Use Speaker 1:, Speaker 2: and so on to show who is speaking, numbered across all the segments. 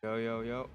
Speaker 1: Yo, yo, yo.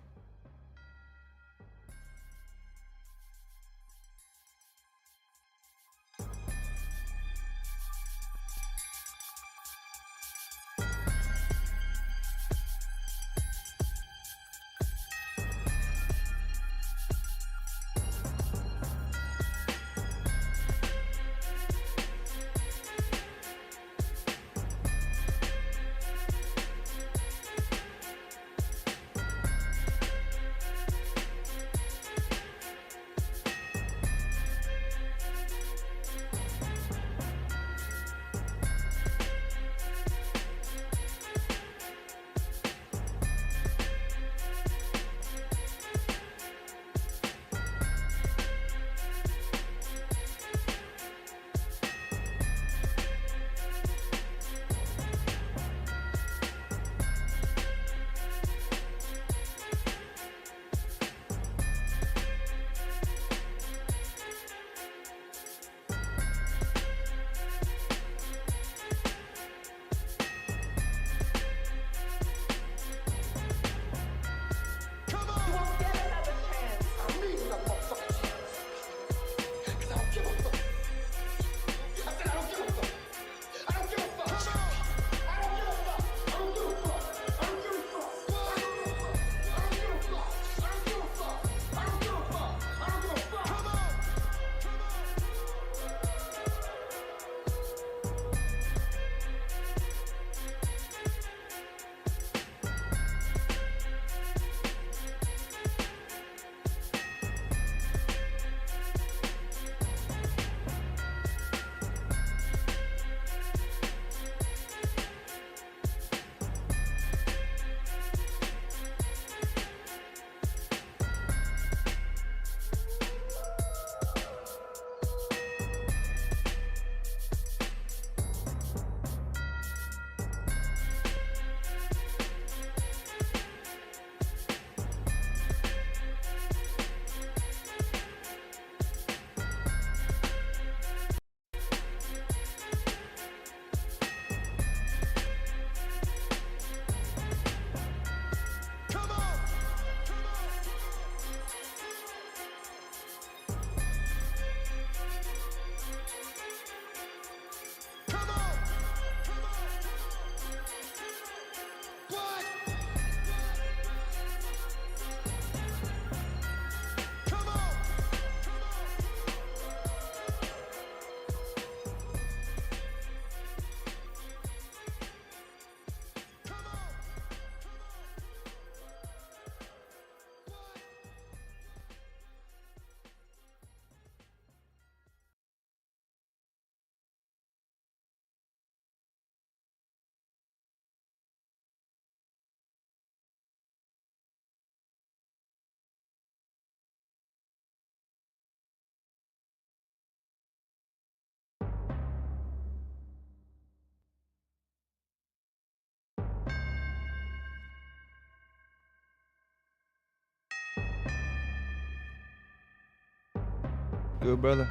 Speaker 1: Good, brother.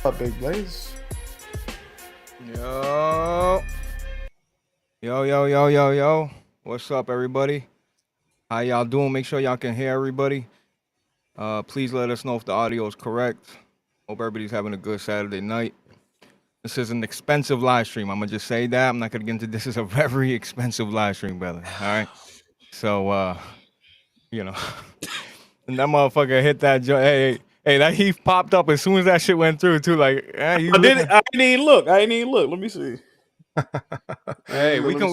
Speaker 2: What's up, Big Blaze?
Speaker 1: Yo. Yo, yo, yo, yo, yo. What's up, everybody? How y'all doing? Make sure y'all can hear everybody. Please let us know if the audio is correct. Hope everybody's having a good Saturday night. This is an expensive live stream. I'm gonna just say that. I'm not gonna get into this. Is a very expensive live stream, brother. All right. So, you know, and that motherfucker hit that joint. Hey, that heat popped up as soon as that shit went through, too. Like,
Speaker 2: I didn't even look. Let me see.
Speaker 1: Hey, we can.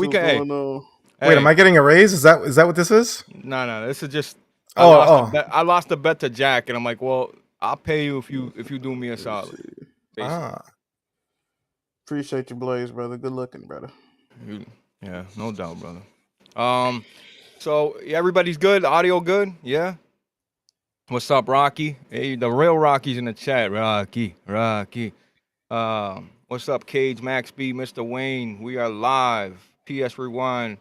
Speaker 2: Wait, am I getting a raise? Is that what this is?
Speaker 1: No. This is just I lost a
Speaker 2: Oh,
Speaker 1: bet. I lost a bet to Jack, and I'm like, well, I'll pay you if you do me a solid. Basically.
Speaker 3: Appreciate you, Blaze, brother. Good looking, brother.
Speaker 1: Yeah, no doubt, brother. So everybody's good. Audio good. Yeah. What's up, Rocky? Hey, the real Rocky's in the chat. Rocky. What's up, Cage, Max B, Mr. Wayne? We are live. PS Rewind,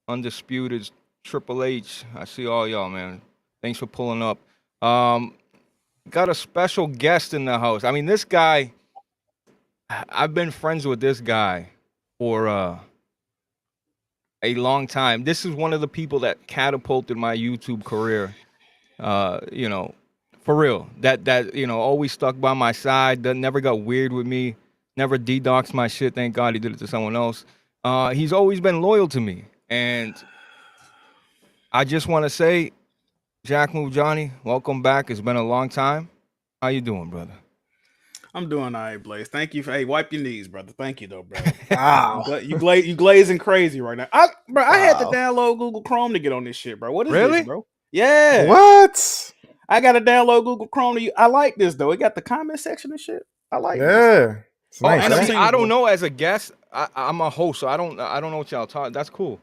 Speaker 1: Undisputed, Triple H. I see all y'all, man. Thanks for pulling up. Got a special guest in the house. I mean, this guy, I've been friends with this guy for a long time. This is one of the people that catapulted my YouTube career. You know, for real. That always stuck by my side. That never got weird with me. Never DDoXed my shit. Thank God he did it to someone else. He's always been loyal to me, and I just want to say, Jack Move Johnny, welcome back. It's been a long time. How you doing, brother?
Speaker 3: I'm doing all right, Blaze. Thank you for wipe your knees, brother. Thank you though, bro.
Speaker 2: wow.
Speaker 3: You glazing crazy right now. I had to download Google Chrome to get on this shit, bro. What is
Speaker 1: Really?
Speaker 3: this, bro? Yeah.
Speaker 2: What?
Speaker 3: I gotta download Google Chrome. I like this though. It got the comment section and shit. I like this.
Speaker 2: It's nice.
Speaker 1: And
Speaker 2: right?
Speaker 1: I don't know. As a guest, I'm a host, so I don't know what y'all talk. That's cool.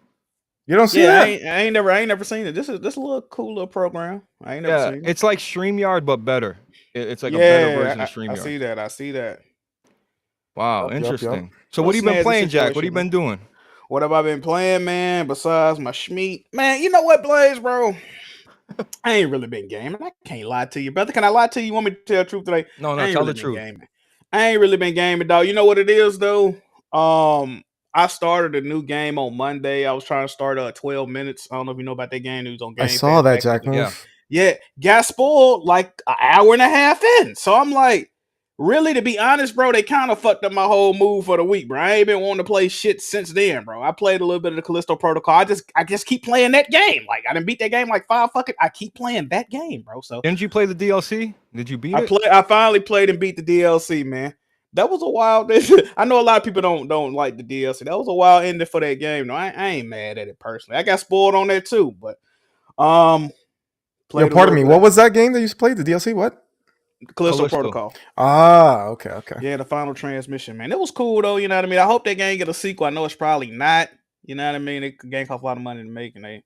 Speaker 2: You don't see that?
Speaker 3: I ain't never seen it. This is a little cool little program. I ain't never seen it.
Speaker 1: It's like StreamYard but better. It's like a better version of StreamYard.
Speaker 3: I see that.
Speaker 1: Wow, interesting.
Speaker 2: Yep.
Speaker 1: So what have you been playing, Jack? What have you been doing?
Speaker 3: What have I been playing, man? Besides my schmeat, man. You know what, Blaze, bro? I ain't really been gaming. I can't lie to you, brother. Can I lie to you? You want me to tell the truth today?
Speaker 1: No, tell the truth.
Speaker 3: I ain't really been gaming, dog. You know what it is, though? I started a new game on Monday. I was trying to start 12 minutes. I don't know if you know about that game. It was on Game Pass.
Speaker 2: I saw that, Jack Move.
Speaker 3: Yeah, got spoiled like an hour and a half in. So I'm like, really, to be honest, bro, they kind of fucked up my whole mood for the week, bro. I ain't been wanting to play shit since then, bro. I played a little bit of the Callisto Protocol. I just keep playing that game. Like, I didn't beat that game like 5 fucking. I keep playing that game, bro. So
Speaker 1: didn't you play the DLC? Did you beat it?
Speaker 3: I finally played and beat the DLC, man. That was a wild. I know a lot of people don't like the DLC. That was a wild ending for that game. No, I ain't mad at it personally. I got spoiled on that too, but
Speaker 2: Yo, pardon me. What was that game that you played? The DLC? What?
Speaker 3: Callisto Protocol.
Speaker 2: Okay.
Speaker 3: Yeah, the final transmission, man. It was cool though. You know what I mean? I hope that game get a sequel. I know it's probably not. You know what I mean? The game cost a lot of money to make, and they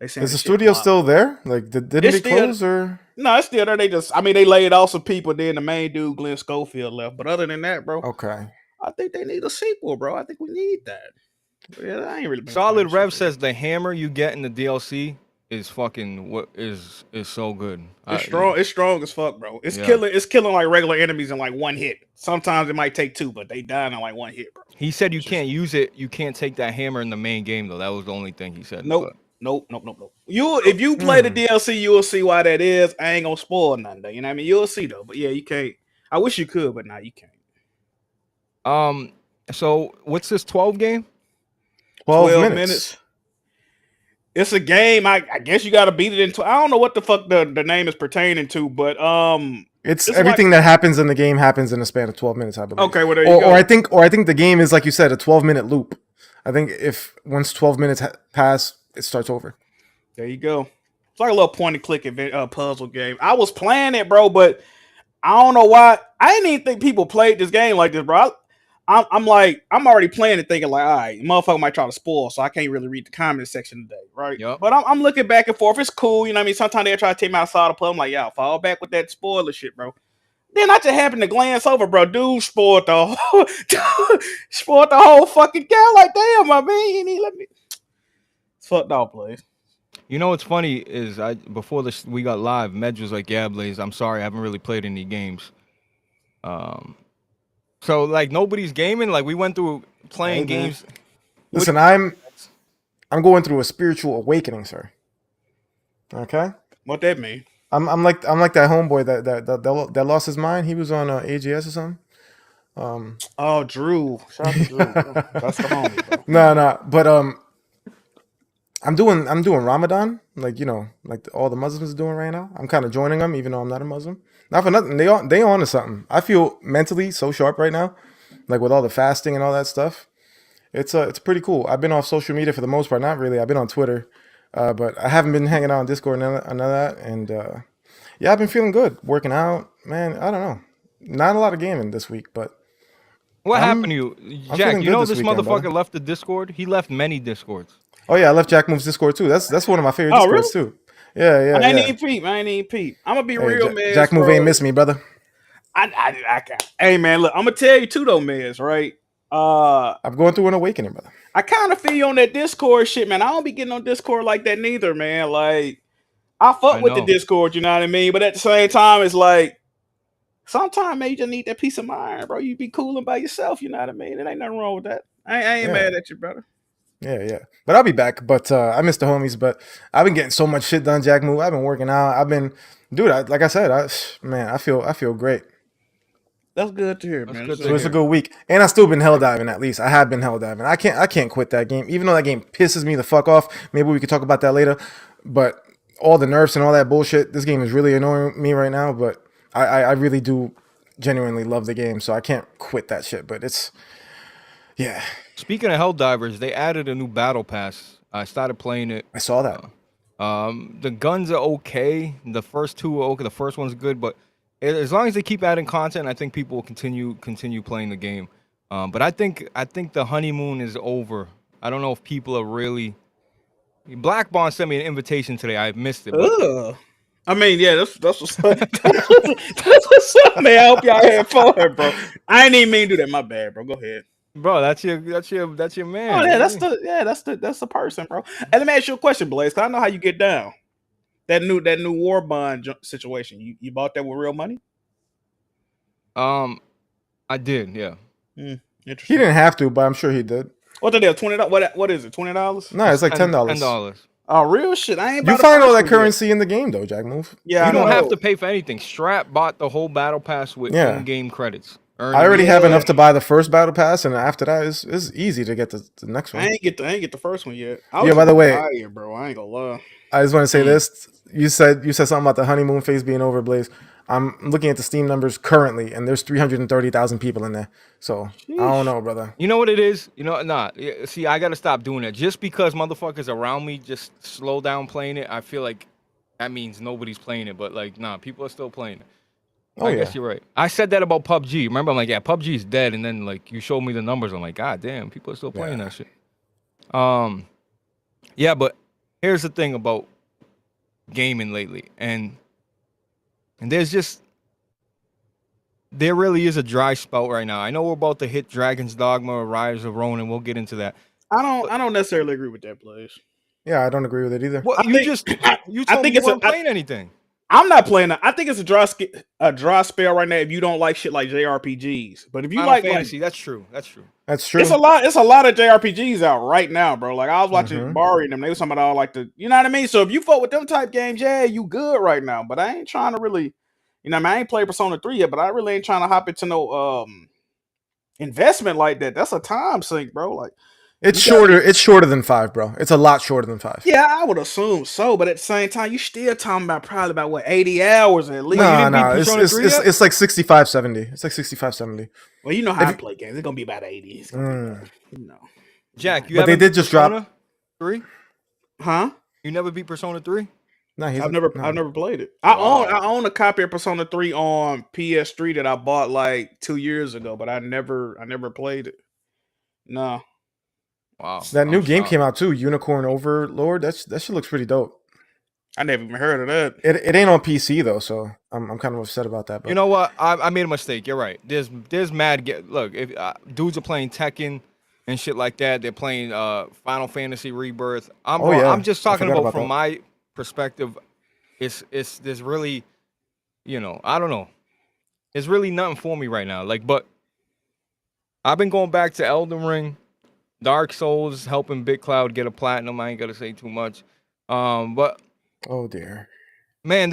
Speaker 2: is the studio still there? Like, didn't it close or?
Speaker 3: No, it's still there. They laid off some people. Then the main dude, Glenn Schofield, left. But other than that, bro,
Speaker 2: okay.
Speaker 3: I think they need a sequel, bro. I think we need that. Yeah, I ain't really.
Speaker 1: Solid Rev says the hammer you get in the DLC is fucking what is so good.
Speaker 3: It's strong. It's strong as fuck, bro. It's killing like regular enemies in like one hit. Sometimes it might take 2, but they die in like one hit, bro.
Speaker 1: He said you can't use it. You can't take that hammer in the main game though. That was the only thing he said.
Speaker 3: Nope. If you play the DLC, you will see why that is. I ain't gonna spoil nothing though. You know what I mean? You'll see though. But yeah, you can't. I wish you could, but nah, you can't.
Speaker 1: So what's this 12 game?
Speaker 2: 12 minutes.
Speaker 3: It's a game. I guess you got to beat it into. I don't know what the fuck the name is pertaining to, but
Speaker 2: it's everything that happens in the game happens in a span of 12 minutes. I believe.
Speaker 3: Okay, well there you go.
Speaker 2: Or I think the game is, like you said, a 12-minute loop. I think if once 12 minutes pass, it starts over.
Speaker 3: There you go. It's like a little point-and-click event, puzzle game. I was playing it, bro, but I don't know why. I didn't even think people played this game like this, bro. I'm already playing it thinking like, all right, motherfucker might try to spoil, so I can't really read the comment section today, right?
Speaker 1: Yep.
Speaker 3: But I'm looking back and forth. It's cool, you know what I mean? Sometimes they try to take me outside the play. I'm like, yeah, fall back with that spoiler shit, bro. Then I just happened to glance over, bro. Dude spoiled the whole fucking game. Like, damn, my man, he let me. It's fucked off, Blaze.
Speaker 1: You know what's funny is before we got live, Medj was like, "Yeah, Blaze, I'm sorry, I haven't really played any games." So like nobody's gaming. Like we went through playing games.
Speaker 2: Listen, I'm going through a spiritual awakening, sir. Okay.
Speaker 3: What that mean?
Speaker 2: I'm like that homeboy that lost his mind. He was on AGS or something.
Speaker 3: Oh, Drew. Shout out to Drew. That's the homie, bro.
Speaker 2: No, but I'm doing Ramadan, like like all the Muslims are doing right now. I'm kind of joining them, even though I'm not a Muslim. Not for nothing, they on to something. I feel mentally so sharp right now, like with all the fasting and all that stuff. It's pretty cool. I've been off social media for the most part. Not really. I've been on Twitter, but I haven't been hanging out on Discord and none of that. And yeah, I've been feeling good. Working out, man. I don't know. Not a lot of gaming this week, but
Speaker 1: What
Speaker 2: I'm
Speaker 1: happened to you,
Speaker 2: I'm
Speaker 1: Jack?
Speaker 2: feeling
Speaker 1: You
Speaker 2: good
Speaker 1: know
Speaker 2: this
Speaker 1: this
Speaker 2: weekend,
Speaker 1: motherfucker
Speaker 2: brother.
Speaker 1: left the Discord. He left many Discords.
Speaker 2: Oh yeah, I left Jack Moves Discord too. That's one of my favorite
Speaker 3: Oh,
Speaker 2: Discords
Speaker 3: really?
Speaker 2: too. Yeah,
Speaker 3: I ain't
Speaker 2: yeah.
Speaker 3: even peep. I ain't even peep. I'm gonna be
Speaker 2: Hey,
Speaker 3: real, man,
Speaker 2: Jack Move ain't
Speaker 3: bro.
Speaker 2: miss me, brother.
Speaker 3: I can't. Hey, man, look, I'm gonna tell you too, though, man. Right?
Speaker 2: I'm going through an awakening, brother.
Speaker 3: I kind of feel you on that Discord shit, man. I don't be getting on Discord like that neither, man. Like, I fuck
Speaker 1: I
Speaker 3: with the
Speaker 1: know.
Speaker 3: Discord, you know what I mean? But at the same time, it's like sometimes, man, you just need that peace of mind, bro. You be cooling by yourself, you know what I mean? It ain't nothing wrong with that. I ain't
Speaker 2: Yeah.
Speaker 3: mad at you, brother.
Speaker 2: Yeah. But I'll be back. But I miss the homies. But I've been getting so much shit done, Jack Move. I've been working out. Dude. Like I said, I feel great.
Speaker 3: That's good to hear,
Speaker 1: That's
Speaker 3: man.
Speaker 1: good
Speaker 2: So
Speaker 1: to
Speaker 2: it's a
Speaker 1: hear.
Speaker 2: good week, and I still been hell diving. At least I have been hell diving. I can't quit that game, even though that game pisses me the fuck off. Maybe we could talk about that later. But all the nerfs and all that bullshit, this game is really annoying me right now. But I really do genuinely love the game, so I can't quit that shit. But yeah,
Speaker 1: Speaking of Helldivers, they added a new battle pass. I started playing it.
Speaker 2: I saw that.
Speaker 1: The guns are okay. The first two are okay. The first one's good, but as long as they keep adding content, I think people will continue playing the game. But I think the honeymoon is over. I don't know if people are really. Black Bond sent me an invitation today. I missed it, but
Speaker 3: Ugh. I mean, yeah, that's what's up. That's what's up, man. I hope y'all had fun, bro. I ain't even mean to do that. My bad, bro. Go ahead.
Speaker 1: bro, that's your man.
Speaker 3: Oh
Speaker 1: What
Speaker 3: yeah,
Speaker 1: do you mean?
Speaker 3: that's the person, bro. And let me ask you a question, Blaze. 'Cause I know how you get down. That new war bond situation. You bought that with real money?
Speaker 1: I did, yeah.
Speaker 2: He
Speaker 3: Interesting.
Speaker 2: didn't have to, but I'm sure he did.
Speaker 3: What the deal? $20? What is it? $20?
Speaker 2: No, it's like $10.
Speaker 1: $10.
Speaker 3: Oh, real shit. I ain't.
Speaker 2: You
Speaker 3: About
Speaker 2: find all
Speaker 3: first
Speaker 2: that
Speaker 3: one yet.
Speaker 2: currency in the game, though, Jack Move.
Speaker 3: Yeah,
Speaker 1: You
Speaker 3: I
Speaker 1: don't have
Speaker 3: know.
Speaker 1: to pay for anything. Strap bought the whole battle pass with
Speaker 2: Yeah.
Speaker 1: in-game credits.
Speaker 2: I already have
Speaker 3: Yeah.
Speaker 2: enough to buy the first battle pass, and after that, it's easy to get the next
Speaker 3: I
Speaker 2: one.
Speaker 3: ain't get the first one yet. I
Speaker 2: Yeah,
Speaker 3: was
Speaker 2: by the way-
Speaker 3: fire, bro. I ain't gonna lie.
Speaker 2: I just want to say this. You said something about the honeymoon phase being over, Blaze. I'm looking at the Steam numbers currently, and there's 330,000 people in there. So I don't know, brother.
Speaker 1: You know what it is? You know, see, I gotta stop doing that. Just because motherfuckers around me just slow down playing it, I feel like that means nobody's playing it. But like, nah, people are still playing it.
Speaker 2: Oh
Speaker 1: I
Speaker 2: yeah,
Speaker 1: guess you're right. I said that about PUBG. Remember, I'm like, yeah, PUBG's dead, and then like you showed me the numbers. I'm like, god damn, people are still playing
Speaker 2: Yeah.
Speaker 1: that shit. Yeah, but here's the thing about gaming lately, and there really is a dry spell right now. I know we're about to hit Dragon's Dogma or Rise of Ronin. We'll get into that.
Speaker 3: I don't necessarily agree with that, Blaze.
Speaker 2: yeah. I don't agree with it either.
Speaker 1: Well,
Speaker 3: I
Speaker 1: you
Speaker 3: think-
Speaker 1: just you
Speaker 3: I
Speaker 1: told me
Speaker 3: think
Speaker 1: you
Speaker 3: it's a-
Speaker 1: weren't playing anything.
Speaker 3: I'm not playing that. I think it's a dry spell right now if you don't like shit like JRPGs. But if you
Speaker 1: Final
Speaker 3: like
Speaker 1: Fantasy, that's true. That's true.
Speaker 2: That's true.
Speaker 3: it's a lot of JRPGs out right now, bro. Like I was watching
Speaker 2: Mhm.
Speaker 3: Bari and them. They was talking about all like you know what I mean? So if you fuck with them type games, yeah, you good right now. But I ain't trying to really, you know, I ain't played Persona 3 yet, but I really ain't trying to hop into no investment like that. That's a time sink, bro. Like
Speaker 2: It's
Speaker 3: you gotta-
Speaker 2: shorter. It's shorter than 5, bro. It's a lot shorter than 5.
Speaker 3: yeah, I would assume so, but at the same time, you still talking about probably about what 80 hours at least.
Speaker 2: No,
Speaker 1: didn't beat
Speaker 2: no.
Speaker 1: Persona 3 yet?
Speaker 2: It's like 65, 70. It's like 65, 70.
Speaker 3: Well, you know how
Speaker 2: If
Speaker 3: I
Speaker 2: you-
Speaker 3: play games. It's gonna be about 80. It's gonna be about, you know.
Speaker 1: Jack, you
Speaker 2: But they
Speaker 1: haven't
Speaker 2: did
Speaker 1: beat
Speaker 2: just drop-
Speaker 1: Persona 3?
Speaker 3: Huh?
Speaker 1: You never beat Persona 3?
Speaker 2: No,
Speaker 3: I've never played it. I own a copy of Persona 3 on PS3 that I bought like 2 years ago, but I never played it. No.
Speaker 1: Wow.
Speaker 2: That new
Speaker 1: I'm
Speaker 2: game
Speaker 1: shocked.
Speaker 2: came out too. Unicorn Overlord. That shit looks pretty dope.
Speaker 3: I never even heard of that.
Speaker 2: It ain't on PC though, so I'm kind of upset about that. But
Speaker 1: You know what? I made a mistake. You're right. There's mad. Look, if dudes are playing Tekken and shit like that, they're playing Final Fantasy Rebirth.
Speaker 2: Oh, yeah.
Speaker 1: I'm just
Speaker 2: I
Speaker 1: talking
Speaker 2: forgot
Speaker 1: about
Speaker 2: about
Speaker 1: from
Speaker 2: that.
Speaker 1: my perspective. It's there's really, you know, I don't know. It's really nothing for me right now. Like, but I've been going back to Elden Ring, Dark Souls, helping Big Cloud get a platinum. I ain't gonna say too much. But
Speaker 2: oh dear.
Speaker 1: man,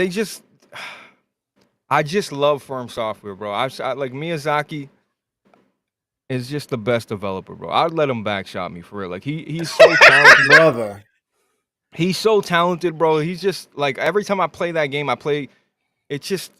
Speaker 1: I just love Firm Software, bro. I like Miyazaki is just the best developer, bro. I'd let him backshot me for real. Like he's so talented.
Speaker 2: Brother.
Speaker 1: He's so talented, bro. He's just like every time I play that game, it's just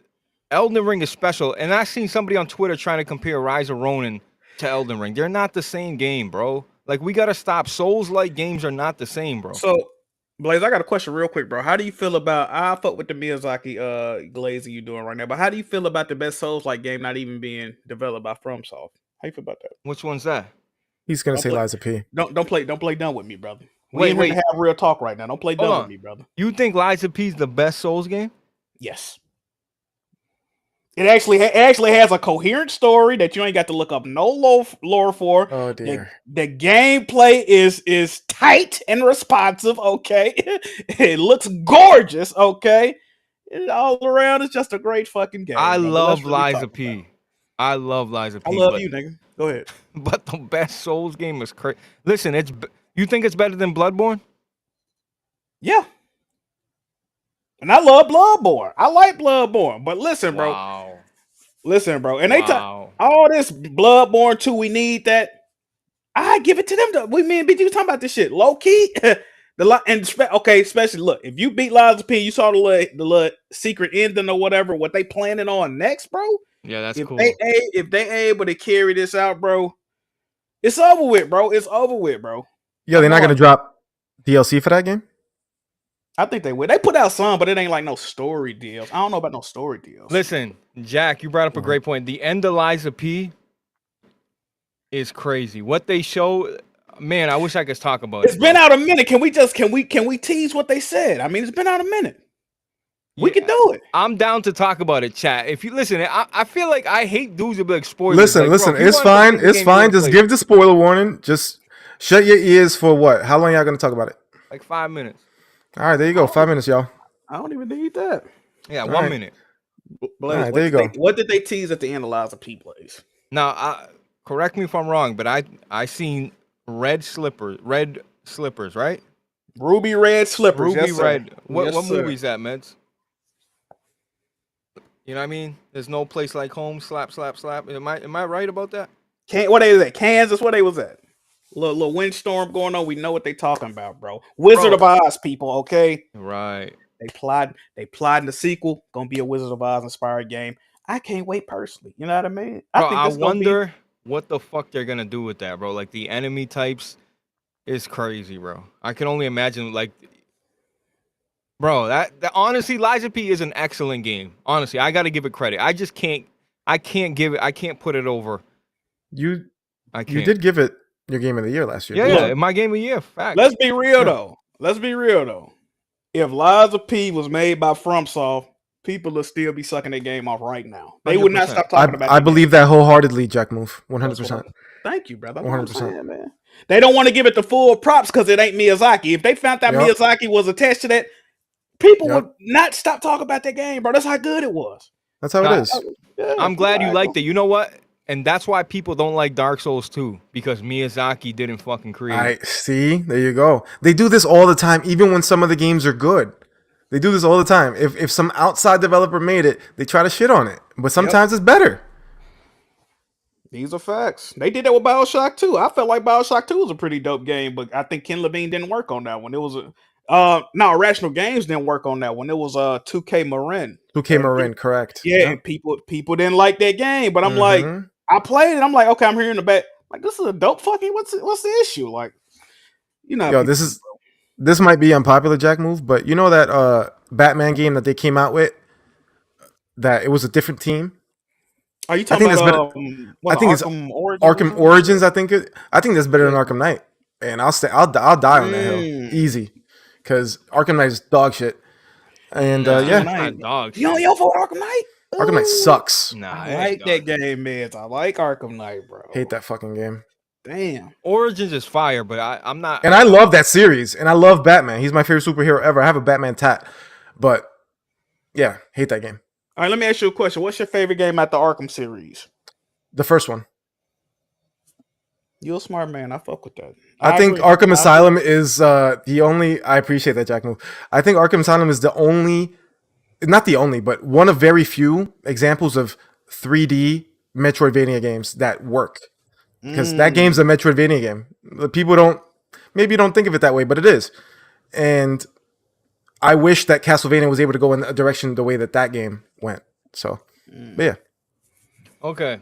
Speaker 1: Elden Ring is special. And I seen somebody on Twitter trying to compare Rise of Ronin to Elden Ring. They're not the same game, bro. Like we gotta stop. Souls-like games are not the same, bro.
Speaker 3: So, Blaze, I got a question real quick, bro. How do you feel about? I fuck with the Miyazaki glazing you doing right now, but how do you feel about the best Souls like game not even being developed by FromSoft? How you feel about that?
Speaker 1: Which one's that?
Speaker 2: He's gonna
Speaker 3: Don't
Speaker 2: say
Speaker 3: play,
Speaker 2: Liza P.
Speaker 3: don't play dumb with me, brother. We
Speaker 1: Wait,
Speaker 3: ain't here to
Speaker 1: wait.
Speaker 3: have real talk right now. Don't play
Speaker 1: Hold
Speaker 3: dumb
Speaker 1: on.
Speaker 3: with me, brother.
Speaker 1: You think Liza P's the best Souls game?
Speaker 3: Yes. It actually has a coherent story that you ain't got to look up no lore for.
Speaker 2: Oh dear.
Speaker 3: The gameplay is tight and responsive. Okay, it looks gorgeous. Okay, and all around it's just a great fucking game.
Speaker 1: I
Speaker 3: brother.
Speaker 1: love
Speaker 3: Let's really
Speaker 1: Liza
Speaker 3: talk about
Speaker 1: P.
Speaker 3: it.
Speaker 1: I love Liza P.
Speaker 3: I love
Speaker 1: but,
Speaker 3: you, nigga. Go ahead.
Speaker 1: But the best Souls game is crazy. Listen, you think it's better than Bloodborne?
Speaker 3: Yeah. And I love Bloodborne. I like Bloodborne. But listen, bro.
Speaker 1: Wow.
Speaker 3: Listen, bro. And they talk
Speaker 1: Wow.
Speaker 3: all this Bloodborne 2, we need that. I give it to them. We me and BG was talking about this shit. Low key. Especially look, if you beat Liza P, you saw the little secret ending or whatever, what they planning on next, bro.
Speaker 1: Yeah, that's
Speaker 3: If
Speaker 1: cool.
Speaker 3: if they able to carry this out, bro, it's over with, bro. It's over with, bro.
Speaker 2: Yo, they're not gonna drop DLC for that game?
Speaker 3: I think they would. They put out some, but it ain't like no story deals. I don't know about no story deals.
Speaker 1: Listen, Jack, you brought up a great point. The end of Liza P is crazy. What they show, man, I wish I could talk about it.
Speaker 3: It's been out a minute. Can we tease what they said? I mean, it's been out a minute. We can do it.
Speaker 1: I'm down to talk about it, chat. If you listen, I feel like I hate dudes who be like spoilers.
Speaker 2: Listen,
Speaker 1: like,
Speaker 2: listen,
Speaker 1: bro,
Speaker 2: it's fine. It's fine. Just give the spoiler warning. Just shut your ears for what? How long y'all gonna talk about it?
Speaker 1: Like 5 minutes.
Speaker 2: All right, there you go. 5 minutes, y'all.
Speaker 3: I don't even need that.
Speaker 1: Yeah,
Speaker 2: All
Speaker 1: 1
Speaker 2: right.
Speaker 1: minute.
Speaker 3: Blaze,
Speaker 2: All right, there you go.
Speaker 3: What did they tease at the end of Liza P, Blaze?
Speaker 1: Now, correct me if I'm wrong, but I seen red slippers, right?
Speaker 3: Ruby red slippers.
Speaker 1: Ruby
Speaker 3: yes, sir.
Speaker 1: red. What
Speaker 3: Yes, sir.
Speaker 1: movie's that, Meds? You know what I mean? There's no place like home. Slap, slap, slap. Am I right about that?
Speaker 3: What they was at? Kansas? Where they was at? Little windstorm going on. We know what they talking about, bro. Wizard of Oz, people. Okay,
Speaker 1: Right.
Speaker 3: they plotting the sequel. Gonna be a Wizard of Oz inspired game. I can't wait personally. You know what I mean?
Speaker 1: Bro,
Speaker 3: think
Speaker 1: I
Speaker 3: this gonna
Speaker 1: wonder what the fuck they're gonna do with that, bro. Like the enemy types is crazy, bro. I can only imagine, like, bro. That honestly, Liza P is an excellent game. Honestly, I gotta give it credit. I can't put it over.
Speaker 2: You
Speaker 1: I can't.
Speaker 2: did give it your game of the year last year.
Speaker 1: Yeah, my game of the year. Fact.
Speaker 3: Let's be real though. Let's be real though. If Liza P was made by FromSoft, people will still be sucking their game off right now. They would not
Speaker 1: 100%.
Speaker 3: stop talking about it.
Speaker 2: I believe that wholeheartedly, Jack Move. 100%.
Speaker 3: Thank you, brother.
Speaker 2: 100%.
Speaker 3: Man. They don't want to give it the full props because it ain't Miyazaki. If they found out Miyazaki was attached to that, people would not stop talking about that game, bro. That's how good it was.
Speaker 2: That's how it is.
Speaker 3: Yeah,
Speaker 1: I'm glad you liked it. You know what? And that's why people don't like Dark Souls 2, because Miyazaki didn't fucking create it.
Speaker 2: See, there you go. They do this all the time, even when some of the games are good. They do this all the time. If some outside developer made it, they try to shit on it. But sometimes it's better.
Speaker 3: These are facts. They did that with BioShock 2. I felt like BioShock 2 was a pretty dope game, but I think Ken Levine didn't work on that one. It was Irrational Games didn't work on that one. It was 2K Marin.
Speaker 2: 2K Marin, correct.
Speaker 3: Yeah, and people didn't like that game, but I'm like, I played it. I'm like, okay, I'm here in the back. Like, this is a dope fucking. What's the issue? Like, you know,
Speaker 2: yo, this might be unpopular, Jack Move, but you know that Batman game that they came out with, that it was a different team.
Speaker 3: Are you talking about?
Speaker 2: I think
Speaker 3: Arkham Origins.
Speaker 2: Arkham Origins. I think that's better than Arkham Knight, and I'll die on that hill easy, because Arkham Knight is dog shit. And
Speaker 1: Dog shit.
Speaker 3: You for Arkham Knight?
Speaker 2: Arkham Knight sucks.
Speaker 1: Nah,
Speaker 3: I like that game, man. I like Arkham Knight, bro.
Speaker 2: Hate that fucking game.
Speaker 3: Damn.
Speaker 1: Origins is fire, but I'm not.
Speaker 2: And I love that series, and I love Batman. He's my favorite superhero ever. I have a Batman tat, but yeah, hate that game.
Speaker 3: All right, let me ask you a question. What's your favorite game out the Arkham series?
Speaker 2: The first one.
Speaker 3: You're a smart man. I fuck with that.
Speaker 2: I think agree. Arkham Asylum is the only. I appreciate that, Jack Move. I think Arkham Asylum is the only, not the only, but one of very few examples of 3D Metroidvania games that work. Because that game's a Metroidvania game. People maybe don't think of it that way, but it is. And I wish that Castlevania was able to go in a direction the way that game went. So, but yeah.
Speaker 1: Okay.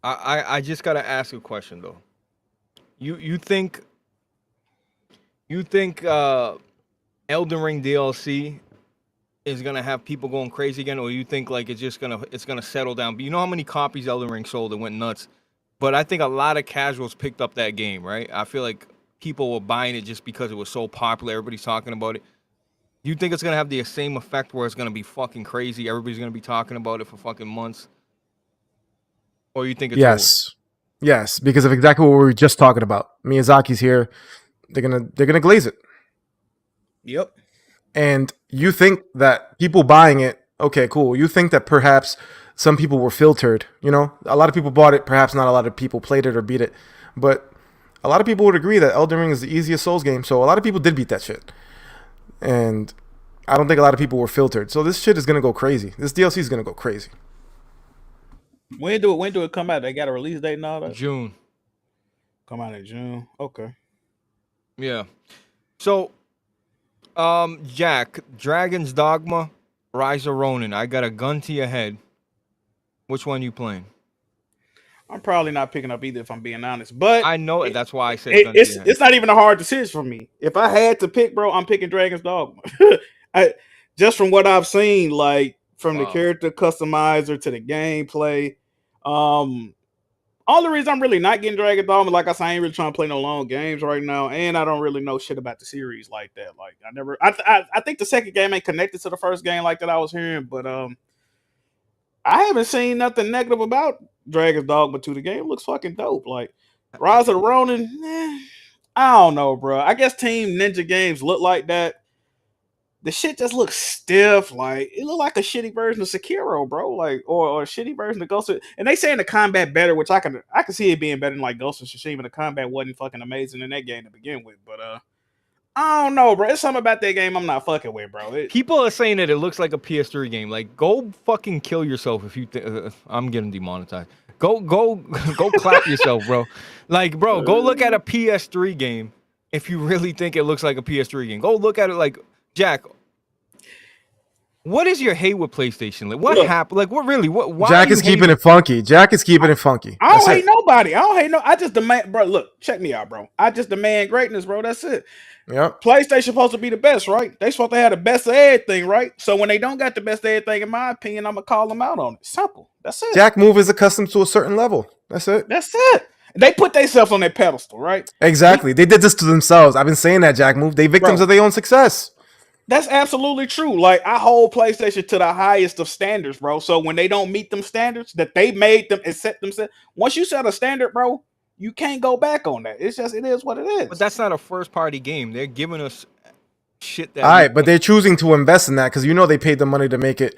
Speaker 1: I just gotta ask a question though. You think Elden Ring DLC is gonna have people going crazy again, or you think like it's gonna settle down? But you know how many copies Elden Ring sold? It went nuts. But I think a lot of casuals picked up that game, right? I feel like people were buying it just because it was so popular. Everybody's talking about it. You think it's gonna have the same effect where it's gonna be fucking crazy? Everybody's gonna be talking about it for fucking months, or you think it's over?
Speaker 2: Yes, because of exactly what we were just talking about. Miyazaki's here. They're gonna glaze it.
Speaker 3: Yep.
Speaker 2: And you think that people buying it, okay, cool. You think that perhaps some people were filtered. You know, a lot of people bought it. Perhaps not a lot of people played it or beat it, but a lot of people would agree that Elden Ring is the easiest Souls game. So a lot of people did beat that shit. And I don't think a lot of people were filtered. So this shit is gonna go crazy. This DLC is gonna go crazy.
Speaker 3: When do it come out? They got a release date and all that?
Speaker 1: June.
Speaker 3: Come out in June. Okay.
Speaker 1: Yeah. So, Jack, Dragon's Dogma, Rise of Ronin. I got a gun to your head. Which one you playing?
Speaker 3: I'm probably not picking up either if I'm being honest. But
Speaker 1: I know it. That's why I said gun to your head.
Speaker 3: It's not even a hard decision for me. If I had to pick, bro, I'm picking Dragon's Dogma. Just from what I've seen, like from the character customizer to the gameplay. All the reason I'm really not getting Dragon's Dogma, like I said, I ain't really trying to play no long games right now, and I don't really know shit about the series like that. Like I think the second game ain't connected to the first game like that I was hearing, but I haven't seen nothing negative about Dragon's Dogma 2. The game looks fucking dope. Like Rise of the Ronin, I don't know, bro. I guess Team Ninja games look like that. The shit just looks stiff. Like it looked like a shitty version of Sekiro, bro. Like or a shitty version of Ghost of, and they saying the combat better, which I can see it being better than like Ghost of Tsushima. The combat wasn't fucking amazing in that game to begin with, but I don't know, bro. It's something about that game I'm not fucking with, bro.
Speaker 1: People are saying that it looks like a PS3 game. Like, go fucking kill yourself if you think I'm getting demonetized. Go clap yourself, bro. Like, bro, go look at a PS3 game if you really think it looks like a PS3 game. Go look at it like Jack. What is your hate with PlayStation? Like, what happened? Like, what really? What? Why
Speaker 2: Jack is keeping it funky. Jack is keeping it funky.
Speaker 3: I don't hate nobody. I don't hate no. I just demand, bro. Look, check me out, bro. I just demand greatness, bro. That's it.
Speaker 2: Yep.
Speaker 3: PlayStation supposed to be the best, right? They supposed to have the best of everything, right? So when they don't got the best of everything, in my opinion, I'm gonna call them out on it. Simple. That's it.
Speaker 2: Jack Move is accustomed to a certain level. That's it.
Speaker 3: That's it. They put themselves on their pedestal, right?
Speaker 2: Exactly. They did this to themselves. I've been saying that, Jack Move. They victims of their own success.
Speaker 3: That's absolutely true. Like I hold PlayStation to the highest of standards, bro. So when they don't meet them standards that they made them and set themselves, once you set a standard, bro, you can't go back on that. It's just it is what it is.
Speaker 1: But that's not a first party game. They're giving us shit that.
Speaker 2: All right, but they're choosing to invest in that because they paid the money to make it,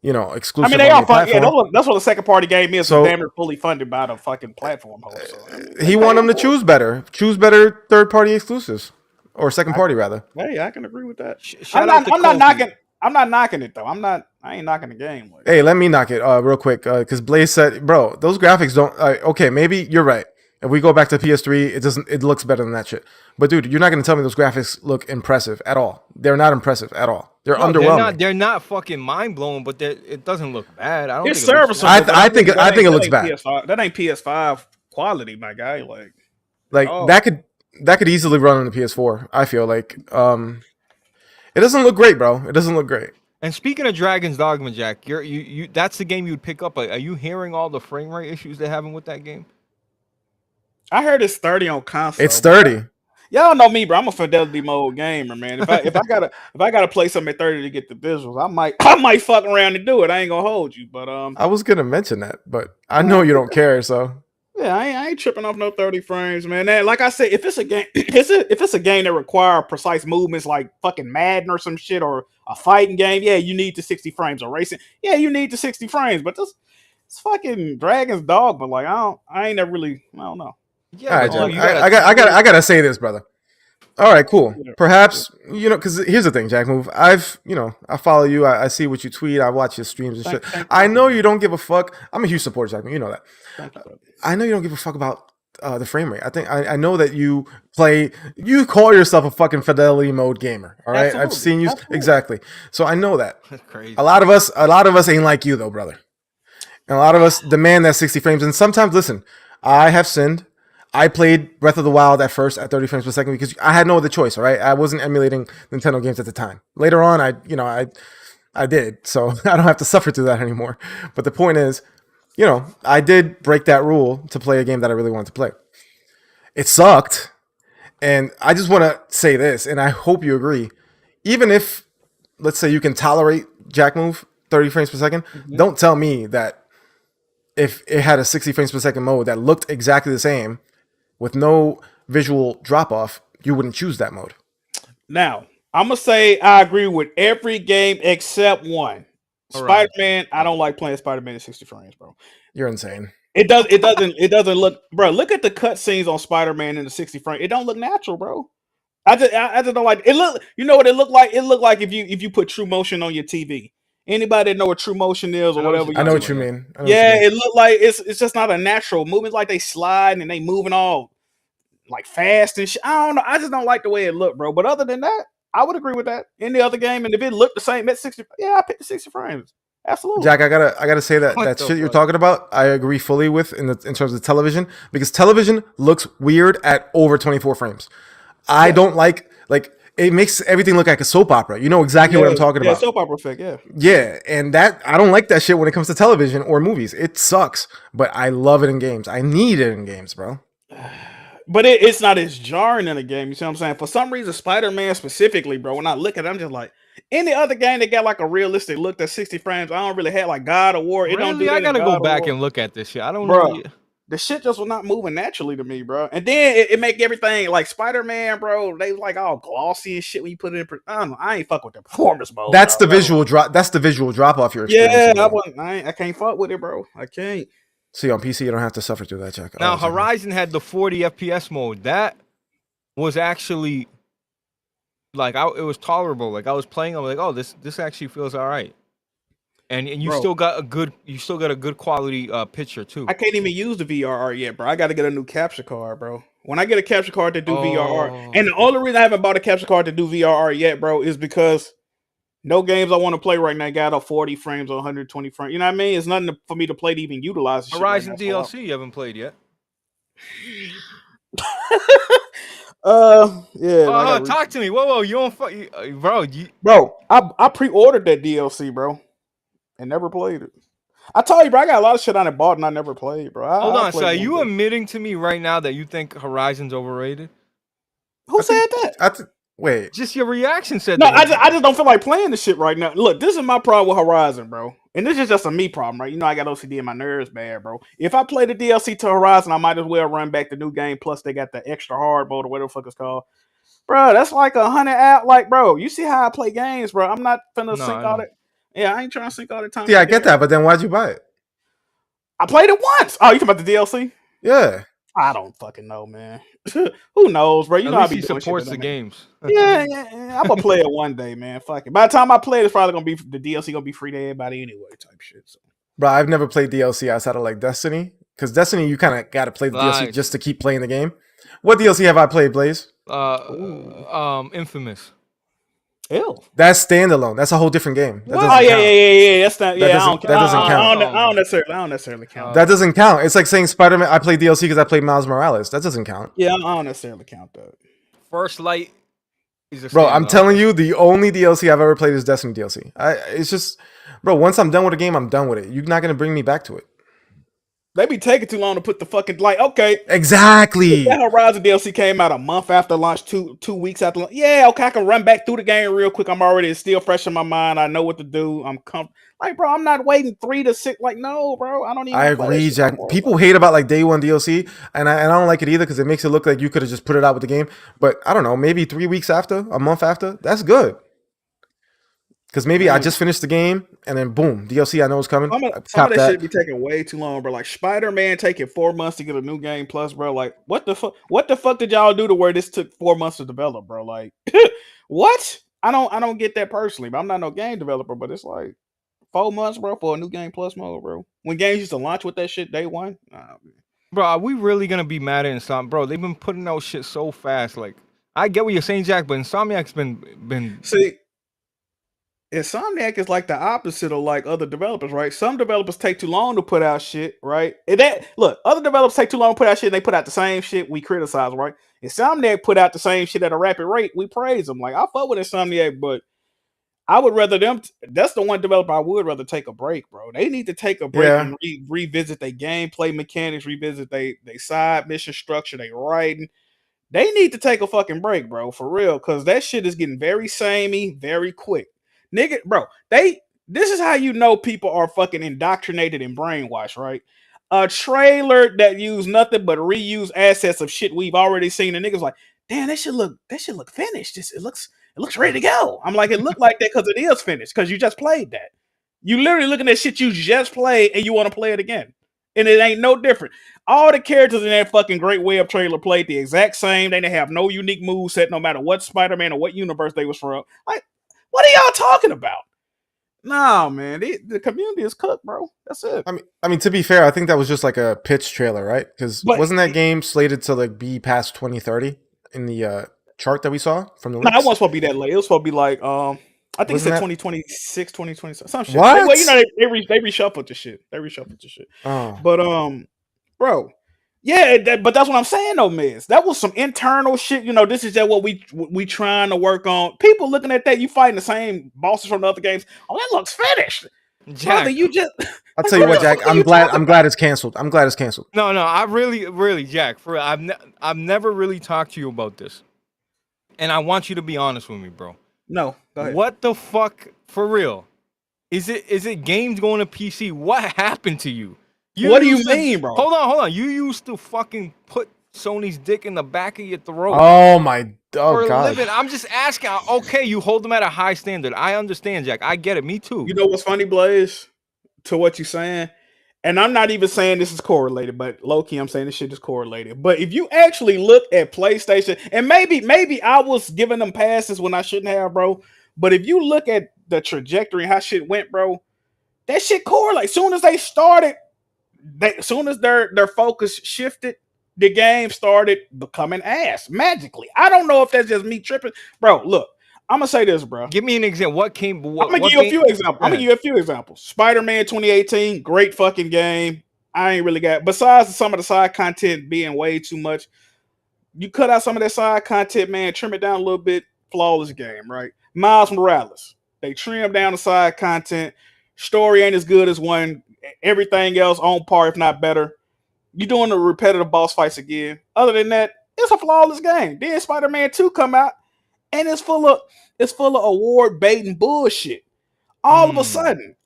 Speaker 2: exclusive.
Speaker 3: I mean, they are fun. Yeah, that's what the second party game is. So damn, they're fully funded by the fucking platform host. So,
Speaker 2: he wanted them to choose better third party exclusives. Or second party, rather.
Speaker 3: Hey, I can agree with that.
Speaker 1: I'm not
Speaker 3: knocking. I'm not knocking it though. I ain't knocking the game. Like.
Speaker 2: Hey, let me knock it real quick because Blaze said, "Bro, those graphics don't." Okay, maybe you're right. If we go back to PS3, it doesn't. It looks better than that shit. But dude, you're not gonna tell me those graphics look impressive at all. They're not impressive at all. They're underwhelming.
Speaker 1: They're not fucking mind blowing, but it doesn't look bad. I don't.
Speaker 3: It's
Speaker 1: think
Speaker 3: serviceable.
Speaker 2: I think it looks bad.
Speaker 3: PS5, that ain't PS5 quality, my guy.
Speaker 2: That could easily run on the PS4. I feel like it doesn't look great, bro. It doesn't look great.
Speaker 1: And speaking of Dragon's Dogma, Jack, you that's the game you would pick up. Are you hearing all the frame rate issues they're having with that game?
Speaker 3: I heard it's 30 on console.
Speaker 2: It's 30.
Speaker 3: Y'all know me, bro. I'm a fidelity mode gamer, man. If I gotta play something at 30 to get the visuals, I might fuck around and do it. I ain't gonna hold you, but
Speaker 2: I was gonna mention that, but I know you don't care, so.
Speaker 3: Yeah, I ain't tripping off no 30 frames, man. And like I said, if it's a game, if it's a game that require precise movements like fucking Madden or some shit, or a fighting game, yeah, you need the 60 frames. Or racing, yeah, you need the 60 frames. But it's fucking Dragon's Dogma. Like I ain't never really, I don't know.
Speaker 2: Yeah, all right, I gotta say this, brother. All right, cool. Perhaps because here's the thing, Jack Move. I follow you. I see what you tweet. I watch your streams and shit. I know you don't give a fuck. I'm a huge supporter, Jack Move. You know that. I know you don't give a fuck about the frame rate. I know that you call yourself a fucking fidelity mode gamer. All right, I've seen you exactly. So I know that.
Speaker 1: That's crazy.
Speaker 2: A lot of us ain't like you though, brother. And a lot of us demand that 60 frames. And sometimes, listen, I have sinned. I played Breath of the Wild at first at 30 frames per second because I had no other choice. All right, I wasn't emulating Nintendo games at the time. Later on, I did, so I don't have to suffer through that anymore. But the point is, I did break that rule to play a game that I really wanted to play. It sucked, and I just want to say this, and I hope you agree. Even if, let's say, you can tolerate Jack Move 30 frames per second, don't tell me that if it had a 60 frames per second mode that looked exactly the same with no visual drop off, you wouldn't choose that mode.
Speaker 3: Now, I'm gonna say I agree with every game except one.
Speaker 1: Horizon.
Speaker 3: Spider-Man, I don't like playing Spider-Man at 60 frames, bro.
Speaker 2: You're insane.
Speaker 3: It doesn't look, bro. Look at the cutscenes on Spider-Man in the 60 frame. It don't look natural, bro. I just don't like it. Look, you know what it looked like? It looked like if you put True Motion on your TV. Anybody that know what True Motion is or whatever.
Speaker 2: I know what you mean.
Speaker 3: Yeah, it looked like it's just not a natural movement. Like they slide and they moving all like fast and shit. I don't know. I just don't like the way it looked, bro. But other than that, I would agree with that. Any other game, and if it looked the same at 60, yeah, I picked the 60 frames. Absolutely.
Speaker 2: Jack, I gotta say that
Speaker 1: What
Speaker 2: that
Speaker 1: the
Speaker 2: shit you're
Speaker 1: fuck?
Speaker 2: talking about, I agree fully with in terms of television, because television looks weird at over 24 frames. I don't like it makes everything look like a soap opera. You know exactly what I'm talking about.
Speaker 3: Soap opera effect, yeah.
Speaker 2: Yeah, and that I don't like that shit when it comes to television or movies. It sucks, but I love it in games. I need it in games, bro.
Speaker 3: But it's not as jarring in a game. You see what I'm saying? For some reason, Spider-Man specifically, bro, when I look at it, I'm just like, any other game that got like a realistic look at 60 frames, I don't really have like God of War. It don't do
Speaker 1: Really,
Speaker 3: that
Speaker 1: I
Speaker 3: in
Speaker 1: gotta
Speaker 3: God
Speaker 1: go
Speaker 3: of
Speaker 1: back
Speaker 3: War.
Speaker 1: and look at this shit. I don't
Speaker 3: Bro.
Speaker 1: know.
Speaker 3: The shit just was not moving naturally to me, bro. And then it make everything like Spider-Man, bro. They like all glossy and shit when you put it in. I don't know. I ain't fuck with the performance mode.
Speaker 2: That's
Speaker 3: bro.
Speaker 2: the visual drop. That's the visual drop off your experience.
Speaker 3: Yeah, I can't fuck with it, bro. I can't.
Speaker 2: See, on PC, you don't have to suffer through that, Jack.
Speaker 1: Now,
Speaker 2: Oh, sorry.
Speaker 1: Horizon had the 40 FPS mode. That was actually like it was tolerable. Like I was playing, I'm like, oh, this actually feels all right. And you
Speaker 3: Bro.
Speaker 1: still got a good quality picture too.
Speaker 3: I can't even use the VRR yet, bro. I got to get a new capture card, bro. When I get a capture card to do VRR, and the only reason I haven't bought a capture card to do VRR yet, bro, is because no games I want to play right now got a 40 frames or 120 frames. You know what I mean? It's nothing for me to play to even utilize the
Speaker 1: Horizon
Speaker 3: shit right now,
Speaker 1: DLC you haven't played yet.
Speaker 3: Yeah.
Speaker 1: Talk to me. Whoa, you don't bro.
Speaker 3: Bro, I pre-ordered that DLC, bro, and never played it. I told you, bro, I got a lot of shit I bought and I never played, bro.
Speaker 1: Hold on,
Speaker 3: play
Speaker 1: so are
Speaker 3: one
Speaker 1: you
Speaker 3: day.
Speaker 1: admitting to me right now that you think Horizon's overrated?
Speaker 3: Who said that?
Speaker 2: Wait.
Speaker 1: Just your reaction said
Speaker 3: No,
Speaker 1: that.
Speaker 3: I just don't feel like playing this shit right now. Look, this is my problem with Horizon, bro. And this is just a me problem, right? You know, I got OCD and my nerves bad, bro. If I play the DLC to Horizon, I might as well run back the new game. Plus, they got the extra hard mode or whatever the fuck it's called. Bro, that's like 100 out. Like, bro, you see how I play games, bro. I'm not finna sink all that. Yeah, I ain't trying to sink all the time.
Speaker 2: Yeah, I get that, but then why'd you buy it?
Speaker 3: I played it once. Oh, you talking about the DLC?
Speaker 2: Yeah.
Speaker 3: I don't fucking know, man. Who knows, bro? You
Speaker 1: At
Speaker 3: know, I
Speaker 1: least
Speaker 3: be
Speaker 1: he
Speaker 3: doing
Speaker 1: supports
Speaker 3: shit
Speaker 1: the games.
Speaker 3: Yeah. I'm gonna play it one day, man. Fuck it. By the time I play it, it's probably gonna be the DLC gonna be free to everybody anyway, type shit. So.
Speaker 2: Bro, I've never played DLC outside of like Destiny, because Destiny you kind of got to play the DLC just to keep playing the game. What DLC have I played, Blaze?
Speaker 1: Infamous.
Speaker 3: Ew.
Speaker 2: That's standalone. That's a whole different game. That doesn't
Speaker 3: Oh yeah,
Speaker 2: count.
Speaker 3: yeah. That's not.
Speaker 2: That
Speaker 3: Yeah,
Speaker 2: doesn't count.
Speaker 3: I don't necessarily count.
Speaker 2: That doesn't count. It's like saying Spider-Man. I played DLC because I played Miles Morales. That doesn't count.
Speaker 3: Yeah, I don't necessarily count that.
Speaker 1: First Light is a
Speaker 2: bro. I'm telling you, the only DLC I've ever played is Destiny DLC. It's just, bro. Once I'm done with a game, I'm done with it. You're not gonna bring me back to it.
Speaker 3: They be taking too long to put the fucking okay.
Speaker 2: Exactly.
Speaker 3: That Horizon DLC came out a month after launch, two weeks after launch. Yeah, okay, I can run back through the game real quick. It's still fresh in my mind. I know what to do. I'm like, bro, I'm not waiting 3 to 6. Like, no, bro, I don't even.
Speaker 2: I agree, Jack. People hate about like day one DLC, and I don't like it either because it makes it look like you could have just put it out with the game. But I don't know, maybe 3 weeks after, a month after, that's good. Because maybe I just finished the game and then boom, DLC I know is coming.
Speaker 3: Some of that shit be taking way too long, bro. Like Spider-Man taking 4 months to get a new game plus, bro. Like, what the fuck did y'all do to where this took 4 months to develop, bro? Like, what? I don't get that personally, but I'm not no game developer, but it's like 4 months, bro, for a new game plus mode, bro. When games used to launch with that shit day one.
Speaker 1: Bro, are we really gonna be mad at Insomniac? Bro, they've been putting out shit so fast. Like, I get what you're saying, Jack, but Insomniac's been
Speaker 3: see. Insomniac is like the opposite of like other developers, right? Some developers take too long to put out shit, right? And that look, other developers take too long to put out shit and they put out the same shit we criticize, right? Insomniac put out the same shit at a rapid rate. We praise them. Like I fuck with Insomniac, but I would rather them. That's the one developer I would rather take a break, bro. They need to take a break
Speaker 2: Yeah,
Speaker 3: and revisit their gameplay mechanics, revisit they side mission structure, they writing. They need to take a fucking break, bro, for real, because that shit is getting very samey, very quick. Nigga, bro, this is how you know people are fucking indoctrinated and brainwashed, right? A trailer that used nothing but reused assets of shit we've already seen, and niggas like, damn, that should look finished. It looks ready to go. I'm like, it looked like that because it is finished, because you just played that. You literally looking at shit you just played and you want to play it again. And it ain't no different. All the characters in that fucking Great Web trailer played the exact same. They didn't have no unique move set, no matter what Spider-Man or what universe they was from. Like, what are y'all talking about? Nah, man, the community is cooked, bro. That's it.
Speaker 2: I mean, to be fair, I think that was just like a pitch trailer, right? Because
Speaker 3: But
Speaker 2: wasn't that game slated to like be past 2030 in the chart that we saw from the
Speaker 3: nah, it
Speaker 2: leaks?
Speaker 3: wasn't supposed to be that late. It was supposed to be like I think it
Speaker 2: Wasn't
Speaker 3: said
Speaker 2: that
Speaker 3: 2026, 2027, some shit. They, well, you
Speaker 2: what?
Speaker 3: know, they reshuffled the shit. They reshuffled the shit.
Speaker 2: Oh,
Speaker 3: But bro, yeah, but that's what I'm saying though, Miz. That was some internal shit. You know, this is just what we trying to work on. People looking at that, you fighting the same bosses from the other games. Oh, that looks finished, brother.
Speaker 1: Jack.
Speaker 3: You just
Speaker 2: I'll
Speaker 3: like
Speaker 2: tell you
Speaker 3: what
Speaker 2: what,
Speaker 3: the
Speaker 2: Jack.
Speaker 3: fuck are you talking
Speaker 2: I'm
Speaker 3: about?
Speaker 2: glad it's canceled. I'm glad it's canceled.
Speaker 1: No, I really, Jack. For real, I've never really talked to you about this, and I want you to be honest with me, bro.
Speaker 3: No, go ahead.
Speaker 1: What the fuck, for real? Is it games going to PC? What happened to you?
Speaker 3: What do you
Speaker 1: used to
Speaker 3: mean, bro?
Speaker 1: hold on. You used to fucking put Sony's dick in the back of your throat
Speaker 2: Oh my, oh
Speaker 1: for a
Speaker 2: god.
Speaker 1: living. I'm just asking. Okay, you hold them at a high standard. I understand, Jack. I get it. Me too.
Speaker 3: You know what's funny, Blaze? To what you're saying, and I'm not even saying this is correlated, but low key, I'm saying this shit is correlated. But if you actually look at PlayStation, and maybe I was giving them passes when I shouldn't have, bro. But if you look at the trajectory, how shit went, bro, that shit correlates. Soon as they started, soon as their focus shifted, the game started becoming ass magically. I don't know if that's just me tripping, bro. Look, I'm gonna say this, bro.
Speaker 1: Give me an example. What came?
Speaker 3: I'm gonna give
Speaker 1: What
Speaker 3: you a
Speaker 1: game?
Speaker 3: few examples.
Speaker 1: Go
Speaker 3: I'm gonna
Speaker 1: ahead.
Speaker 3: give you a few examples. Spider-Man 2018, great fucking game. I ain't really got. Besides some of the side content being way too much, you cut out some of that side content, man. Trim it down a little bit. Flawless game, right? Miles Morales. They trimmed down the side content. Story ain't as good as one. Everything else on par, if not better. You doing the repetitive boss fights again. Other than that, it's a flawless game. Then Spider-Man 2 come out and it's full of award baiting bullshit. All of a sudden,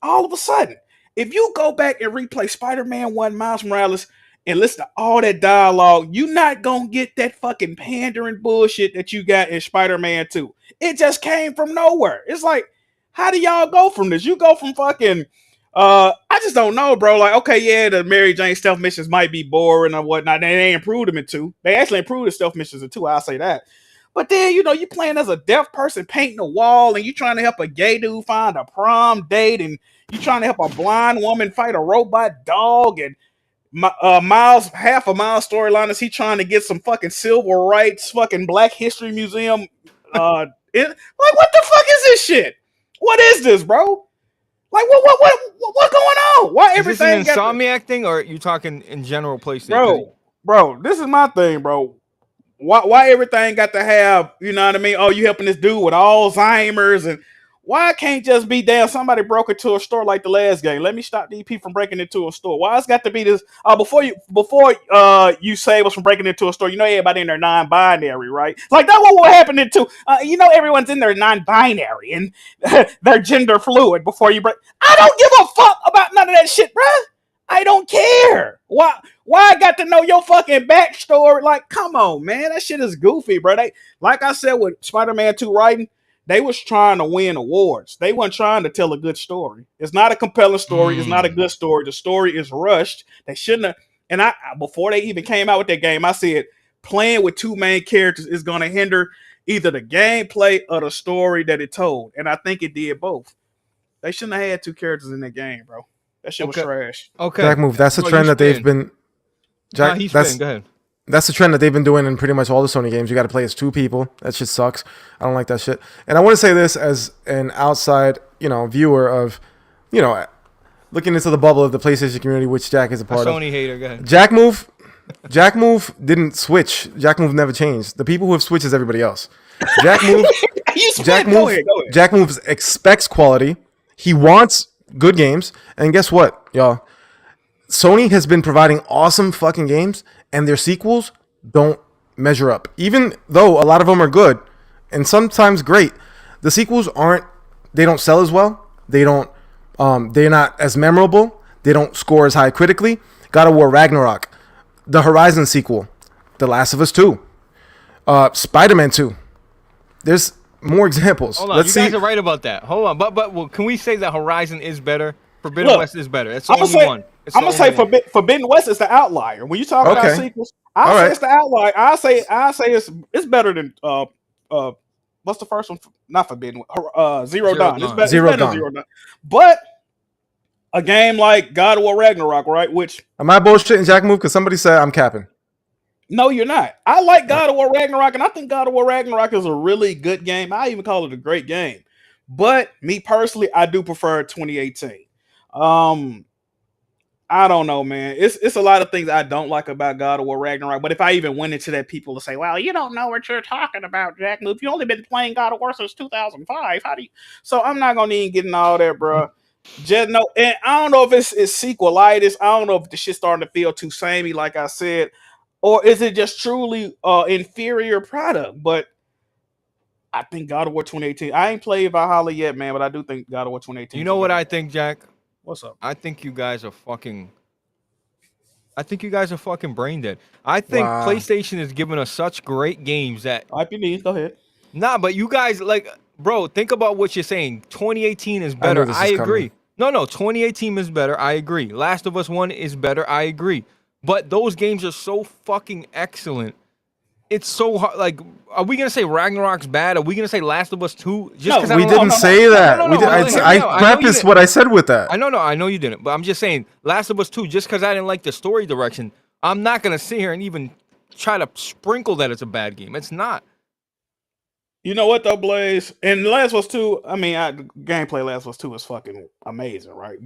Speaker 3: if you go back and replay Spider-Man 1 Miles Morales and listen to all that dialogue, you're not gonna get that fucking pandering bullshit that you got in Spider-Man 2. It just came from nowhere. It's like, how do y'all go from this? You go from fucking I just don't know, bro. Like, okay, yeah, the Mary Jane stealth missions might be boring or whatnot. They improved them in 2. They actually improved the stealth missions in 2. I'll say that. But then, you know, you playing as a deaf person painting a wall and you trying to help a gay dude find a prom date and you trying to help a blind woman fight a robot dog and Miles, half of Miles' storyline is he trying to get some fucking civil rights, fucking Black History Museum. Like, what the fuck is this shit? What is this, bro? Like, what's going on? Why
Speaker 1: Is this an
Speaker 3: everything got the
Speaker 1: Insomniac thing, or are you talking in general PlayStation? 'Cause
Speaker 3: bro? This is my thing, bro. Why everything got to have, you know what I mean? Oh, you helping this dude with Alzheimer's, and why can't just be damn somebody broke into a store like the last game? Let me stop DP from breaking into a store. Why it's got to be this? Before you save us from breaking into a store, you know everybody in their non-binary, right? Like that what happening to you know everyone's in their non-binary and they're gender fluid before you break. I don't give a fuck about none of that shit, bruh. I don't care. Why I got to know your fucking backstory? Like, come on, man. That shit is goofy, bro. They, like I said with Spider-Man 2 writing, they was trying to win awards. They weren't trying to tell a good story. It's not a compelling story. It's not a good story. The story is rushed. They shouldn't have. And I before they even came out with that game, I said playing with two main characters is going to hinder either the gameplay or the story that it told. And I think it did both. They shouldn't have had two characters in that game, bro. That shit was
Speaker 1: okay,
Speaker 3: trash.
Speaker 1: okay.
Speaker 2: Jack move. That's a
Speaker 1: No, you
Speaker 2: trend that they've
Speaker 1: spitting.
Speaker 2: been.
Speaker 1: Nah,
Speaker 2: Jack,
Speaker 1: he's
Speaker 2: that's
Speaker 1: spitting. Go ahead.
Speaker 2: That's the trend that they've been doing in pretty much all the Sony games. You got to play as 2 people. That shit sucks. I don't like that shit. And I want to say this as an outside, viewer of, looking into the bubble of the PlayStation community, which Jack is a part of.
Speaker 1: Sony hater, go ahead.
Speaker 2: Jack Move didn't switch. Jack Move never changed. The people who have switched is everybody else. Jack Move,
Speaker 3: Go ahead.
Speaker 2: Jack Move expects quality. He wants good games. And guess what, y'all? Sony has been providing awesome fucking games, and their sequels don't measure up. Even though a lot of them are good and sometimes great, the sequels they don't sell as well. They're not as memorable. They don't score as high critically. God of War Ragnarok, the Horizon sequel, The Last of Us 2, Spider-Man 2. There's more examples.
Speaker 1: Hold on, guys are right about that. Hold on, but can we say that Horizon is better? Forbidden West is better. That's the only one.
Speaker 3: I'm gonna say Forbidden West is the outlier. When you talk about sequels, I say it's the outlier. I say it's better than what's the first one? Not Forbidden. Zero Dawn. It's better. Zero Dawn. But a game like God of War Ragnarok, right? Which
Speaker 2: am I bullshitting, Jack Move? Because somebody said I'm capping.
Speaker 3: No, you're not. I like God of War Ragnarok, and I think God of War Ragnarok is a really good game. I even call it a great game. But me personally, I do prefer 2018. I don't know, man. It's a lot of things I don't like about God of War Ragnarok. But if I even went into that, people will say, "Well, you don't know what you're talking about, Jack. If you've only been playing God of War since 2005, how do you?" So I'm not gonna even get into all that, bro. Just no, and I don't know if it's sequelitis. I don't know if the shit's starting to feel too samey, like I said, or is it just truly inferior product? But I think God of War 2018. I ain't played Valhalla yet, man, but I do think God of War 2018.
Speaker 1: You know what I think, Jack?
Speaker 3: What's up?
Speaker 1: I think you guys are fucking brain dead. I think PlayStation is giving us such great games that.
Speaker 3: IPD, go ahead.
Speaker 1: Nah, but you guys bro. Think about what you're saying. 2018 is better. I agree. Coming. No, 2018 is better. I agree. Last of Us 1 is better. I agree. But those games are so fucking excellent. It's so hard. Like, are we gonna say Ragnarok's bad? Are we gonna say Last of Us 2?
Speaker 2: No, we didn't say that. I prefaced what I said with that.
Speaker 1: I know you didn't. But I'm just saying, Last of Us 2. Just because I didn't like the story direction, I'm not gonna sit here and even try to sprinkle that it's a bad game. It's not.
Speaker 3: You know what though, Blaze? And Last of Us 2. I mean, gameplay Last of Us 2 is fucking amazing, right?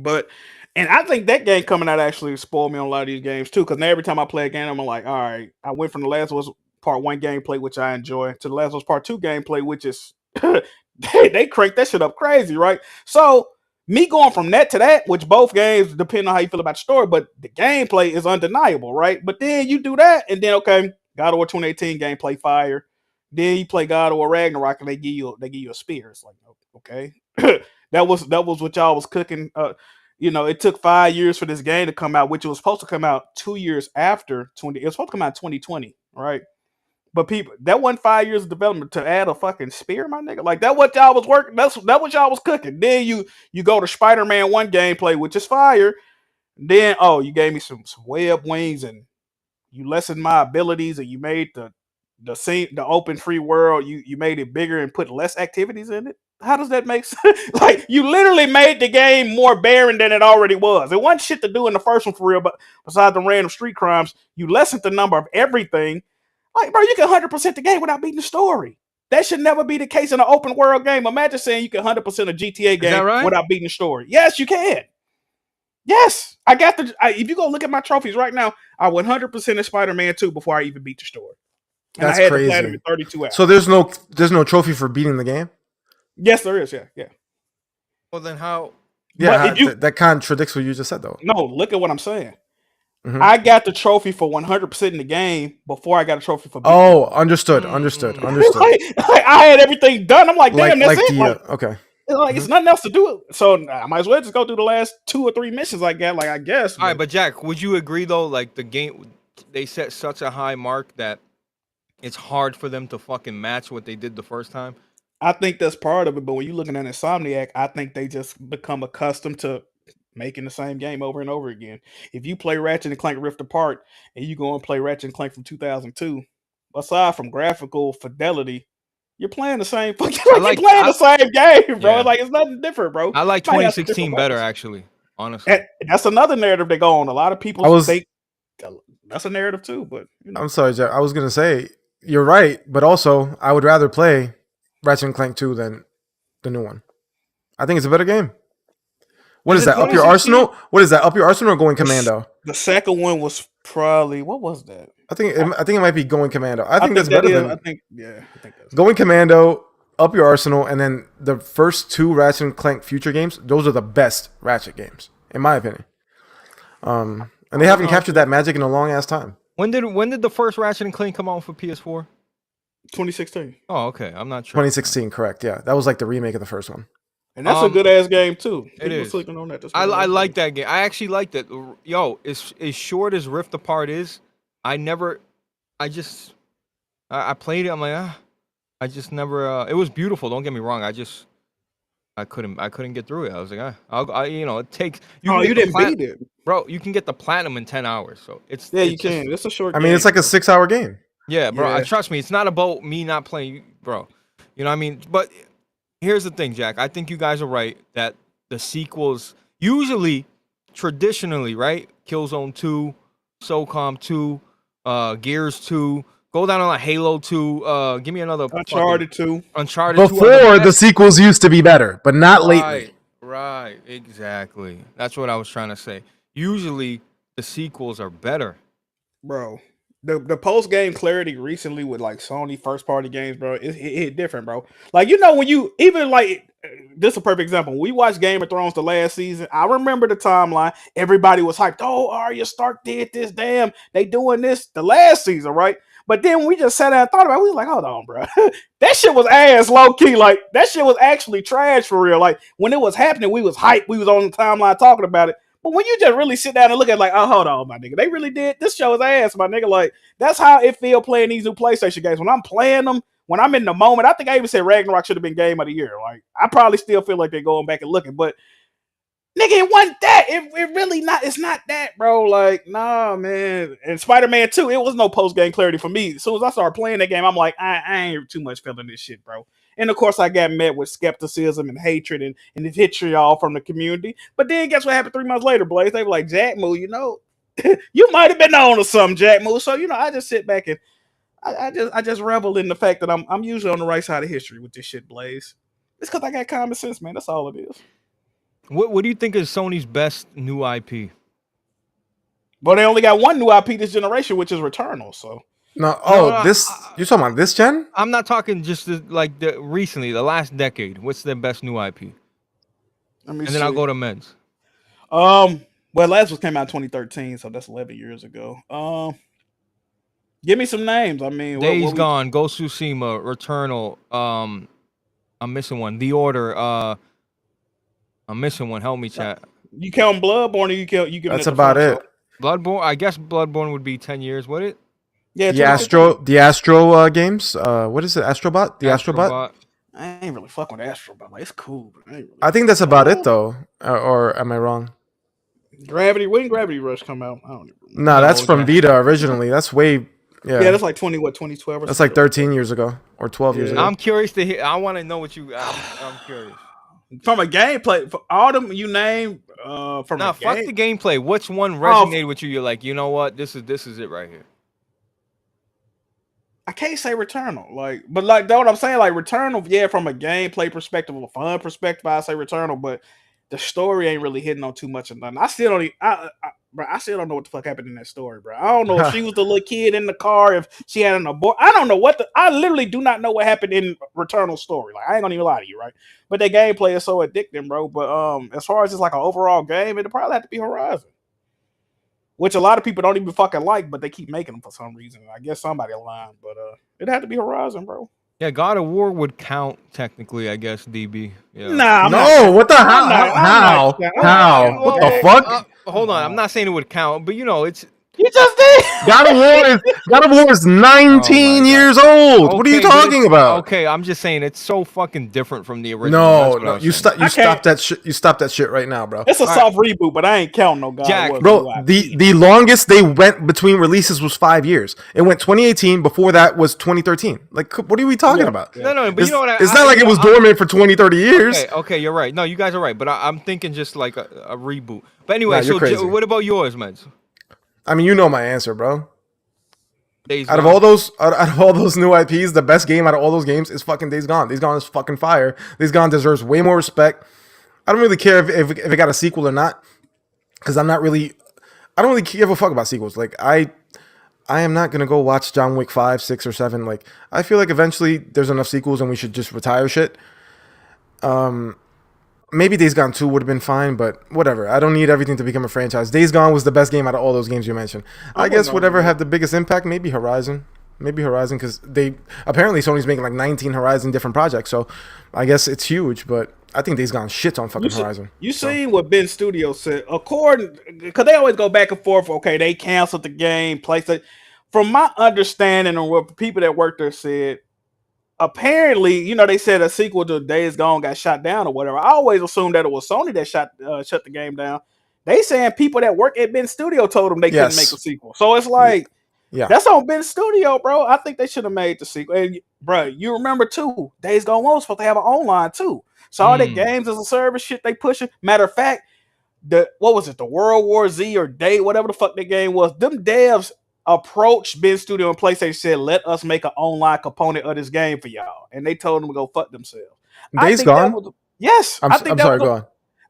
Speaker 3: And I think that game coming out actually spoiled me on a lot of these games too. Because every time I play a game, I'm like, all right, I went from the Last of Us Part 1 gameplay, which I enjoy, to the Last of Us Part 2 gameplay, which is they crank that shit up crazy, right? So me going from that to that, which both games depend on how you feel about the story, but the gameplay is undeniable, right? But then you do that, and then okay, God of War 2018 gameplay fire. Then you play God of War Ragnarok, and they give you a spear. It's like, okay, that was what y'all was cooking. It took 5 years for this game to come out, which it was supposed to come out 2 years after 20. It was supposed to come out 2020, right? But people, that wasn't 5 years of development to add a fucking spear, my nigga. Like that what y'all was working. That what y'all was cooking. Then you go to Spider-Man 1 gameplay, which is fire. Then you gave me some web wings and you lessened my abilities and you made the open free world. You made it bigger and put less activities in it. How does that make sense? Like you literally made the game more barren than it already was. It wasn't shit to do in the first one for real, but besides the random street crimes, you lessened the number of everything. Like, bro, you can 100% the game without beating the story. That should never be the case in an open world game. Imagine saying you can 100% a GTA game without beating the story. Yes, you can. Yes, I got if you go look at my trophies right now, I 100% of Spider-Man 2 before I even beat the story. And
Speaker 2: That's
Speaker 3: I had
Speaker 2: crazy.
Speaker 3: To platinum in 32 hours.
Speaker 2: So there's no trophy for beating the game?
Speaker 3: Yes, there is. Yeah.
Speaker 1: Well, then how?
Speaker 2: Yeah, that contradicts what you just said, though.
Speaker 3: No, look at what I'm saying. Mm-hmm. I got the trophy for 100% in the game before I got a trophy for beating.
Speaker 2: Oh, understood.
Speaker 3: like, I had everything done. I'm like, damn, that's it.
Speaker 2: Okay.
Speaker 3: It's nothing else to do. So I might as well just go through the last 2 or 3 missions I got. Like I guess.
Speaker 1: All right, but Jack, would you agree though? Like the game, they set such a high mark that it's hard for them to fucking match what they did the first time.
Speaker 3: I think that's part of it. But when you're looking at Insomniac, I think they just become accustomed to making the same game over and over again. If you play Ratchet and Clank Rift Apart and you go and play Ratchet and Clank from 2002, aside from graphical fidelity, you're playing the same fucking. The same game, bro. Yeah. Like it's nothing different, bro.
Speaker 1: I like 2016 better, actually. Honestly,
Speaker 3: and that's another narrative they go on. A lot of people think That's a narrative too. But you know.
Speaker 2: I'm sorry, Jack. I was gonna say you're right, but also I would rather play Ratchet and Clank 2 than the new one. I think it's a better game. What is that? Up your
Speaker 3: 2016?
Speaker 2: arsenal? What is that? Up your arsenal or Going Commando?
Speaker 3: The second one was probably what was that?
Speaker 2: I think it might be Going Commando. I think that's
Speaker 3: that
Speaker 2: better
Speaker 3: is-
Speaker 2: than
Speaker 3: I think that's
Speaker 2: Going Commando, Up Your Arsenal, and then the first 2 Ratchet and Clank Future games. Those are the best Ratchet games, in my opinion. And they haven't captured that magic in a long ass time.
Speaker 1: When did the first Ratchet and Clank come out for PS4?
Speaker 3: 2016.
Speaker 1: Oh, okay. I'm not sure.
Speaker 2: 2016, correct? Yeah, that was like the remake of the first one.
Speaker 3: And that's a good ass game too.
Speaker 1: It is.
Speaker 3: Sleeping on that. That's
Speaker 1: I
Speaker 3: a good ass
Speaker 1: like
Speaker 3: game.
Speaker 1: that game. I actually like that. Yo, as short as Rift Apart is, I played it. I'm like, I just never. It was beautiful. Don't get me wrong. I couldn't get through it. I was like, it takes.
Speaker 3: You didn't beat it,
Speaker 1: bro. You can get the platinum in 10 hours. So it's
Speaker 3: you can. It's a short.
Speaker 2: I mean, it's like a 6-hour game.
Speaker 1: Yeah, bro.
Speaker 3: Yeah.
Speaker 1: Trust me. It's not about me not playing, bro. You know what I mean? But here's the thing, Jack. I think you guys are right that the sequels usually, traditionally, right? Killzone 2, SOCOM 2, Gears 2. Go down on like Halo 2. Give me another.
Speaker 3: Uncharted 2.
Speaker 1: Uncharted 2.
Speaker 2: Before the sequels used to be better, but not lately.
Speaker 1: Right. Exactly. That's what I was trying to say. Usually the sequels are better.
Speaker 3: Bro. The post game clarity recently with like Sony first party games, bro, it hit different, bro. Like, you know, when you even like this is a perfect example. When we watched Game of Thrones the last season, I remember the timeline. Everybody was hyped. Oh, Arya Stark did this. Damn, they doing this the last season, right? But then we just sat down and thought about it. We was like, hold on, bro. That shit was ass low key. Like, that shit was actually trash for real. Like, when it was happening, we was hyped. We was on the timeline talking about it. But when you just really sit down and look at it, like, oh, hold on, my nigga. They really did. This show is ass, my nigga. Like, that's how it feel playing these new PlayStation games. When I'm playing them, when I'm in the moment, I think I even said Ragnarok should have been game of the year. Like, I probably still feel like they're going back and looking. But, nigga, it wasn't that. It really not. It's not that, bro. Like, nah, man. And Spider-Man 2, it was no post-game clarity for me. As soon as I started playing that game, I'm like, I ain't too much feeling this shit, bro. And of course, I got met with skepticism and hatred and the vitriol from the community. But then guess what happened 3 months later, Blaze? They were like, Jack Moo, you know, you might have been on to something, Jack Moo. So, you know, I just sit back and I just revel in the fact that I'm usually on the right side of history with this shit, Blaze. It's because I got common sense, man. That's all it is.
Speaker 1: What do you think is Sony's best new IP?
Speaker 3: But they only got one new IP this generation, which is Returnal. So
Speaker 2: No, you're talking about this gen?
Speaker 1: I'm not talking just recently, the last decade. What's their best new IP? And then I'll go to men's.
Speaker 3: Well, last one came out in 2013, so that's 11 years ago. Give me some names. I mean,
Speaker 1: Days Gone, Ghost of Tsushima, Returnal. I'm missing one. The Order. I'm missing one. Help me, chat.
Speaker 3: You count Bloodborne, or you give
Speaker 2: That's about it.
Speaker 1: Bloodborne. I guess Bloodborne would be 10 years. Would it?
Speaker 3: Yeah.
Speaker 2: The Astro games. What is it? Astrobot. The Astrobot.
Speaker 3: I ain't really fuck with Astrobot. Like, it's cool, but
Speaker 2: I think that's about it though. Or am I wrong?
Speaker 3: Gravity. When Gravity Rush come out? I don't even remember.
Speaker 2: No, that's from Vita originally. That's way.
Speaker 3: Yeah, that's like 2012 or
Speaker 2: that's like 13 years ago or 12 years ago.
Speaker 1: I'm curious to hear. I want to know what you. I'm curious.
Speaker 3: From a gameplay, for all them you name, fuck
Speaker 1: the gameplay. Which one resonated with you? You're like, you know what? This is it right here.
Speaker 3: I can't say Returnal, but that's what I'm saying. Like Returnal, yeah, from a gameplay perspective, a fun perspective, I say Returnal, but the story ain't really hitting on too much of nothing. I still don't. Bro, I still don't know what the fuck happened in that story, bro. I don't know if she was the little kid in the car, if she had an abort. I don't know I literally do not know what happened in Returnal story. Like, I ain't gonna even lie to you, right? But that gameplay is so addicting, bro. But as far as just like an overall game, it'll probably have to be Horizon, which a lot of people don't even fucking like, but they keep making them for some reason. I guess somebody aligned, but it'd have to be Horizon, bro.
Speaker 1: Yeah, God of War would count technically, I guess. DB. Yeah.
Speaker 3: Nah,
Speaker 2: what the hell? How? What the fuck?
Speaker 1: Hold on, I'm not saying it would count, but you know, it's.
Speaker 3: You just did.
Speaker 2: God of War is 19 years old.
Speaker 1: Okay,
Speaker 2: what are you talking about?
Speaker 1: Okay, I'm just saying it's so fucking different from the original.
Speaker 2: No, you stop that shit. You stop that shit right now, bro.
Speaker 3: It's a soft reboot, but I ain't counting no God.
Speaker 1: Jack,
Speaker 2: bro, the longest they went between releases was 5 years. It went 2018. Before that was 2013. Like, what are we talking about?
Speaker 1: No, but you know what?
Speaker 2: It's not like it was dormant for 20, 30 years.
Speaker 1: Okay, you're right. No, you guys are right. But I'm thinking just like a reboot. But anyway, so what about yours, man?
Speaker 2: I mean, you know my answer, bro.
Speaker 1: Days
Speaker 2: Out of
Speaker 1: Gone.
Speaker 2: all those, out of all those new IPs, the best game out of all those games is fucking Days Gone. Days Gone is fucking fire. Days Gone deserves way more respect. I don't really care if it got a sequel or not, because I don't really give a fuck about sequels. Like I am not gonna go watch John Wick 5, 6, or 7. Like I feel like eventually there's enough sequels and we should just retire shit. Maybe Days Gone 2 would have been fine, but whatever. I don't need everything to become a franchise. Days Gone was the best game out of all those games you mentioned. I guess whatever had the biggest impact, maybe Horizon. Maybe Horizon, because apparently Sony's making like 19 Horizon different projects, so I guess it's huge, but I think Days Gone shits on fucking Horizon.
Speaker 3: You seen what Ben Studio said? According, because they always go back and forth. Okay, they canceled the game. PlayStation. From my understanding and what people that worked there said, apparently, they said a sequel to Days Gone got shot down or whatever. I always assumed that it was Sony that shut the game down. They saying people that work at Ben Studio told them they couldn't make a sequel. So it's like,
Speaker 2: Yeah.
Speaker 3: that's on Ben Studio, bro. I think they should have made the sequel. And, bro, you remember too, Days Gone 1 was supposed to have an online too. So all the games as a service shit they pushing. Matter of fact, what was it, the World War Z or Day, whatever the fuck that game was, them devs approached Ben Studio and PlayStation, said, let us make an online component of this game for y'all. And they told them to go fuck themselves.
Speaker 2: Days Gone?
Speaker 3: Yes.
Speaker 2: I'm sorry, go on.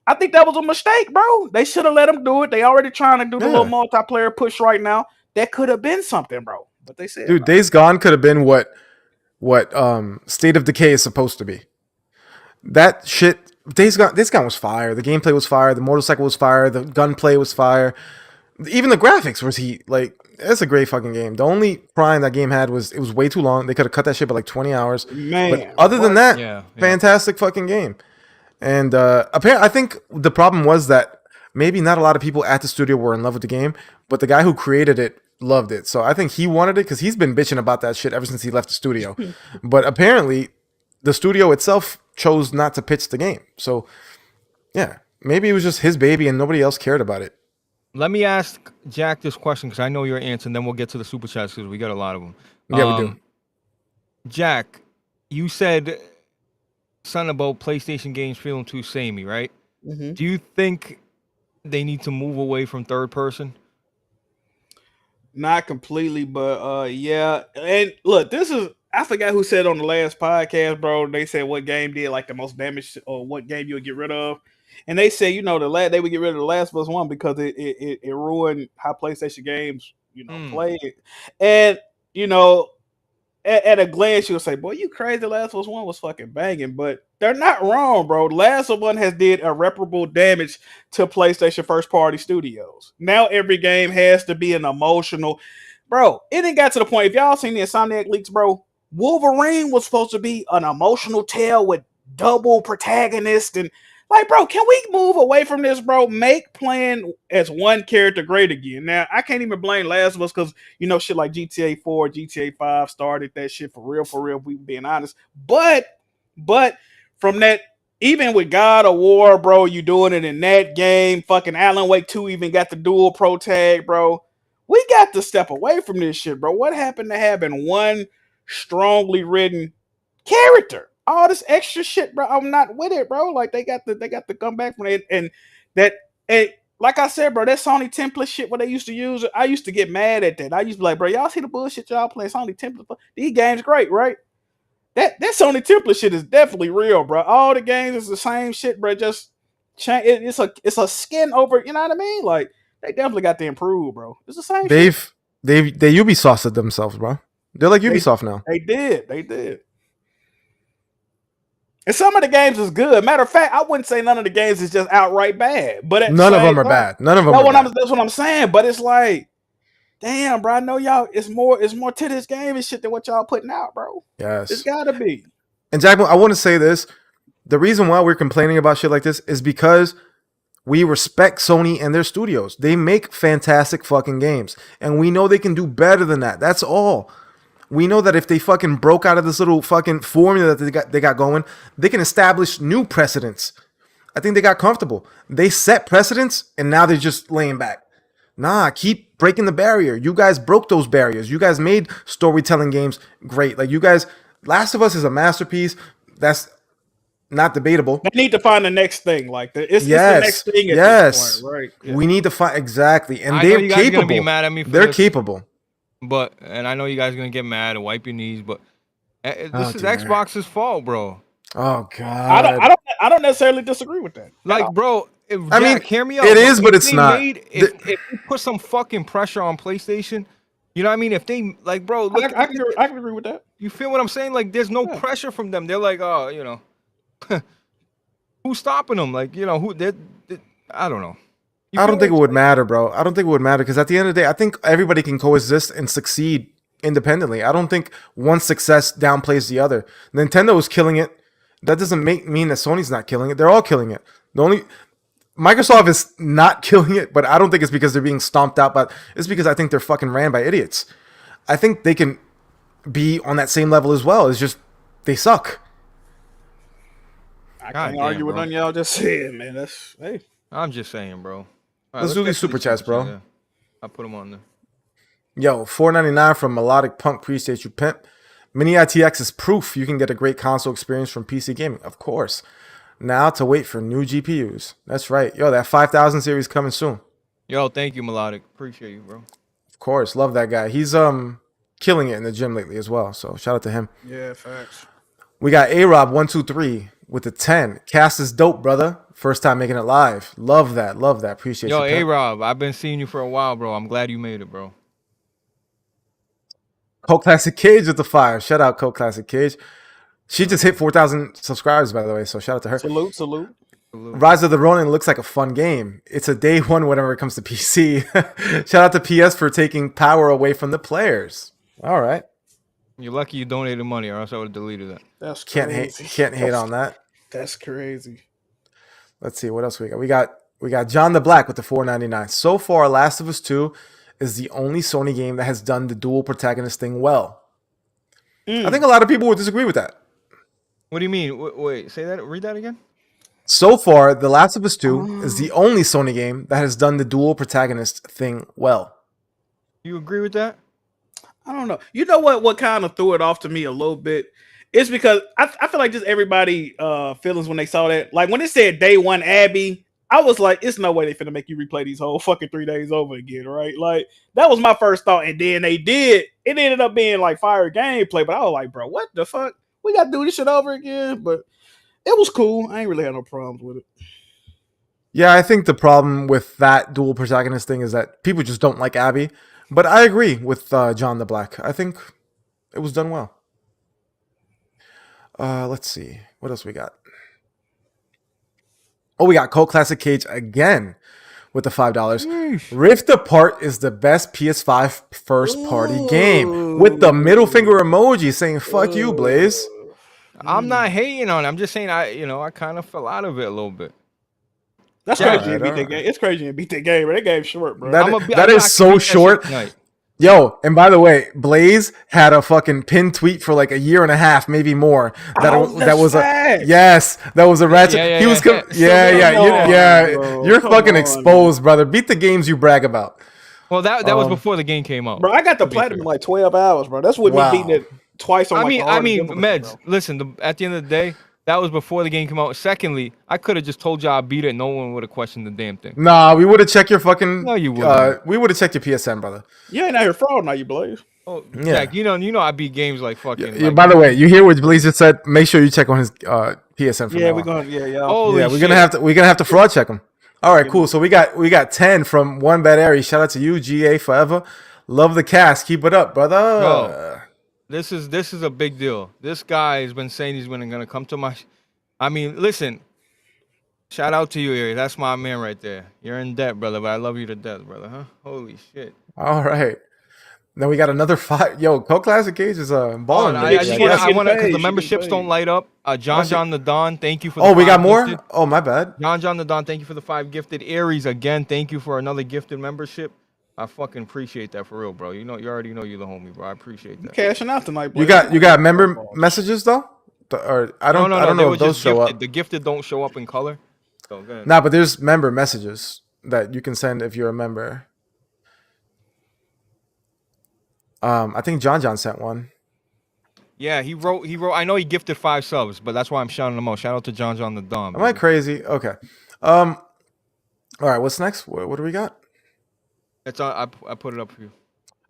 Speaker 3: I think that was a mistake, bro. They should have let them do it. They already trying to do the little multiplayer push right now. That could have been something, bro. But they said,
Speaker 2: dude, Days Gone could have been what State of Decay is supposed to be. That shit, Days Gone was fire. The gameplay was fire. The motorcycle was fire. The gunplay was fire. Even the graphics was heat. Like, it's a great fucking game. The only prime that game had was it was way too long. They could have cut that shit by like 20 hours.
Speaker 3: Man,
Speaker 2: but other than that, fantastic fucking game. And apparently, I think the problem was that maybe not a lot of people at the studio were in love with the game, but the guy who created it loved it. So I think he wanted it because he's been bitching about that shit ever since he left the studio. But apparently, the studio itself chose not to pitch the game. So yeah, maybe it was just his baby and nobody else cared about it.
Speaker 1: Let me ask Jack this question because I know your answer, and then we'll get to the super chats because we got a lot of them.
Speaker 2: Yeah, we do.
Speaker 1: Jack, you said something about PlayStation games feeling too samey, right?
Speaker 3: Mm-hmm.
Speaker 1: Do you think they need to move away from third person?
Speaker 3: Not completely, but yeah. And look, I forgot who said on the last podcast, bro. They said what game did like the most damage or what game you would get rid of. And they said, they would get rid of the Last of Us 1 because it ruined how PlayStation games, play it. And, at a glance, you'll say, boy, you crazy. The Last of Us 1 was fucking banging. But they're not wrong, bro. The Last of Us 1 has did irreparable damage to PlayStation first-party studios. Now every game has to be an emotional... Bro, it didn't got to the point. If y'all seen the Insomniac leaks, bro, Wolverine was supposed to be an emotional tale with double protagonist and... Like, bro, can we move away from this, bro? Make playing as one character great again. Now, I can't even blame Last of Us because, shit like GTA 4, GTA 5 started that shit for real, we being honest. But from that, even with God of War, bro, you doing it in that game. Fucking Alan Wake 2 even got the dual pro tag, bro. We got to step away from this shit, bro. What happened to having one strongly written character? All this extra shit, bro. I'm not with it, bro. Like they got to come back from it, and like I said, bro, that Sony template shit what they used to use. I used to get mad at that. I used to be like, bro, y'all see the bullshit y'all playing Sony template? These games great, right? That Sony template shit is definitely real, bro. All the games is the same shit, bro. Just change. It's a skin over. You know what I mean? Like they definitely got to improve, bro. It's the same.
Speaker 2: They Ubisofted themselves, bro. They're like Ubisoft now.
Speaker 3: They did. And some of the games is good. Matter of fact, I wouldn't say none of the games is just outright bad. But
Speaker 2: none of them are bad. None of them.
Speaker 3: That's what I'm saying. But it's like, damn, bro. I know y'all. It's more to this game and shit than what y'all putting out, bro.
Speaker 2: Yes,
Speaker 3: it's gotta be.
Speaker 2: And Jack, I want to say this: the reason why we're complaining about shit like this is because we respect Sony and their studios. They make fantastic fucking games, and we know they can do better than that. That's all. We know that if they fucking broke out of this little fucking formula that they got going, they can establish new precedents. I think they got comfortable. They set precedents, and now they're just laying back. Nah, keep breaking the barrier. You guys broke those barriers. You guys made storytelling games great. Like you guys, Last of Us is a masterpiece. not debatable.
Speaker 3: They need to find the next thing. Like it's the next thing at this point, right? Yeah.
Speaker 2: We need to find exactly, and
Speaker 1: I know
Speaker 2: they're
Speaker 1: you guys are gonna be
Speaker 2: capable.
Speaker 1: mad at me for
Speaker 2: They're
Speaker 1: this,
Speaker 2: capable.
Speaker 1: but and I know you guys are gonna get mad and wipe your knees, but this
Speaker 2: Oh,
Speaker 1: is
Speaker 2: dear.
Speaker 1: Xbox's fault, bro.
Speaker 2: Oh God.
Speaker 3: I don't necessarily disagree with that.
Speaker 1: Like, bro,
Speaker 2: I mean,
Speaker 1: hear me out.
Speaker 2: it is,
Speaker 1: If
Speaker 2: but it's
Speaker 1: they
Speaker 2: not.
Speaker 1: if they put some fucking pressure on PlayStation, you know what I mean? If they like, bro, look,
Speaker 3: I can agree with that.
Speaker 1: you feel what I'm saying? Like, there's no
Speaker 3: Yeah.
Speaker 1: pressure from them. They're like, oh, you know, who's stopping them? Like, you know, I don't know.
Speaker 2: I don't think it would matter, bro. I don't think it would matter because at the end of the day, I think everybody can coexist and succeed independently. I don't think one success downplays the other. Nintendo is killing it. That doesn't mean that Sony's not killing it. They're all killing it. The only Microsoft is not killing it, but I don't think it's because they're being stomped out. But it's because I think they're fucking ran by idiots. I think they can be on that same level as well. It's just they suck.
Speaker 3: I can't argue with none of y'all just said, man. That's hey.
Speaker 1: I'm just saying, bro. All
Speaker 2: Let's do these super chats, bro.
Speaker 1: Yeah. I'll put them on there.
Speaker 2: Yo, $4.99 from Melodic Punk. Appreciate you, pimp. Mini ITX is proof you can get a great console experience from PC gaming. Of course. Now to wait for new GPUs. That's right. Yo, that 5000 series coming soon.
Speaker 1: Yo, thank you, Melodic. Appreciate you, bro.
Speaker 2: Of course. Love that guy. He's killing it in the gym lately as well. So shout out to him.
Speaker 3: Yeah, facts.
Speaker 2: We got A-Rob123 with the 10. Cast is dope, brother. First time making it live. Love that. Love that. Appreciate you.
Speaker 1: Yo, A-Rob, I've been seeing you for a while, bro. I'm glad you made it, bro.
Speaker 2: Cold Classic Cage with the 5. Shout out Cold Classic Cage. She just hit 4,000 subscribers, by the way, so shout out to her.
Speaker 3: Salute.
Speaker 2: Rise of the Ronin looks like a fun game. It's a day one whenever it comes to PC. Shout out to PS for taking power away from the players. All right.
Speaker 1: You're lucky you donated money, or else I would have deleted that.
Speaker 3: That's crazy.
Speaker 2: Can't hate on that.
Speaker 3: That's crazy.
Speaker 2: Let's see what else we got. We got John the Black with the $4.99. So far, Last of Us 2 is the only Sony game that has done the dual protagonist thing well. I think a lot of people would disagree with that.
Speaker 1: What do you mean? Wait, say that. Read that again.
Speaker 2: So far, The Last of Us 2 is the only Sony game that has done the dual protagonist thing well.
Speaker 1: You agree with that?
Speaker 3: I don't know. You know what kind of threw it off to me a little bit? It's because I feel like just everybody feelings when they saw that. Like when it said day one Abby, I was like, it's no way they finna make you replay these whole fucking 3 days over again, right? Like that was my first thought. And then they did. It ended up being like fire gameplay, but I was like, bro, what the fuck? We gotta do this shit over again. But it was cool. I ain't really had no problems with it.
Speaker 2: Yeah, I think the problem with that dual protagonist thing is that people just don't like Abby. But I agree with John the Black. I think it was done well. Let's see. What else we got? Oh, we got Cold Classic Cage again with the $5. Rift Apart is the best PS5 first-party game with the middle finger emoji saying "fuck you, Blaze."
Speaker 1: I'm not hating on it. I'm just saying I kind of fell out of it a little bit.
Speaker 3: That's crazy to beat that game. It's crazy to beat that game, but that game's short, bro.
Speaker 2: That is so short. Yo, and by the way, Blaze had a fucking pinned tweet for like a year and a half, maybe more. That was a ratchet. He was You're fucking exposed, brother. Beat the games you brag about.
Speaker 1: Well, that was before the game came out.
Speaker 3: Bro, I got the platinum in like 12 hours, bro. That's with me beating it twice on
Speaker 1: I mean, Meds, listen, at the end of the day, that was before the game came out. Secondly, I could have just told y'all I beat it. No one would have questioned the damn thing.
Speaker 2: Nah, we would have checked your fucking.
Speaker 1: No, you wouldn't.
Speaker 2: We would have checked your PSN, brother.
Speaker 3: You ain't out here fraud now, you Blaze.
Speaker 1: Oh, yeah. Jack, you know, I beat games like fucking.
Speaker 2: Yeah, by the way, you hear what Blaze just said? Make sure you check on his PSN. From
Speaker 3: we're going.
Speaker 2: We're gonna have to fraud check him. All right, cool. So we got 10 from One Bad Airy. Shout out to you, GA forever. Love the cast. Keep it up, brother.
Speaker 1: Yo, this is a big deal. This guy has been saying he's gonna come to my. I mean, listen. Shout out to you, Ari. That's my man right there. You're in debt, brother, but I love you to death, brother. Huh? Holy shit.
Speaker 2: All right. Then we got another 5. Yo, Cold Classic Cage is balling.
Speaker 1: I want to, because the memberships don't light up. John the Don, thank you for the
Speaker 2: 5 we got more?
Speaker 1: Gifted.
Speaker 2: Oh, my bad.
Speaker 1: John the Don, thank you for the 5 gifted. Aries, again, thank you for another gifted membership. I fucking appreciate that for real, bro. You already know you're the homie, bro. I appreciate that.
Speaker 3: Cashing out tonight, bro.
Speaker 2: You got member messages though? Or I don't know if those show up.
Speaker 1: The gifted don't show up in color. So good.
Speaker 2: Nah, but there's member messages that you can send if you're a member. I think John sent one.
Speaker 1: Yeah, he wrote. I know he gifted 5 subs, but that's why I'm shouting him out. Shout out to John the Dom.
Speaker 2: Am I
Speaker 1: Baby.
Speaker 2: crazy? Okay. All right. What's next? What do we got?
Speaker 1: It's on. I put it up for you.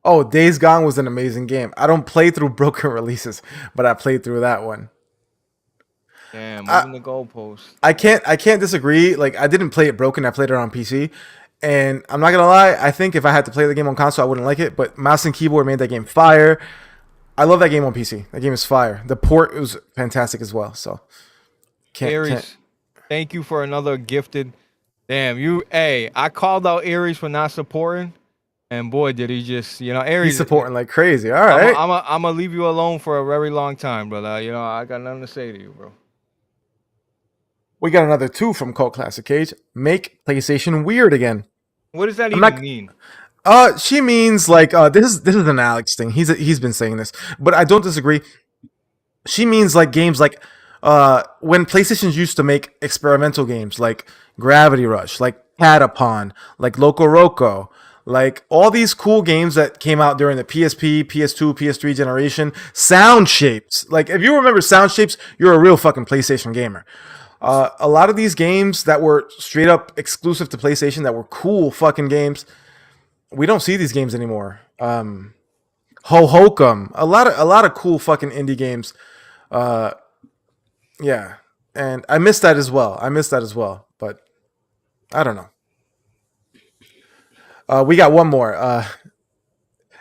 Speaker 2: Oh, Days Gone was an amazing game. I don't play through broken releases, but I played through that one.
Speaker 1: Damn,
Speaker 2: I,
Speaker 1: moving the goalposts.
Speaker 2: I can't disagree. Like I didn't play it broken. I played it on PC, and I'm not gonna lie. I think if I had to play the game on console, I wouldn't like it. But mouse and keyboard made that game fire. I love that game on PC. That game is fire. The port was fantastic as well. So
Speaker 1: Aries, thank you for another gifted. Damn, I called out Aries for not supporting, and boy, did he just, Aries.
Speaker 2: He's supporting like crazy. All right.
Speaker 1: I'm gonna leave you alone for a very long time, brother. I got nothing to say to you, bro.
Speaker 2: We got another 2 from Cult Classic Cage. Make PlayStation weird again.
Speaker 1: What does that mean?
Speaker 2: She means like this is an Alex thing. He's been saying this, but I don't disagree. She means like games like when PlayStations used to make experimental games like Gravity Rush, like Patapon, like Loco Roco, like all these cool games that came out during the PSP, PS2, PS3 generation. Sound Shapes. Like if you remember Sound Shapes, you're a real fucking PlayStation gamer. A lot of these games that were straight up exclusive to PlayStation that were cool fucking games, we don't see these games anymore. Ho Hokum, a lot of cool fucking indie games. Yeah, and I miss that as well. But I don't know. We got one more.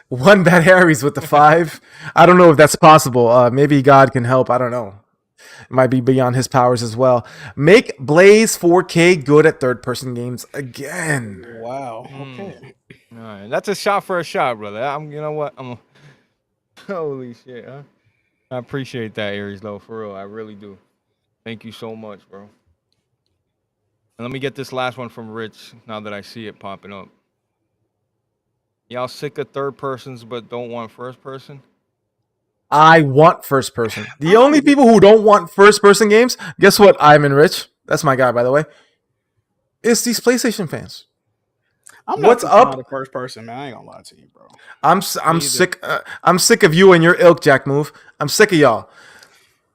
Speaker 2: One Bad Harry's with the 5. I don't know if that's possible. Maybe God can help. I don't know. It might be beyond his powers as well. Make Blaze 4K good at third-person games again.
Speaker 3: Wow. Okay.
Speaker 1: All right, that's a shot for a shot, brother. You know what? Holy shit, huh? I appreciate that, Aries, though, for real. I really do. Thank you so much, bro. And let me get this last one from Rich now that I see it popping up. Y'all sick of third persons but don't want first person?
Speaker 2: I want first person. The only people who don't want first person games, guess what? I'm in Rich. That's my guy, by the way. It's these PlayStation fans.
Speaker 3: I'm not
Speaker 2: What's up?
Speaker 3: the first person, man. I ain't gonna lie to you, bro.
Speaker 2: I'm sick. I'm sick of you and your ilk, Jack Move. I'm sick of y'all.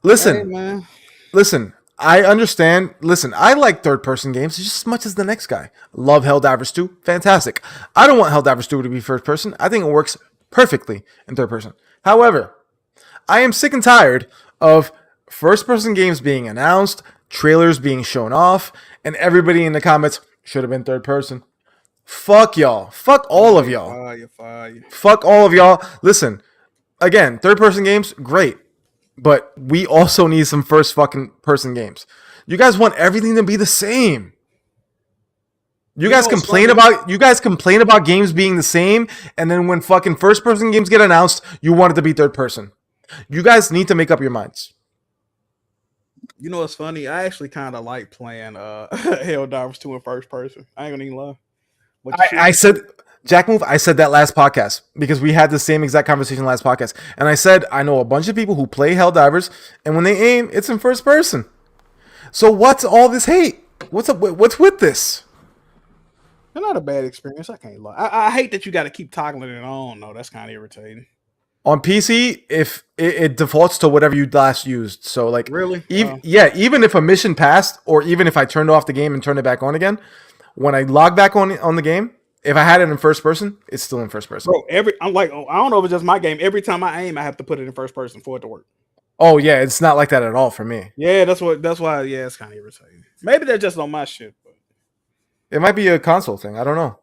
Speaker 2: Listen,
Speaker 3: Hey, man.
Speaker 2: listen. I understand. Listen, I like third person games just as much as the next guy. Love Helldivers 2. Fantastic. I don't want Helldivers 2 to be first person. I think it works perfectly in third person. However, I am sick and tired of first person games being announced, trailers being shown off, and everybody in the comments should have been third person. Fuck y'all. Fuck all of y'all.
Speaker 3: Fire.
Speaker 2: Fuck all of y'all. Listen, again, third person games, great. But we also need some first fucking person games. You guys want everything to be the same. You guys complain about games being the same, and then when fucking first person games get announced, you want it to be third person. You guys need to make up your minds.
Speaker 3: You know what's funny? I actually kind of like playing Helldivers 2 in first person. I ain't gonna even lie.
Speaker 2: I said, Jack Move, I said that last podcast because we had the same exact conversation last podcast. And I said, I know a bunch of people who play Helldivers, and when they aim, it's in first person. So what's all this hate? What's up? What's with this?
Speaker 3: It's not a bad experience. I can't lie. I hate that you got to keep toggling it on, though. That's kind of irritating.
Speaker 2: On PC, if it defaults to whatever you last used. So like,
Speaker 3: really?
Speaker 2: Even if a mission passed, or even if I turned off the game and turned it back on again, when I log back on the game, if I had it in first person, it's still in first person.
Speaker 3: Bro, I'm like, I don't know if it's just my game. Every time I aim, I have to put it in first person for it to work.
Speaker 2: Oh yeah, it's not like that at all for me.
Speaker 3: Yeah, that's why. Yeah, it's kind of irritating. Maybe they're just on my shit. But
Speaker 2: it might be a console thing. I don't know.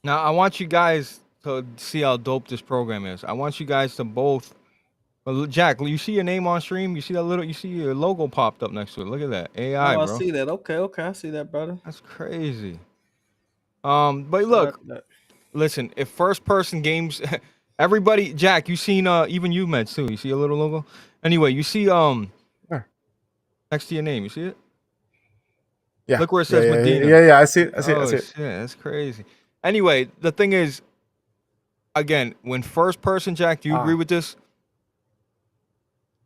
Speaker 1: Now I want you guys to see how dope this program is. I want you guys to both. Well, Jack, you see your name on stream? You see you see your logo popped up next to it. Look at that. AI, bro.
Speaker 3: I see that. Okay, I see that, brother.
Speaker 1: That's crazy. But look, listen, if first person games, everybody, Jack, you seen even you Meds too. You see a little logo? Anyway, you see next to your name, you see it?
Speaker 2: Yeah.
Speaker 1: Look where it says Medina.
Speaker 2: Yeah, I see it. I see it.
Speaker 1: Shit, that's crazy. Anyway, the thing is, again, when first person, Jack, do you agree with this?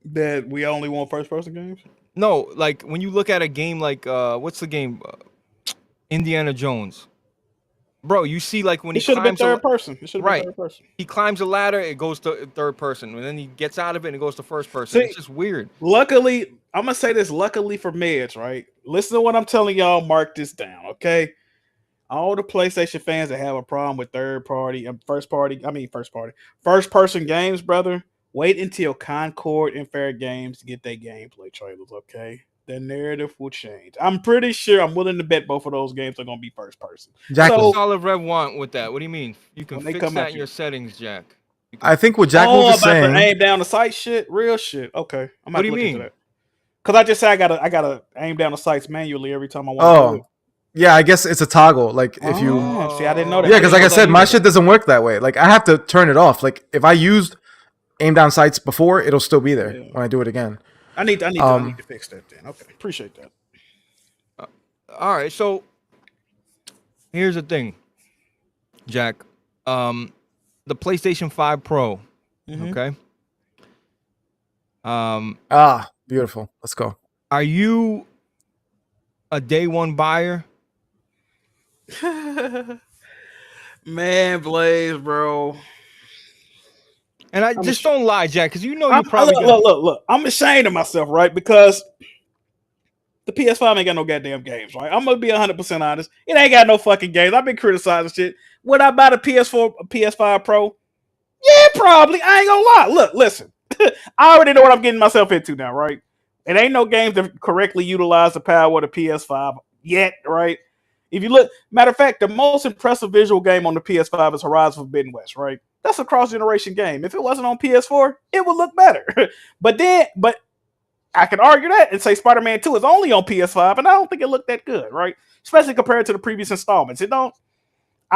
Speaker 3: That we only want first person games?
Speaker 1: No, like when you look at a game like what's the game? Indiana Jones. bro, you see like when
Speaker 3: It
Speaker 1: he
Speaker 3: should have been
Speaker 1: climbs
Speaker 3: third person. It should have been
Speaker 1: right.
Speaker 3: third person.
Speaker 1: He climbs a ladder, it goes to third person, and then he gets out of it and it goes to first person.
Speaker 3: See,
Speaker 1: It's just weird.
Speaker 3: luckily, I'm gonna say this. Luckily for meds, right? Listen to what I'm telling y'all. Mark this down, okay? All the PlayStation fans that have a problem with third party and first person games, brother. Wait until Concord and Fair Games get their gameplay trailers, okay? The narrative will change. I'm pretty sure. I'm willing to bet both of those games are gonna be first person.
Speaker 2: Jack,
Speaker 1: What
Speaker 3: So
Speaker 1: does Solid Rev want with that? What do you mean? You can
Speaker 3: when they
Speaker 1: fix
Speaker 3: come
Speaker 1: that
Speaker 3: out
Speaker 1: in your
Speaker 3: here.
Speaker 1: settings, Jack. You can,
Speaker 2: I think what Jack Move is
Speaker 3: about the
Speaker 2: saying.
Speaker 3: aim down the sight shit, real shit. Okay, I'm
Speaker 1: What
Speaker 3: not
Speaker 1: do you
Speaker 3: looking into
Speaker 1: mean?
Speaker 3: that. Cause I just say I gotta aim down the sights manually every time I want to do it.
Speaker 2: Oh, yeah, I guess it's a toggle. Like if you,
Speaker 3: See, I didn't know that.
Speaker 2: yeah, because like I
Speaker 1: didn't know
Speaker 2: said,
Speaker 1: that
Speaker 2: my
Speaker 1: either.
Speaker 2: shit doesn't work that way. Like I have to turn it off. Like if I used aim down sights before, it'll still be there
Speaker 3: Yeah.
Speaker 2: when I do it again.
Speaker 3: I need to fix that then. Okay, appreciate that.
Speaker 1: All right, so here's the thing, Jack. The PlayStation 5 Pro,
Speaker 3: Mhm.
Speaker 1: okay?
Speaker 2: Ah, beautiful. Let's go.
Speaker 1: Are you a day one buyer?
Speaker 3: Man, Blaze, bro.
Speaker 1: And I just don't lie, Jack, because you know you
Speaker 3: I'm,
Speaker 1: probably
Speaker 3: look. I'm ashamed of myself, right? Because the PS5 ain't got no goddamn games, right? I'm gonna be 100% honest. It ain't got no fucking games. I've been criticizing shit. Would I buy the PS4, PS5 Pro? Yeah, probably. I ain't gonna lie. Look, listen. I already know what I'm getting myself into now, right? It ain't no games that correctly utilize the power of the PS5 yet, right? If you look, matter of fact, the most impressive visual game on the PS5 is Horizon Forbidden West, right? That's a cross-generation game. If it wasn't on PS4, it would look better. but I can argue that and say Spider-Man 2 is only on PS5, and I don't think it looked that good, right? Especially compared to the previous installments. I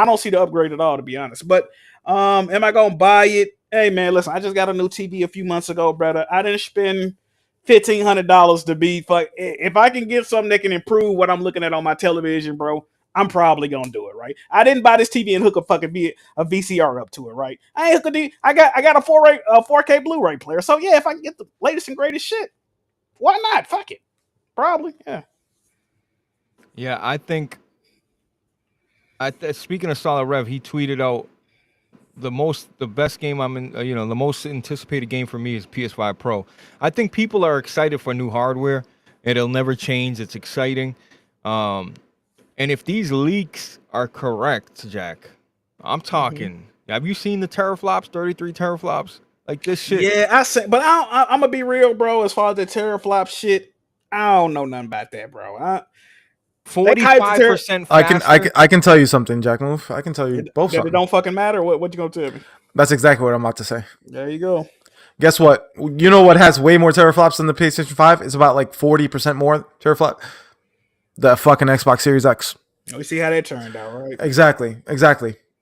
Speaker 3: don't see the upgrade at all, to be honest. But am I gonna buy it? Hey man, listen, I just got a new TV a few months ago, brother. I didn't spend $1,500 to be fuck. If I can get something that can improve what I'm looking at on my television, bro, I'm probably gonna do it, right? I didn't buy this TV and hook a VCR up to it, right? I ain't hooked I got a 4K Blu-ray player, so yeah, if I can get the latest and greatest shit, why not? Fuck it, probably, yeah.
Speaker 1: Yeah, I think. Speaking of Solid Rev, he tweeted out the best game I'm in. The most anticipated game for me is PS5 Pro. I think people are excited for new hardware. It'll never change. It's exciting. And if these leaks are correct, Jack, I'm talking. Have you seen the teraflops? 33 teraflops? Like this shit.
Speaker 3: Yeah, I say, but I'm gonna be real, bro. As far as the teraflop shit, I don't know nothing about that, bro.
Speaker 1: 45% faster.
Speaker 2: I can tell you something, Jack Move. I can tell you both
Speaker 3: That it
Speaker 2: something.
Speaker 3: don't fucking matter. What you gonna tell me?
Speaker 2: That's exactly what I'm about to say.
Speaker 3: There you go.
Speaker 2: Guess what? You know what has way more teraflops than the PlayStation 5? It's about like 40% more teraflop. The fucking Xbox Series X.
Speaker 3: We see how that turned out, right?
Speaker 2: Exactly.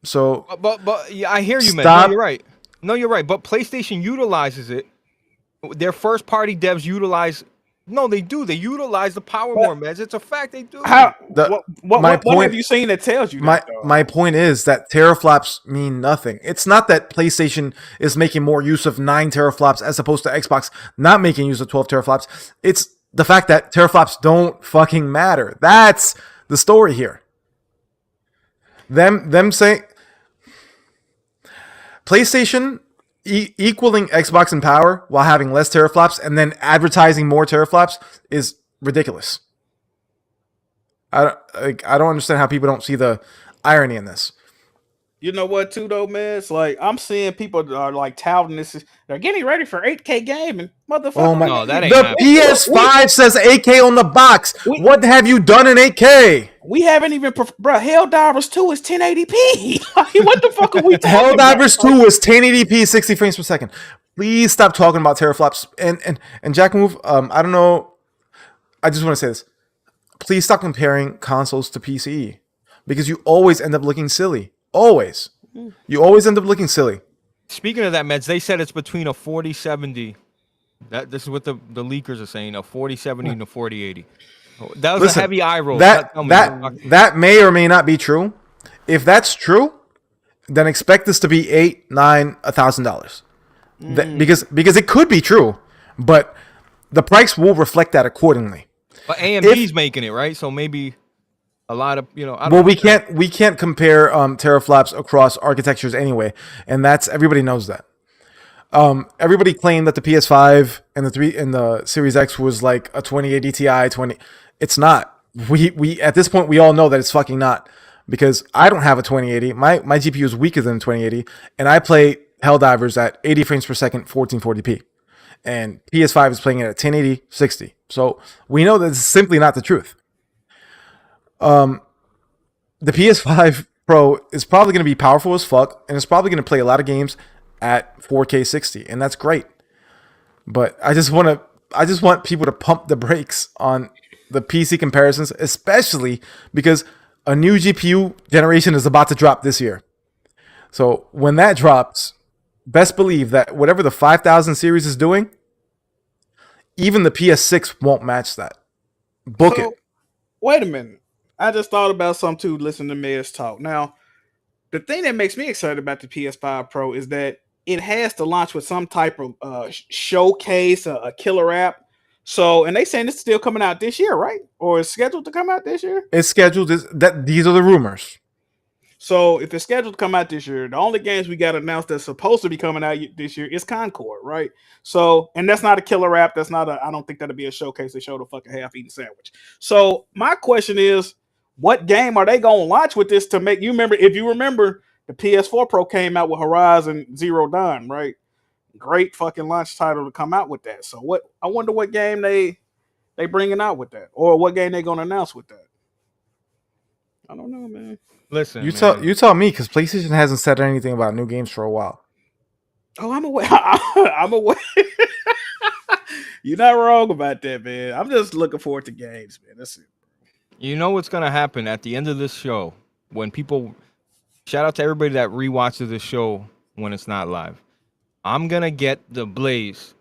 Speaker 2: So,
Speaker 1: But yeah, I hear you, man.
Speaker 2: Stop.
Speaker 1: No, you're right. No, you're right. But PlayStation utilizes it. Their first party devs utilize. No, they do. They utilize the power more, man. It's a fact. They do.
Speaker 3: What have you seen that tells you that?
Speaker 2: my point is that teraflops mean nothing. It's not that PlayStation is making more use of 9 teraflops as opposed to Xbox not making use of 12 teraflops. It's the fact that teraflops don't fucking matter. That's the story here. Them saying PlayStation equaling Xbox in power while having less teraflops and then advertising more teraflops is ridiculous. I don't understand how people don't see the irony in this.
Speaker 3: You know what, too, though, man? It's like I'm seeing people are like touting this. They're getting ready for 8K gaming, motherfucker.
Speaker 2: Oh my!
Speaker 1: No, that ain't
Speaker 2: the
Speaker 1: happening.
Speaker 2: PS5 says 8K on the box. What have you done in 8K?
Speaker 3: We haven't even, bro. Helldivers 2 is 1080p. What the fuck are we talking about?
Speaker 2: Helldivers 2 is 1080p, 60 frames per second. Please stop talking about teraflops. And Jack Move. I don't know. I just want to say this. Please stop comparing consoles to PCE because you always end up looking silly. Always. You always end up looking silly.
Speaker 1: Speaking of that, Meds, they said it's between a 4070. This is what the leakers are saying, a 4070 and a 4080. That was a heavy eye roll.
Speaker 2: That may or may not be true. If that's true, then expect this to be $8, $9, $1,000. Because it could be true, but the price will reflect that accordingly.
Speaker 1: But AMD's making it, right? So maybe a lot of, I don't
Speaker 2: Well,
Speaker 1: know.
Speaker 2: we can't compare teraflops across architectures anyway, and that's everybody knows that. Everybody claimed that the PS5 and the Series X was like a 2080 Ti 20. It's not. We at this point we all know that it's fucking not, because I don't have a 2080. My GPU is weaker than 2080, and I play Helldivers at 80 frames per second, 1440p, and PS5 is playing it at 1080, 60. So we know that it's simply not the truth. The PS5 Pro is probably going to be powerful as fuck, and it's probably going to play a lot of games at 4K 60, and that's great. But I just want people to pump the brakes on the PC comparisons, especially because a new GPU generation is about to drop this year. So when that drops, best believe that whatever the 5000 series is doing, even the PS6 won't match that. Book
Speaker 3: So
Speaker 2: it.
Speaker 3: wait a minute. I just thought about something too. Listen to Mez talk. Now, the thing that makes me excited about the PS5 Pro is that it has to launch with some type of showcase, a killer app. So, and they saying it's still coming out this year, right? Or is scheduled to come out this year?
Speaker 2: It's scheduled. These are the rumors.
Speaker 3: So, if it's scheduled to come out this year, the only games we got announced that's supposed to be coming out this year is Concord, right? So, and that's not a killer app. That's not a. I don't think that'll be a showcase. They showed a fucking half-eaten sandwich. So, my question is, what game are they gonna launch with this to make you remember? If you remember, the PS4 Pro came out with Horizon Zero Dawn, right? Great fucking launch title to come out with that. So, what? I wonder what game they bringing out with that, or what game they gonna announce with that. I don't know, man.
Speaker 1: Listen,
Speaker 2: You
Speaker 1: man.
Speaker 2: tell me, because PlayStation hasn't said anything about new games for a while.
Speaker 3: Oh, I'm aware. I'm aware. You're not wrong about that, man. I'm just looking forward to games, man. That's it.
Speaker 1: You know what's gonna happen at the end of this show when people shout out to everybody that rewatches the show when it's not live. I'm gonna get the Blaze.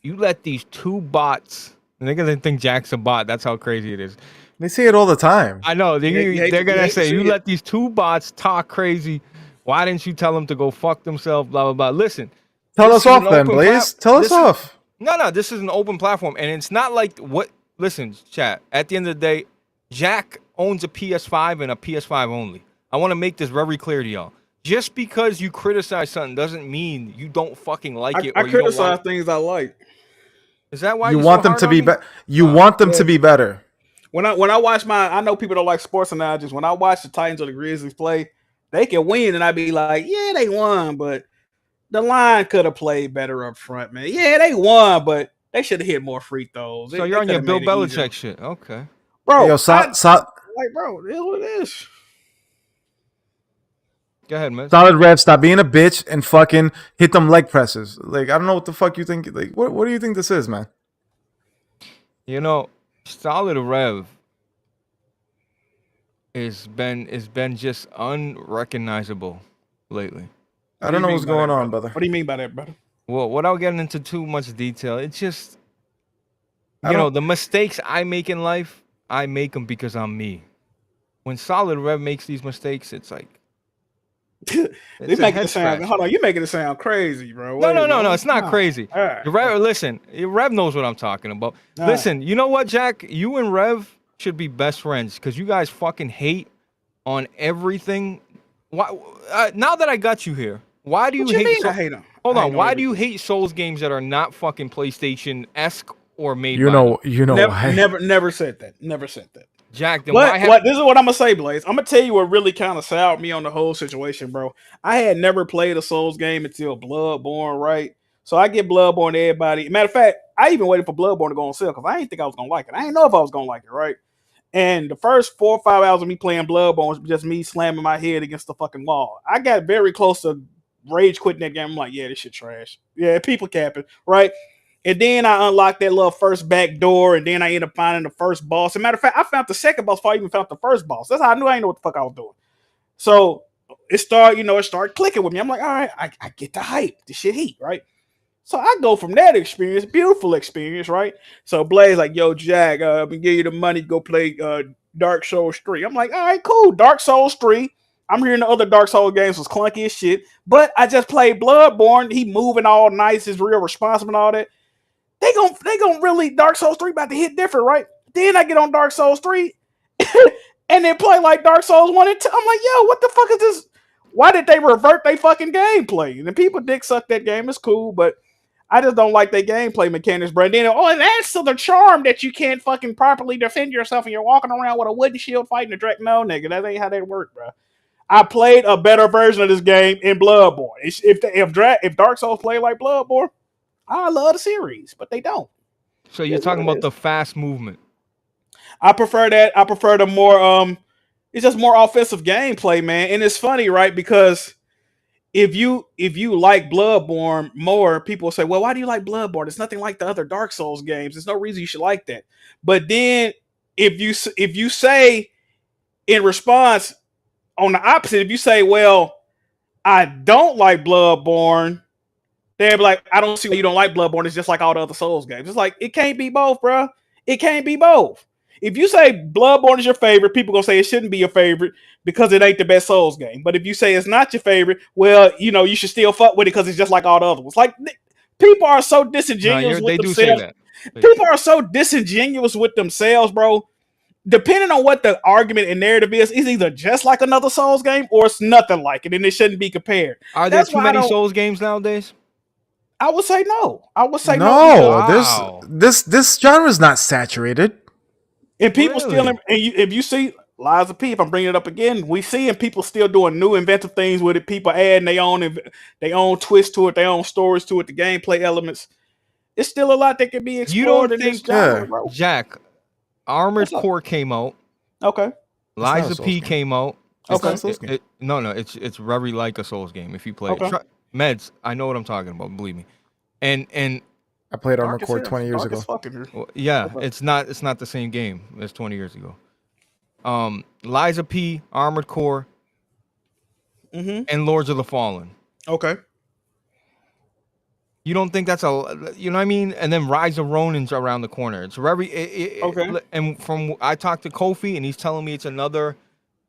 Speaker 1: You let these two bots, and they're gonna think Jack's a bot. That's how crazy it is.
Speaker 2: They say it all the time.
Speaker 1: I know they're gonna say you
Speaker 3: it.
Speaker 1: let these two bots talk crazy. Why didn't you tell them to go fuck themselves? Blah blah blah. Listen,
Speaker 2: Tell
Speaker 1: this
Speaker 2: us
Speaker 1: is
Speaker 2: off
Speaker 1: an
Speaker 2: then,
Speaker 1: open
Speaker 2: Blaze. Tell us
Speaker 1: this is-
Speaker 2: off.
Speaker 1: No, this is an open platform, and it's not like what. Listen, chat. At the end of the day, Jack owns a PS5 and a PS5 only. I want to make this very clear to y'all. Just because you criticize something doesn't mean you don't fucking like it.
Speaker 3: I
Speaker 1: Or you don't
Speaker 3: criticize
Speaker 1: want.
Speaker 3: things I like.
Speaker 1: Is that why
Speaker 2: You
Speaker 1: you're
Speaker 2: want
Speaker 1: so
Speaker 2: them
Speaker 1: hard
Speaker 2: to
Speaker 1: on
Speaker 2: be
Speaker 1: me?
Speaker 2: better. You want them to be better.
Speaker 3: When I watch I know people don't like sports analogies. When I watch the Titans or the Grizzlies play, they can win, and I be like, yeah, they won, but the line could have played better up front, man. Yeah, they won, but they should have hit more free throws.
Speaker 1: So
Speaker 3: They
Speaker 1: you're on your
Speaker 3: coulda
Speaker 1: Bill
Speaker 3: made it easier.
Speaker 1: Belichick shit. Okay.
Speaker 3: Bro.
Speaker 2: Hey, yo,
Speaker 3: Bro, it is what it is.
Speaker 1: Go ahead, man.
Speaker 2: Solid Rev, stop being a bitch and fucking hit them leg presses. Like, I don't know what the fuck you think. Like, what do you think this is, man?
Speaker 1: You know, Solid Rev is been just unrecognizable lately.
Speaker 2: I don't know what's going on, brother.
Speaker 3: What do you mean by that, brother?
Speaker 1: Well, without getting into too much detail, it's just the mistakes I make in life, I make them because I'm me. When Solid Rev makes these mistakes, it's like
Speaker 3: They making it sound. Hold on, you making it sound crazy, bro.
Speaker 1: No, it's not crazy.
Speaker 3: All right.
Speaker 1: Listen, Rev knows what I'm talking about.
Speaker 3: All
Speaker 1: Listen, you know what, Jack? You and Rev should be best friends because you guys fucking hate on everything. Why? Now that I got you here, why do you
Speaker 3: What you
Speaker 1: hate?
Speaker 3: mean I hate them?
Speaker 1: Hold on, why do you hate Souls games that are not fucking PlayStation-esque or made?
Speaker 2: You know why?
Speaker 3: Never said that. Never said that.
Speaker 1: Jack, then
Speaker 3: This is what I'm gonna say, Blaze. I'm gonna tell you what really kind of soured me on the whole situation, bro. I had never played a Souls game until Bloodborne, right? So I get Bloodborne to everybody. Matter of fact, I even waited for Bloodborne to go on sale because I didn't think I was gonna like it. I didn't know if I was gonna like it, right? And the first 4 or 5 hours of me playing Bloodborne was just me slamming my head against the fucking wall. I got very close to rage quitting that game. I'm like, yeah, this shit trash. Yeah, people capping, right? And then I unlocked that little first back door, and then I ended up finding the first boss. As a matter of fact, I found the second boss before I even found the first boss. That's how I knew I didn't know what the fuck I was doing. So it started clicking with me. I'm like, all right, I get the hype. This shit heat, right? So I go from that experience, beautiful experience, right? So Blaze like, yo, Jack, I'm gonna give you the money to go play Dark Souls 3. I'm like, all right, cool. Dark Souls 3. I'm hearing the other Dark Souls games was clunky as shit, but I just played Bloodborne. He moving all nice, is real responsive and all that. They gon' really Dark Souls 3 about to hit different, right? Then I get on Dark Souls 3, and then play like Dark Souls 1 and 2. I'm like, yo, what the fuck is this? Why did they revert their fucking gameplay? And people dick suck that game. It's cool, but I just don't like their gameplay mechanics, bro. Then, it adds to the charm that you can't fucking properly defend yourself and you're walking around with a wooden shield fighting a dragon. No, nigga, that ain't how they work, bro. I played a better version of this game in Bloodborne. If Dark Souls play like Bloodborne, I love the series, but they don't.
Speaker 1: So you're talking about the fast movement.
Speaker 3: I prefer that. I prefer the more it's just more offensive gameplay, man. And it's funny, right? Because if you like Bloodborne more, people say, well, why do you like Bloodborne? It's nothing like the other Dark Souls games. There's no reason you should like that. But then if you say in response on the opposite, if you say, well, I don't like Bloodborne, they'll be like, I don't see why you don't like Bloodborne. It's just like all the other Souls games. It's like, it can't be both, bro. It can't be both. If you say Bloodborne is your favorite, people gonna say it shouldn't be your favorite because it ain't the best Souls game. But if you say it's not your favorite, well, you should still fuck with it because it's just like all the other ones. Like, people are so disingenuous with themselves. They do say that. People are so disingenuous with themselves, bro. Depending on what the argument and narrative is, it's either just like another Souls game or it's nothing like it, and it shouldn't be compared.
Speaker 1: Are there too many Souls games nowadays?
Speaker 3: I would say no. I would say
Speaker 2: no. Wow. This genre is not saturated.
Speaker 3: And people still, and if you see Lies of P, if I'm bringing it up again, we see people still doing new inventive things with it. People adding their own twist to it, their own stories to it, the gameplay elements. It's still a lot that can be explored. You don't in this genre, bro.
Speaker 1: Jack, Armored Core came out.
Speaker 3: Okay.
Speaker 1: Lies of P came out.
Speaker 3: Okay.
Speaker 1: It's very like a Souls game if you play it. Meds, I know what I'm talking about. Believe me. And
Speaker 2: I played Armored Core 20 years ago.
Speaker 1: Well, yeah, it's not the same game as 20 years ago. Lies of P, Armored Core, and Lords of the Fallen.
Speaker 3: Okay.
Speaker 1: You don't think that's you know what I mean? And then Rise of Ronin's around the corner. It's very
Speaker 3: okay.
Speaker 1: And I talked to Kofi and he's telling me it's another.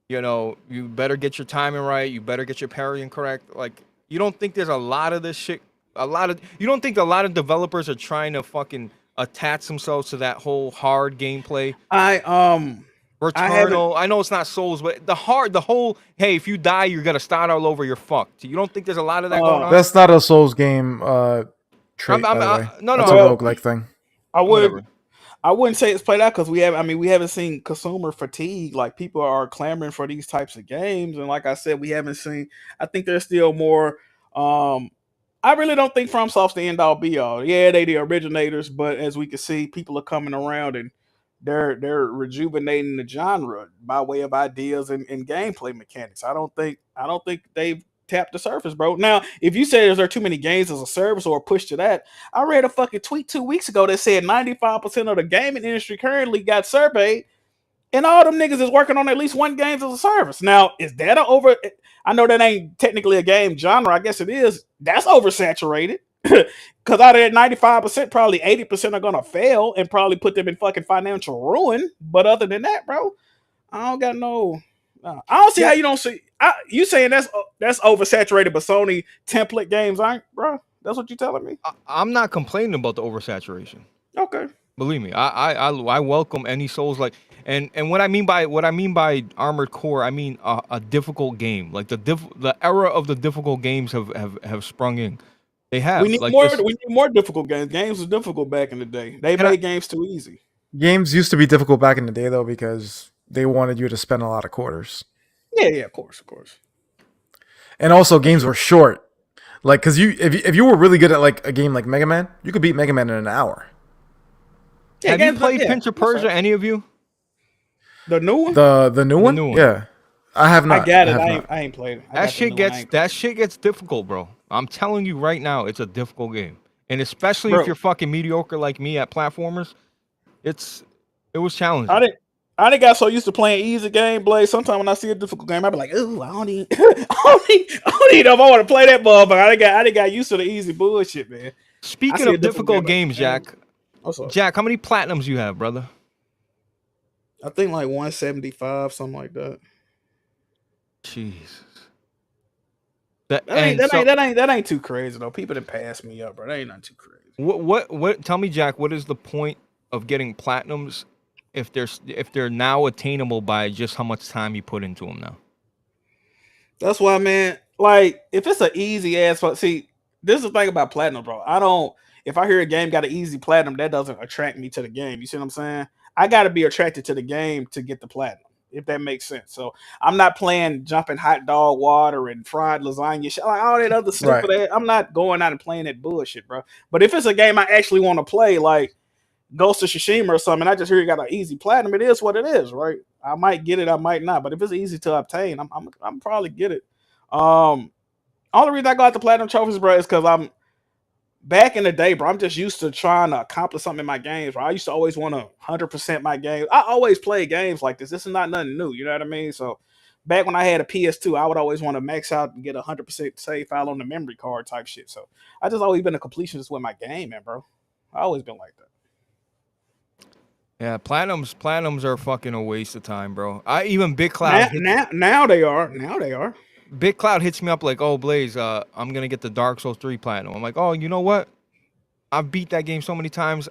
Speaker 1: You better get your timing right. You better get your parrying correct. Like, you don't think there's a lot of this shit. You don't think a lot of developers are trying to fucking attach themselves to that whole hard gameplay? Returnal. I know it's not Souls, but the whole, hey, if you die, you're gonna start all over. You're fucked. You don't think there's a lot of that going on?
Speaker 2: That's not a Souls game trait. By the way.
Speaker 1: No,
Speaker 2: that's a roguelike thing.
Speaker 3: I wouldn't say it's played out because we haven't seen consumer fatigue. Like, people are clamoring for these types of games, and like I said, we haven't seen. I think there's still more. I really don't think FromSoft's the end all be all. Yeah, they the originators, but as we can see, people are coming around and they're rejuvenating the genre by way of ideas and gameplay mechanics. I don't think they've tapped the surface, bro. Now, if you say there are too many games as a service or a push to that, I read a fucking tweet 2 weeks ago that said 95% of the gaming industry currently got surveyed, and all them niggas is working on at least one game as a service. Now, is that I know that ain't technically a game genre. I guess it is. That's oversaturated. Because out of that 95%, probably 80% are gonna fail and probably put them in fucking financial ruin. But other than that, bro, I don't got no. I don't see how you don't see. You saying that's oversaturated, but Sony template games aren't, bro? That's what you telling me?
Speaker 1: I'm not complaining about the oversaturation.
Speaker 3: Okay.
Speaker 1: Believe me, I welcome any Souls like. And what I mean by Armored Core, I mean a difficult game. Like the era of the difficult games have sprung in. They have.
Speaker 3: We need more difficult games. Games was difficult back in the day. They made games too easy.
Speaker 2: Games used to be difficult back in the day though because they wanted you to spend a lot of quarters.
Speaker 3: Yeah, of course.
Speaker 2: And also games were short. Like, cause if you were really good at like a game like Mega Man, you could beat Mega Man in an hour.
Speaker 1: Yeah, have you played Prince of Persia? Any of you?
Speaker 3: The new one?
Speaker 2: The new one? Yeah. I have not.
Speaker 3: I got it. I ain't played it.
Speaker 1: That shit gets difficult, bro. I'm telling you right now, it's a difficult game. And especially if you're fucking mediocre like me at platformers, it was challenging.
Speaker 3: I done got so used to playing easy game, Blaze. Sometimes when I see a difficult game, I be like, ooh, I don't even know if I want to play that motherfucker. I done got used to the easy bullshit, man.
Speaker 1: Speaking of difficult games, Jack. Jack, how many platinums you have, brother?
Speaker 3: I think like 175, something like that.
Speaker 1: Jesus.
Speaker 3: That ain't too crazy though. People that pass me up, bro. That ain't not too crazy.
Speaker 1: What tell me, Jack, what is the point of getting platinums if they're now attainable by just how much time you put into them now.
Speaker 3: That's why, man. Like, if it's an easy ass, see, this is the thing about platinum, bro. I don't. If I hear a game got an easy platinum, that doesn't attract me to the game. You see what I'm saying? I got to be attracted to the game to get the platinum, if that makes sense. So I'm not playing jumping hot dog water and fried lasagna, shit, like all that other
Speaker 2: Right.
Speaker 3: stupid ass. I'm not going out and playing that bullshit, bro. But if it's a game I actually want to play, like Ghost of Tsushima or something, I just hear you got an easy platinum. It is what it is, right? I might get it, I might not. But if it's easy to obtain, I'm probably get it. Only reason I got the platinum trophies, bro, is because I'm back in the day, bro. I'm just used to trying to accomplish something in my games, bro. I used to always want to 100% my games. I always play games like this. This is not nothing new, you know what I mean? So back when I had a PS2, I would always want to max out and get 100% save file on the memory card type shit. So I just always been a completionist with my game, man, bro. I always been like that.
Speaker 1: Yeah, platinums are fucking a waste of time, bro. I even Big Cloud
Speaker 3: Now they are. Now they are.
Speaker 1: Big Cloud hits me up like, "Oh, Blaze, I'm gonna get the Dark Souls 3 platinum." I'm like, "Oh, you know what? I've beat that game so many times.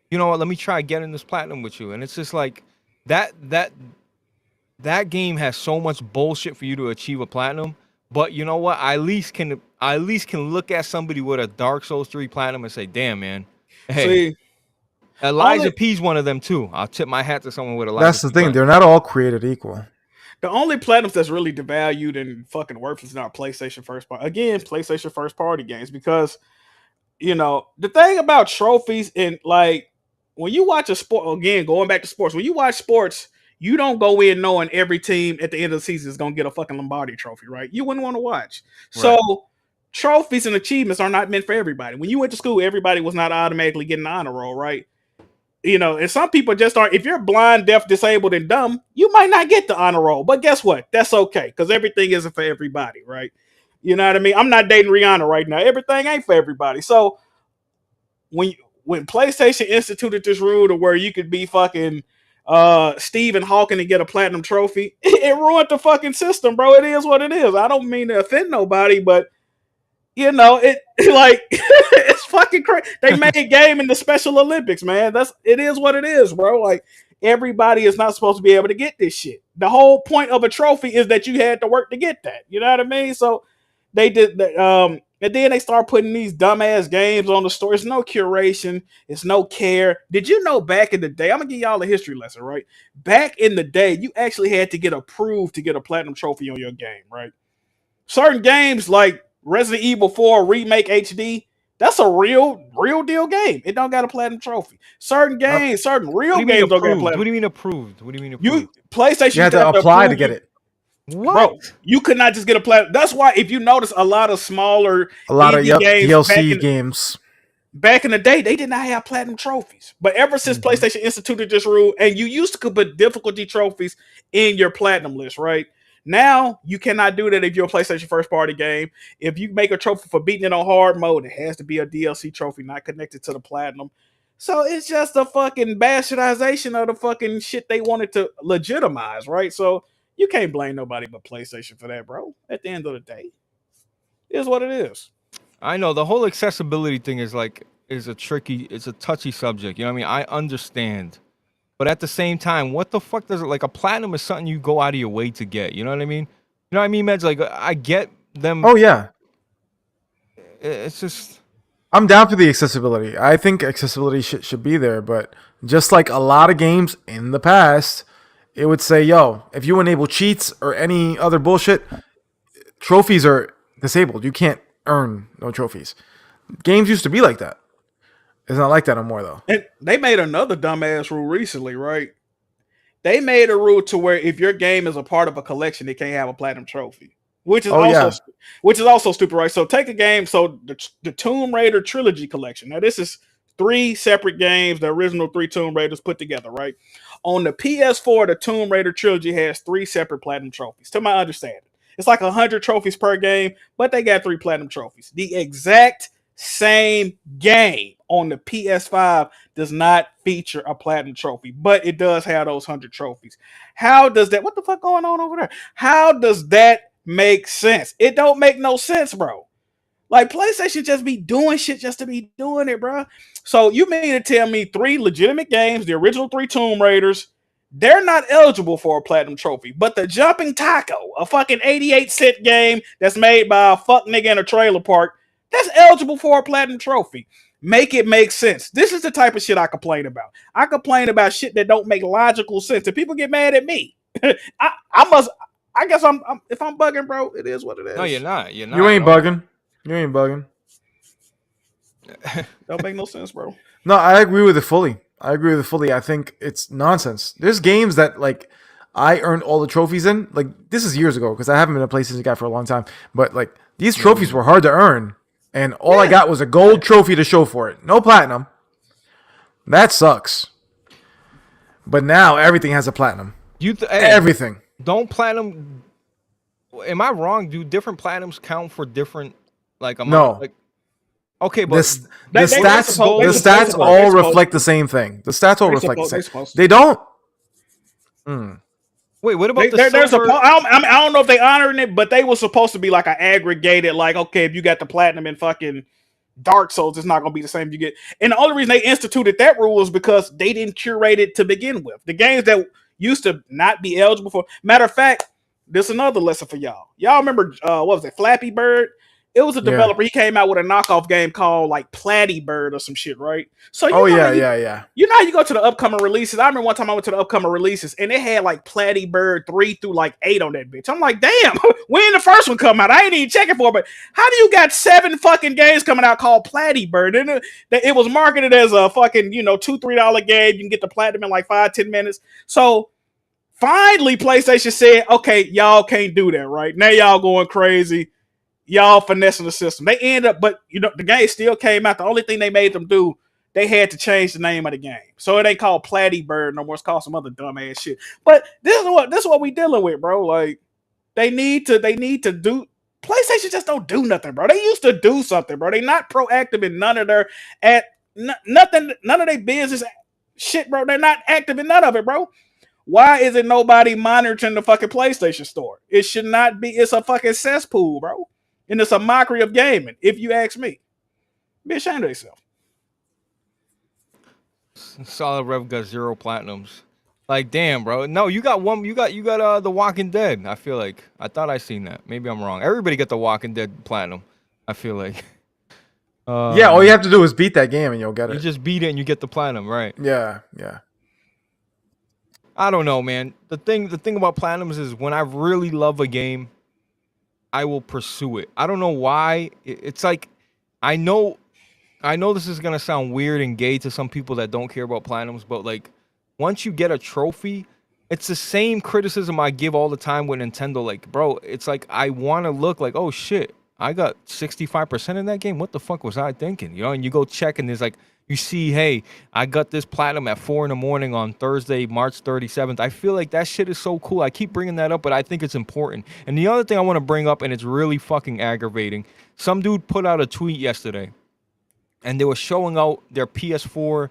Speaker 1: You know what? Let me try getting this platinum with you." And it's just like that game has so much bullshit for you to achieve a platinum. But you know what? I at least can look at somebody with a Dark Souls 3 platinum and say, "Damn, man, hey."
Speaker 3: See,
Speaker 1: Elijah P's one of them too. I'll tip my hat to someone with Elijah.
Speaker 2: That's the
Speaker 1: P
Speaker 2: thing.
Speaker 1: platinum.
Speaker 2: They're not all created equal.
Speaker 3: the only platinums that's really devalued and fucking worthless now are PlayStation first party. Again, PlayStation first party games, because the thing about trophies, and like when you watch a sport, again, going back to sports, when you watch sports, you don't go in knowing every team at the end of the season is gonna get a fucking Lombardi trophy, right? You wouldn't want to watch.
Speaker 1: Right.
Speaker 3: So trophies and achievements are not meant for everybody. When you went to school, everybody was not automatically getting an honor roll, right? And some people just aren't. If you're blind, deaf, disabled, and dumb, you might not get the honor roll. But guess what? That's okay, because everything isn't for everybody, right? You know what I mean? I'm not dating Rihanna right now. Everything ain't for everybody. So when PlayStation instituted this rule to where you could be fucking Stephen Hawking and get a platinum trophy, it ruined the fucking system, bro. It is what it is. I don't mean to offend nobody, but it like it's fucking crazy. They made a game in the Special Olympics, man. It is what it is, bro. Like, everybody is not supposed to be able to get this shit. The whole point of a trophy is that you had to work to get that. You know what I mean? So they did that. And then they start putting these dumbass games on the store. It's no curation. It's no care. Did you know back in the day? I'm gonna give y'all a history lesson, right? Back in the day, you actually had to get approved to get a platinum trophy on your game, right? Certain games like Resident Evil 4 Remake HD, that's a real deal game. It don't got a platinum trophy. Certain games, certain
Speaker 1: What
Speaker 3: real
Speaker 1: do you mean
Speaker 3: games don't got
Speaker 1: approved?
Speaker 3: platinum.
Speaker 1: What do you mean approved? What do you mean approved?
Speaker 3: PlayStation
Speaker 2: You have to apply to get it.
Speaker 1: What?
Speaker 3: Bro, you could not just get a platinum. That's why if you notice a lot of smaller
Speaker 2: A lot of
Speaker 3: indie games
Speaker 2: DLC games.
Speaker 3: back in the day, they did not have platinum trophies. But ever since PlayStation instituted this rule, and you used to put difficulty trophies in your platinum list, right? Now you cannot do that if you're a PlayStation first party game. If you make a trophy for beating it on hard mode, it has to be a DLC trophy, not connected to the platinum. So it's just a fucking bastardization of the fucking shit they wanted to legitimize, right? So you can't blame nobody but PlayStation for that, bro. At the end of the day, it is what it is.
Speaker 1: I know the whole accessibility thing is it's a touchy subject. You know what I mean? I understand. But at the same time, what the fuck does it like a platinum is something you go out of your way to get. You know what I mean? You know what I mean, Meds? Like I get them.
Speaker 2: Oh yeah,
Speaker 1: It's just
Speaker 2: I'm down for the accessibility. I think accessibility should be there, but just like a lot of games in the past, it would say, "Yo, if you enable cheats or any other bullshit, trophies are disabled. You can't earn no trophies." Games used to be like that. It's not like that no more, though.
Speaker 3: And they made another dumbass rule recently, right? They made a rule to where if your game is a part of a collection, it can't have a platinum trophy, which is also stupid, right? So take a game, so the Tomb Raider trilogy collection. Now this is 3 separate games, the original 3 Tomb Raiders put together, right? On the PS4, the Tomb Raider trilogy has 3 separate platinum trophies, to my understanding. It's like 100 trophies per game, but they got 3 platinum trophies. The exact same game on the PS5 does not feature a platinum trophy, but it does have those 100 trophies. How does that? What the fuck going on over there? How does that make sense? It don't make no sense, bro. Like PlayStation just be doing shit just to be doing it, bro. So you mean to tell me 3 legitimate games, the original 3 Tomb Raiders, they're not eligible for a platinum trophy, but the Jumping Taco, a fucking 88-cent game that's made by a fuck nigga in a trailer park, that's eligible for a platinum trophy. Make it make sense. This is the type of shit I complain about. I complain about shit that don't make logical sense, and people get mad at me. I must. I guess I'm. If I'm bugging, bro, it is what it is.
Speaker 1: No, you're not. You're not.
Speaker 2: You ain't bugging. You ain't bugging.
Speaker 3: Don't make no sense, bro.
Speaker 2: No, I agree with it fully. I think it's nonsense. There's games that like I earned all the trophies in. Like this is years ago because I haven't been a PlayStation guy for a long time. But like these trophies were hard to earn, and all I got was a gold trophy to show for it. No platinum. That sucks. But now everything has a platinum. Everything.
Speaker 1: Don't platinum. Am I wrong? Do different platinums count for different like amount?
Speaker 2: No.
Speaker 1: Like, okay, but
Speaker 2: the stats all reflect the same thing. The stats all reflect the same. They don't.
Speaker 1: Wait, what about
Speaker 3: there's I don't know if they honoring it, but they were supposed to be like an aggregated, like, okay, if you got the platinum in fucking Dark Souls, it's not going to be the same you get. And the only reason they instituted that rule is because they didn't curate it to begin with. The games that used to not be eligible for. Matter of fact, this is another lesson for y'all. Y'all remember what was it, Flappy Bird? It was a developer. He came out with a knockoff game called like Platty Bird or some shit, right? So
Speaker 2: yeah.
Speaker 3: You know how you go to the upcoming releases. I remember one time I went to the upcoming releases and it had like Platty Bird 3 through like 8 on that bitch. I'm like, damn, when the first one come out? I ain't even checking for it, but how do you got 7 fucking games coming out called Platty Bird? And it was marketed as a fucking, $2-3 game. You can get the platinum in like 5-10 minutes. So finally PlayStation said, okay, y'all can't do that, right? Now y'all going crazy. Y'all finessing the system. They end up, but the game still came out. The only thing they made them do, they had to change the name of the game. So it ain't called Platty Bird no more. It's called some other dumbass shit. But this is what we dealing with, bro. Like they need to do. PlayStation just don't do nothing, bro. They used to do something, bro. They not proactive in none of their nothing, none of their business shit, bro. They're not active in none of it, bro. Why isn't nobody monitoring the fucking PlayStation store? It should not be. It's a fucking cesspool, bro. And it's a mockery of gaming, if you ask me. Be ashamed of yourself.
Speaker 1: Solid Rev got 0 platinums. Like, damn, bro. No, you got one. You got The Walking Dead. I feel like I thought I seen that. Maybe I'm wrong. Everybody got The Walking Dead platinum. I feel like.
Speaker 2: Yeah, all you have to do is beat that game and you'll get it.
Speaker 1: You just beat it and you get the platinum, right?
Speaker 2: Yeah.
Speaker 1: I don't know, man. The thing about platinums is when I really love a game, I will pursue it. I don't know why. It's like I know this is gonna sound weird and gay to some people that don't care about platinums, but like once you get a trophy, it's the same criticism I give all the time with Nintendo. Like, bro, it's like I want to look like, oh shit, I got 65% in that game. What the fuck was I thinking? And you go check and there's like, you see, hey, I got this platinum at 4 a.m. on Thursday, March 37th. I feel like that shit is so cool. I keep bringing that up, but I think it's important. And the other thing I want to bring up, and it's really fucking aggravating, some dude put out a tweet yesterday, and they were showing out their PS4,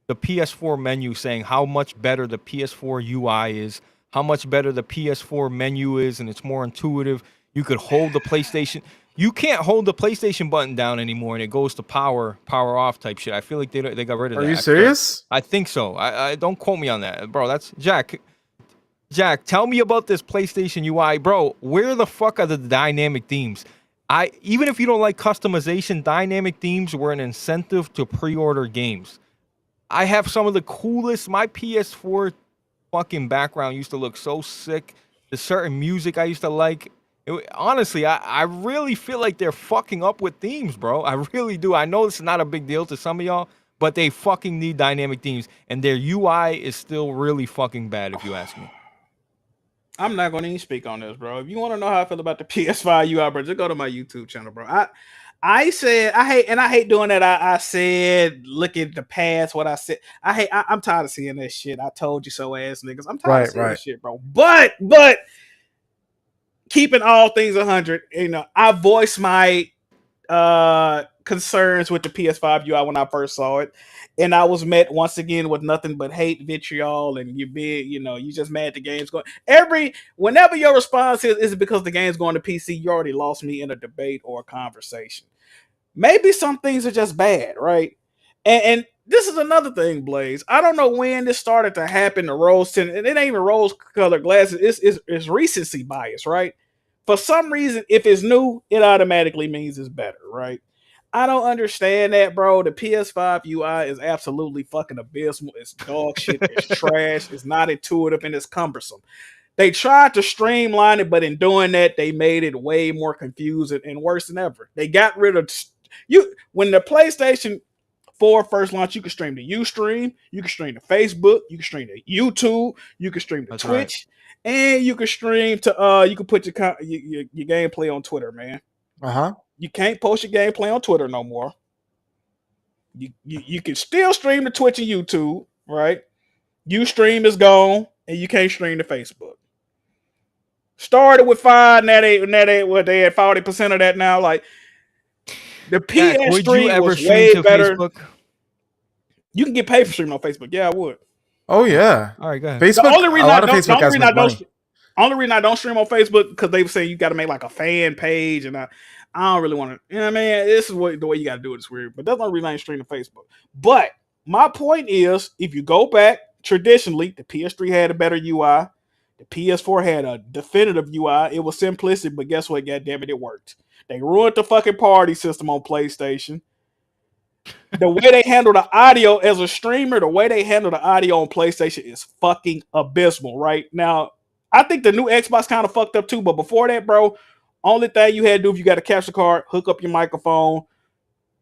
Speaker 1: the PS4 menu, saying how much better the PS4 UI is, how much better the PS4 menu is, and it's more intuitive. You could hold the PlayStation. You can't hold the PlayStation button down anymore, and it goes to power off type shit. I feel like they got rid of that.
Speaker 2: Are you serious?
Speaker 1: I think so. I don't quote me on that, bro. That's Jack. Jack, tell me about this PlayStation UI, bro. Where the fuck are the dynamic themes? Even if you don't like customization, dynamic themes were an incentive to pre-order games. I have some of the coolest. My PS4 fucking background used to look so sick. There's certain music I used to like. Honestly, I really feel like they're fucking up with themes, bro. I really do. I know it's not a big deal to some of y'all, but they fucking need dynamic themes, and their UI is still really fucking bad, if you ask me.
Speaker 3: I'm not going to even speak on this, bro. If you want to know how I feel about the PS5 UI, bro, just go to my YouTube channel, bro. I said I hate doing that. I said look at the past, what I said. I'm tired of seeing that shit. I told you so, ass niggas. I'm tired of seeing that shit, bro. But keeping all things 100, I voiced my concerns with the PS5 UI when I first saw it, and I was met once again with nothing but hate, vitriol, and you just mad the game's going. Whenever your response is it because the game's going to PC, you already lost me in a debate or a conversation. maybe some things are just bad, right? And this is another thing, Blaze. I don't know when this started to happen. The rose tint, and it ain't even rose-colored glasses. It's recency bias, right? For some reason, if it's new, it automatically means it's better, right? I don't understand that, bro. The PS5 UI is absolutely fucking abysmal. It's dog shit. It's trash. It's not intuitive and it's cumbersome. They tried to streamline it, but in doing that, they made it way more confusing and worse than ever. They got rid of you when the PlayStation 4 first launched. You could stream to Ustream, you can stream to Facebook, you can stream to YouTube, you can stream to
Speaker 1: That's
Speaker 3: Twitch, and you can stream to you can put your gameplay on Twitter, man. You can't post your gameplay on Twitter no more. You can still stream to Twitch and YouTube, right? Ustream is gone, and you can't stream to Facebook. Started with 5, now they what they had 40% of that now. Like the
Speaker 1: Jack, would you
Speaker 3: PS3
Speaker 1: ever
Speaker 3: was
Speaker 1: stream
Speaker 3: way
Speaker 1: to
Speaker 3: better.
Speaker 1: Facebook?
Speaker 3: You can get paid for streaming on Facebook. Yeah, I would.
Speaker 2: Oh yeah.
Speaker 1: All right, go ahead.
Speaker 2: Facebook.
Speaker 3: The only reason
Speaker 2: a lot of Facebook guys make money.
Speaker 3: only reason I don't stream on Facebook because they were saying you got to make like a fan page, and I don't really want to. You know what I mean? This is the way you got to do it. It's weird, but that's the only reason I ain't streaming Facebook. But my point is, if you go back traditionally, the PS3 had a better UI. The PS4 had a definitive UI. It was simplistic, but guess what? God damn it, it worked. They ruined the fucking party system on PlayStation. The way they handle the audio as a streamer, the way they handle the audio on PlayStation is fucking abysmal, right? Now, I think the new Xbox kind of fucked up too, but before that, bro, only thing you had to do if you got a capture card, hook up your microphone,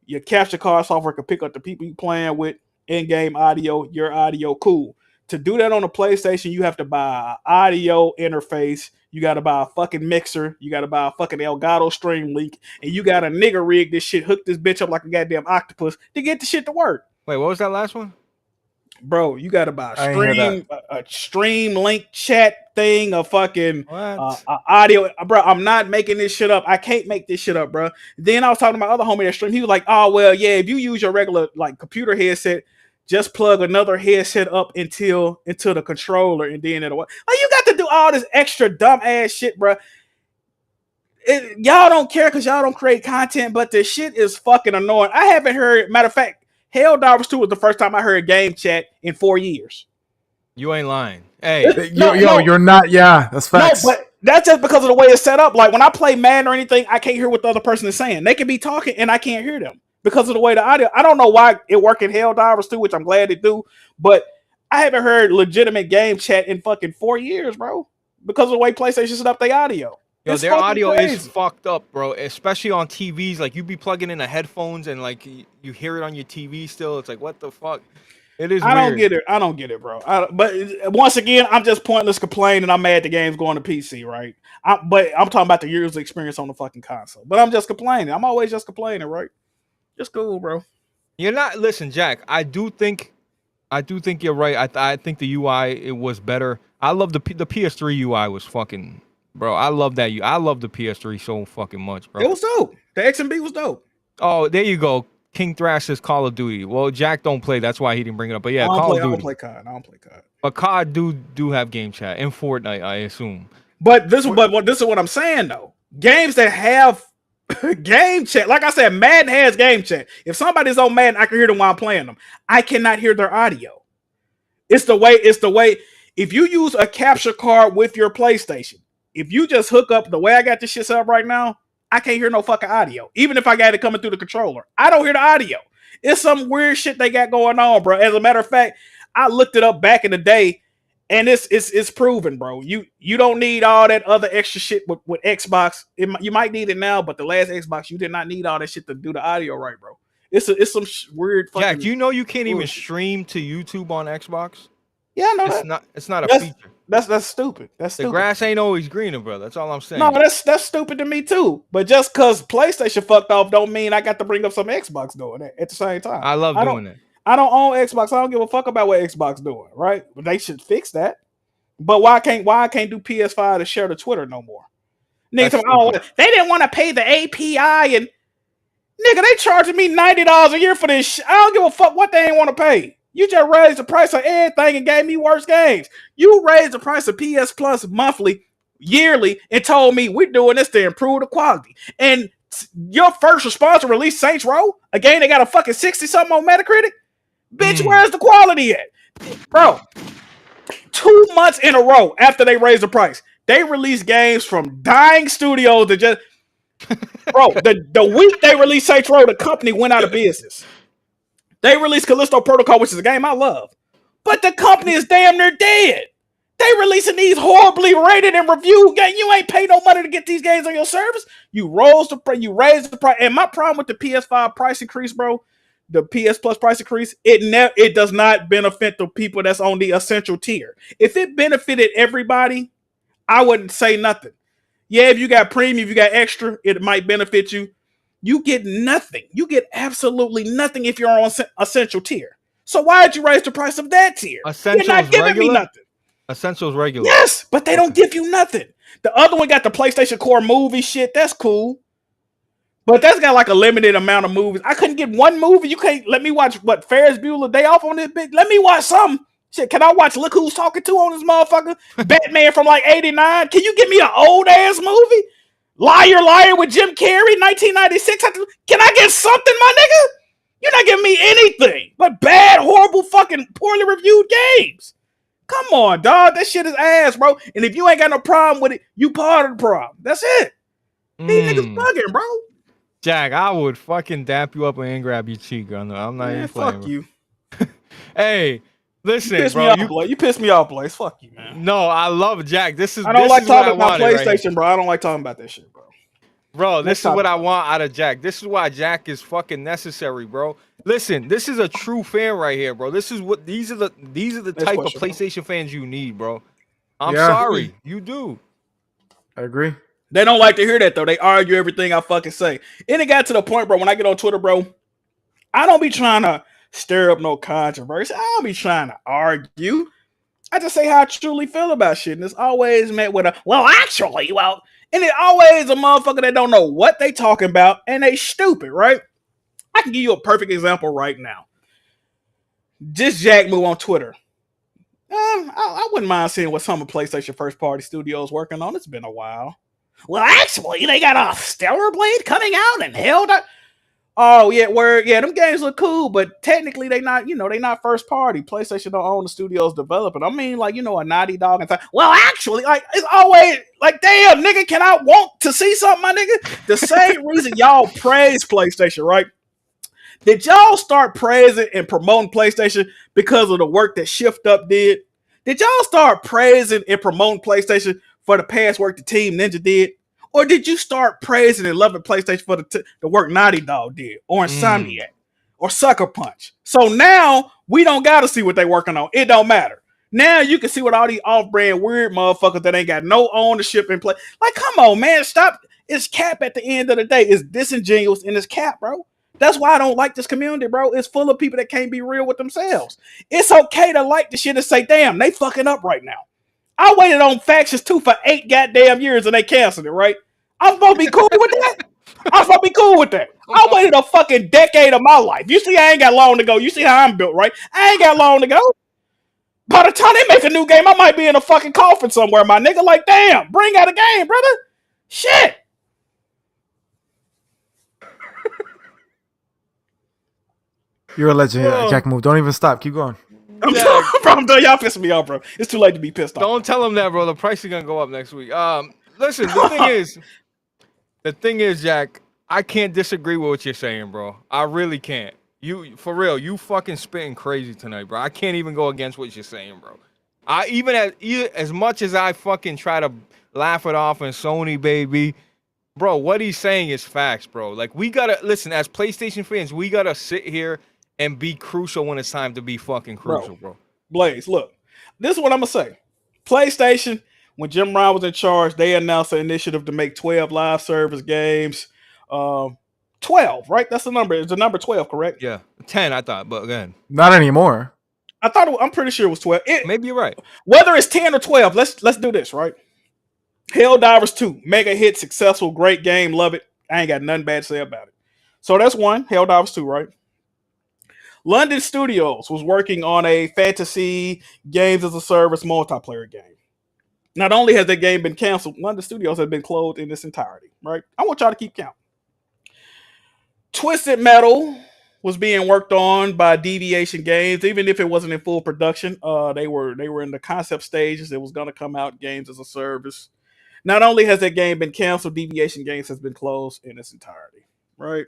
Speaker 3: your capture card software can pick up the people you playing with, in-game audio, your audio, cool. To do that on a PlayStation, you have to buy an audio interface. You got to buy a fucking mixer. You got to buy a fucking Elgato Stream Link. And you got to nigga rig this shit, hook this bitch up like a goddamn octopus to get the shit to work.
Speaker 1: Wait, what was that last one?
Speaker 3: Bro, you got to buy
Speaker 2: a
Speaker 3: Stream Link chat thing, a fucking audio. Bro, I'm not making this shit up. I can't make this shit up, bro. Then I was talking to my other homie that stream. He was like, oh, well, yeah, if you use your regular like computer headset, just plug another headset up into the controller and then it'll work. Like, you got to do all this extra dumb ass shit, bro. Y'all don't care because y'all don't create content, but this shit is fucking annoying. I haven't heard, matter of fact, Helldivers 2 was the first time I heard game chat in 4 years.
Speaker 1: You ain't lying. Hey,
Speaker 2: you're not. Yeah, that's facts.
Speaker 3: No, but that's just because of the way it's set up. Like when I play Madden or anything, I can't hear what the other person is saying. They can be talking and I can't hear them because of the way the audio. I don't know why it worked in Helldivers 2, which I'm glad it do, but I haven't heard legitimate game chat in fucking 4 years, bro, because of the way PlayStation set up their audio.
Speaker 1: Yo, their audio is fucked up, bro. Especially on TVs. Like you be plugging in the headphones and like you hear it on your TV still. It's like, what the fuck? It is.
Speaker 3: I don't get it, bro. But once again, I'm just pointless complaining. I'm mad the game's going to PC, right? But I'm talking about the years of experience on the fucking console. But I'm just complaining. I'm always just complaining, right? Just cool, bro.
Speaker 1: You're not. Listen, Jack. I do think you're right. I think the UI it was better. I love the PS3 UI was fucking. Bro, I love that. I love the PS3 so fucking much, bro.
Speaker 3: It was dope. The XMB was dope.
Speaker 1: Oh, there you go. King Thrash says Call of Duty. Well, Jack don't play. That's why he didn't bring it up. But yeah, Call of Duty.
Speaker 3: I don't play COD.
Speaker 1: But COD do have game chat in Fortnite, I assume.
Speaker 3: But this is what I'm saying though. Games that have game chat, like I said, Madden has game chat. If somebody's on Madden, I can hear them while I'm playing them. I cannot hear their audio. It's the way. If you use a capture card with your PlayStation, if you just hook up the way I got this shit set up right now, I can't hear no fucking audio. Even if I got it coming through the controller, I don't hear the audio. It's some weird shit they got going on, bro. As a matter of fact, I looked it up back in the day, and it's proven, bro. You don't need all that other extra shit with Xbox. You might need it now, but the last Xbox, you did not need all that shit to do the audio right, bro. It's some weird fucking.
Speaker 1: Jack, you know you can't even stream to YouTube on Xbox.
Speaker 3: Yeah, no,
Speaker 1: it's not a feature.
Speaker 3: That's stupid. That's stupid.
Speaker 1: The grass ain't always greener, bro. That's all I'm saying.
Speaker 3: No, that's stupid to me too. But just because PlayStation fucked off, don't mean I got to bring up some Xbox doing it at the same time.
Speaker 1: I love doing it.
Speaker 3: I don't own Xbox. I don't give a fuck about what Xbox doing, right? But they should fix that. But why I can't do PS5 to share the Twitter no more? Nigga, they didn't want to pay the API and nigga, they charging me $90 a year for this shit. I don't give a fuck what they ain't want to pay. You just raised the price of everything and gave me worse games. You raised the price of PS Plus monthly, yearly, and told me we're doing this to improve the quality. And Your first response to release Saints Row, a game that got a fucking 60-something on Metacritic? Bitch, where's the quality at? Bro, 2 months in a row after they raised the price, they released games from dying studios that just... Bro, the week they released Saints Row, the company went out of business. They released Callisto Protocol, which is a game I love. But the company is damn near dead. They releasing these horribly rated and reviewed games. You ain't pay no money to get these games on your service. You raised the price. And my problem with the PS5 price increase, bro, the PS Plus price increase, it does not benefit the people that's on the essential tier. If it benefited everybody, I wouldn't say nothing. Yeah, if you got premium, if you got extra, it might benefit you. You get nothing. You get absolutely nothing if you're on essential tier. So why did you raise the price of that tier?
Speaker 1: Essentials
Speaker 3: You're not giving
Speaker 1: regular?
Speaker 3: me nothing.
Speaker 1: Essentials regular.
Speaker 3: Yes, but they don't give you nothing. The other one got the PlayStation Core movie shit. That's cool. But that's got like a limited amount of movies. I couldn't get one movie. You can't let me watch what Ferris Bueller Day Off on this bitch. Let me watch something. Shit, can I watch Look Who's Talking To on this motherfucker? Batman from like 89. Can you give me an old ass movie? Liar, Liar with Jim Carrey, 1996. Can I get something, my nigga? You're not giving me anything but bad, horrible, fucking poorly reviewed games. Come on, dog. That shit is ass, bro. And if you ain't got no problem with it, you part of the problem. That's it. These niggas bugging, bro.
Speaker 1: Jack, I would fucking dap you up and grab your cheek. I'm not even playing.
Speaker 3: Fuck you.
Speaker 1: Hey, listen, bro.
Speaker 3: You pissed me off, Blaze. Fuck you, man.
Speaker 1: No, I love Jack.
Speaker 3: I don't like talking about PlayStation, bro. I don't like talking about that shit, bro.
Speaker 1: Bro, this is what I want out of Jack. This is why Jack is fucking necessary, bro. Listen, this is a true fan right here, bro. These are the type of PlayStation fans you need, bro. I'm sorry, you do.
Speaker 2: I agree.
Speaker 3: They don't like to hear that though. They argue everything I fucking say. And it got to the point, bro, when I get on Twitter, bro, I don't be trying to stir up no controversy. I don't be trying to argue. I just say how I truly feel about shit. And it's always met with a, well, actually, well, and it always a motherfucker that don't know what they talking about and they stupid, right? I can give you a perfect example right now. Just Jack Moo on Twitter. I wouldn't mind seeing what some of PlayStation first party studios working on. It's been a while. Well, actually, they got a Stellar Blade coming out and held up. Oh, yeah, them games look cool, but technically they not, they not first party. PlayStation don't own the studios developing. I mean, like, a Naughty Dog and well, actually, like, it's always like, damn, nigga, can I want to see something, my nigga? The same reason y'all praise PlayStation, right? Did y'all start praising and promoting PlayStation because of the work that Shift Up did? Did y'all start praising and promoting PlayStation for the past work the Team Ninja did? Or did you start praising and loving PlayStation for the work Naughty Dog did? Or Insomniac? Or Sucker Punch? So now, we don't gotta see what they working on. It don't matter. Now you can see what all these off-brand weird motherfuckers that ain't got no ownership in play. Like, come on, man. Stop. It's cap at the end of the day. It's disingenuous and it's cap, bro. That's why I don't like this community, bro. It's full of people that can't be real with themselves. It's okay to like the shit and say, damn, they fucking up right now. I waited on Factions 2 for 8 goddamn years and they canceled it, right? I'm supposed to be cool with that? I'm supposed to be cool with that. I waited a fucking decade of my life. You see, I ain't got long to go. You see how I'm built, right? I ain't got long to go. By the time they make a new game, I might be in a fucking coffin somewhere, my nigga. Like, damn, bring out a game, brother. Shit.
Speaker 2: You're a legend, Jack Move. Don't even stop. Keep going.
Speaker 3: I'm done. Y'all pissing me off, bro. It's too late to be pissed off.
Speaker 1: Don't tell them that, bro. The price is gonna go up next week. Listen, the thing is, Jack, I can't disagree with what you're saying, bro. I really can't. You, for real, you fucking spitting crazy tonight, bro. I can't even go against what you're saying, bro. As much as I fucking try to laugh it off and Sony, baby, bro, what he's saying is facts, bro. Like, we gotta, listen, as PlayStation fans, we gotta sit here and be crucial when it's time to be fucking crucial, bro.
Speaker 3: Blaze, look, this is what I'm gonna say. PlayStation, when Jim Ryan was in charge, they announced an initiative to make 12 live service games. 12, right? That's the number. It's the number 12, correct?
Speaker 1: Yeah, 10, I thought, but again,
Speaker 2: not anymore.
Speaker 3: I'm pretty sure it was 12.
Speaker 1: Maybe you're right.
Speaker 3: Whether it's 10 or 12, let's do this, right? Helldivers 2, mega hit, successful, great game, love it. I ain't got nothing bad to say about it. So that's one, Helldivers 2, right? London Studios was working on a fantasy games as a service multiplayer game. Not only has that game been canceled, London Studios has been closed in its entirety, right? I want y'all to keep count. Twisted Metal was being worked on by Deviation Games, even if it wasn't in full production. They were in the concept stages. It was going to come out games as a service. Not only has that game been canceled, Deviation Games has been closed in its entirety. Right.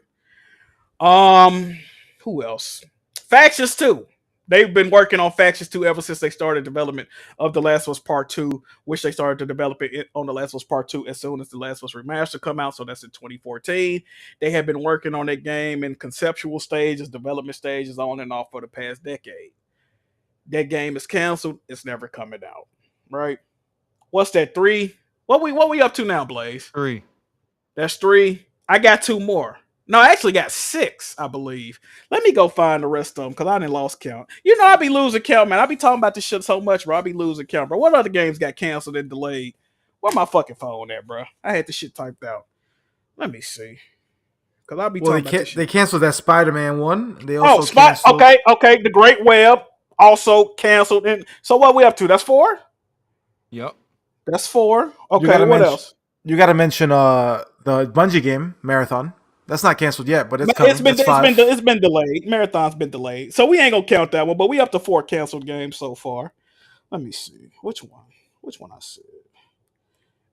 Speaker 3: Um, who else? Factions 2. They've been working on Factions 2 ever since they started development of The Last of Us Part 2, which they started to develop it on The Last of Us Part 2 as soon as The Last of Us Remastered come out, so that's in 2014. They have been working on that game in conceptual stages, development stages, on and off for the past decade. That game is canceled. It's never coming out. Right? What's that, 3? What we up to now, Blaze?
Speaker 1: 3.
Speaker 3: That's 3. I got 2 more. No, I actually got 6, I believe. Let me go find the rest of them because I didn't lost count. You know, I be losing count, man. I be talking about this shit so much, bro. I be losing count, bro. What other games got canceled and delayed? Where my fucking phone at, bro? I had the shit typed out. Let me see. Because I be
Speaker 2: Well,
Speaker 3: talking about this shit.
Speaker 2: they canceled that Spider-Man one. They
Speaker 3: Oh,
Speaker 2: also canceled.
Speaker 3: okay. The Great Web also canceled. And so what we up to? That's 4?
Speaker 1: Yep.
Speaker 3: That's 4.
Speaker 2: You
Speaker 3: Okay,
Speaker 2: gotta
Speaker 3: what
Speaker 2: mention.
Speaker 3: else?
Speaker 2: You got to mention the Bungie game Marathon. That's not canceled yet, but it's coming. That's 5.
Speaker 3: It's been delayed. Marathon's been delayed, so we ain't gonna count that one. But we up to 4 canceled games so far. Let me see which one. Which one I said?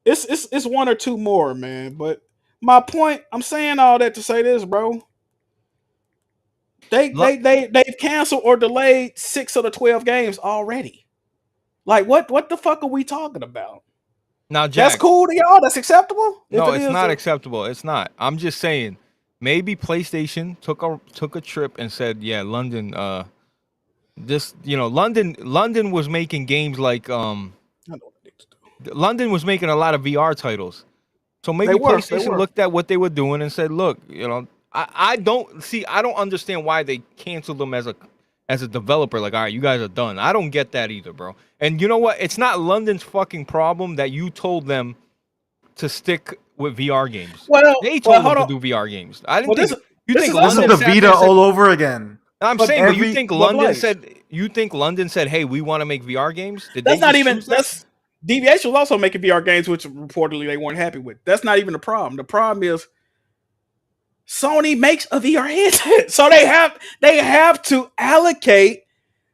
Speaker 3: It's 1 or 2 more, man. But my point, I'm saying all that to say this, bro. They've canceled or delayed 6 of the 12 games already. Like what the fuck are we talking about?
Speaker 1: Now,
Speaker 3: That's
Speaker 1: Jack.
Speaker 3: cool to y'all. That's acceptable.
Speaker 1: No,
Speaker 3: If it
Speaker 1: it's
Speaker 3: is,
Speaker 1: not acceptable. It's not. I'm just saying, maybe PlayStation took a trip and said, yeah, London. London was making games like
Speaker 3: I know what I need to do.
Speaker 1: London was making a lot of VR titles. So maybe
Speaker 3: They
Speaker 1: PlayStation
Speaker 3: were.
Speaker 1: looked at what they were doing and said, look, I don't understand why they canceled them as a developer. Like, all right, you guys are done. I don't get that either, bro. And you know what? It's not London's fucking problem that you told them to stick with VR games. They told them
Speaker 3: Hold
Speaker 1: to
Speaker 3: on.
Speaker 1: do VR games. I didn't
Speaker 3: Well,
Speaker 1: think you
Speaker 3: this
Speaker 1: think
Speaker 3: is
Speaker 2: This is
Speaker 1: London
Speaker 2: the
Speaker 1: sat there
Speaker 2: Vita
Speaker 1: and said,
Speaker 2: all over again.
Speaker 1: I'm
Speaker 3: But
Speaker 1: saying, but you
Speaker 2: every-
Speaker 1: think
Speaker 3: but
Speaker 1: London
Speaker 3: Blaze,
Speaker 1: said hey, we want to make VR games? Did they
Speaker 3: that's not
Speaker 1: just
Speaker 3: even
Speaker 1: choose that?
Speaker 3: that's Deviation was also making VR games, which reportedly they weren't happy with. That's not even the problem. The problem is Sony makes a VR headset, so they have to allocate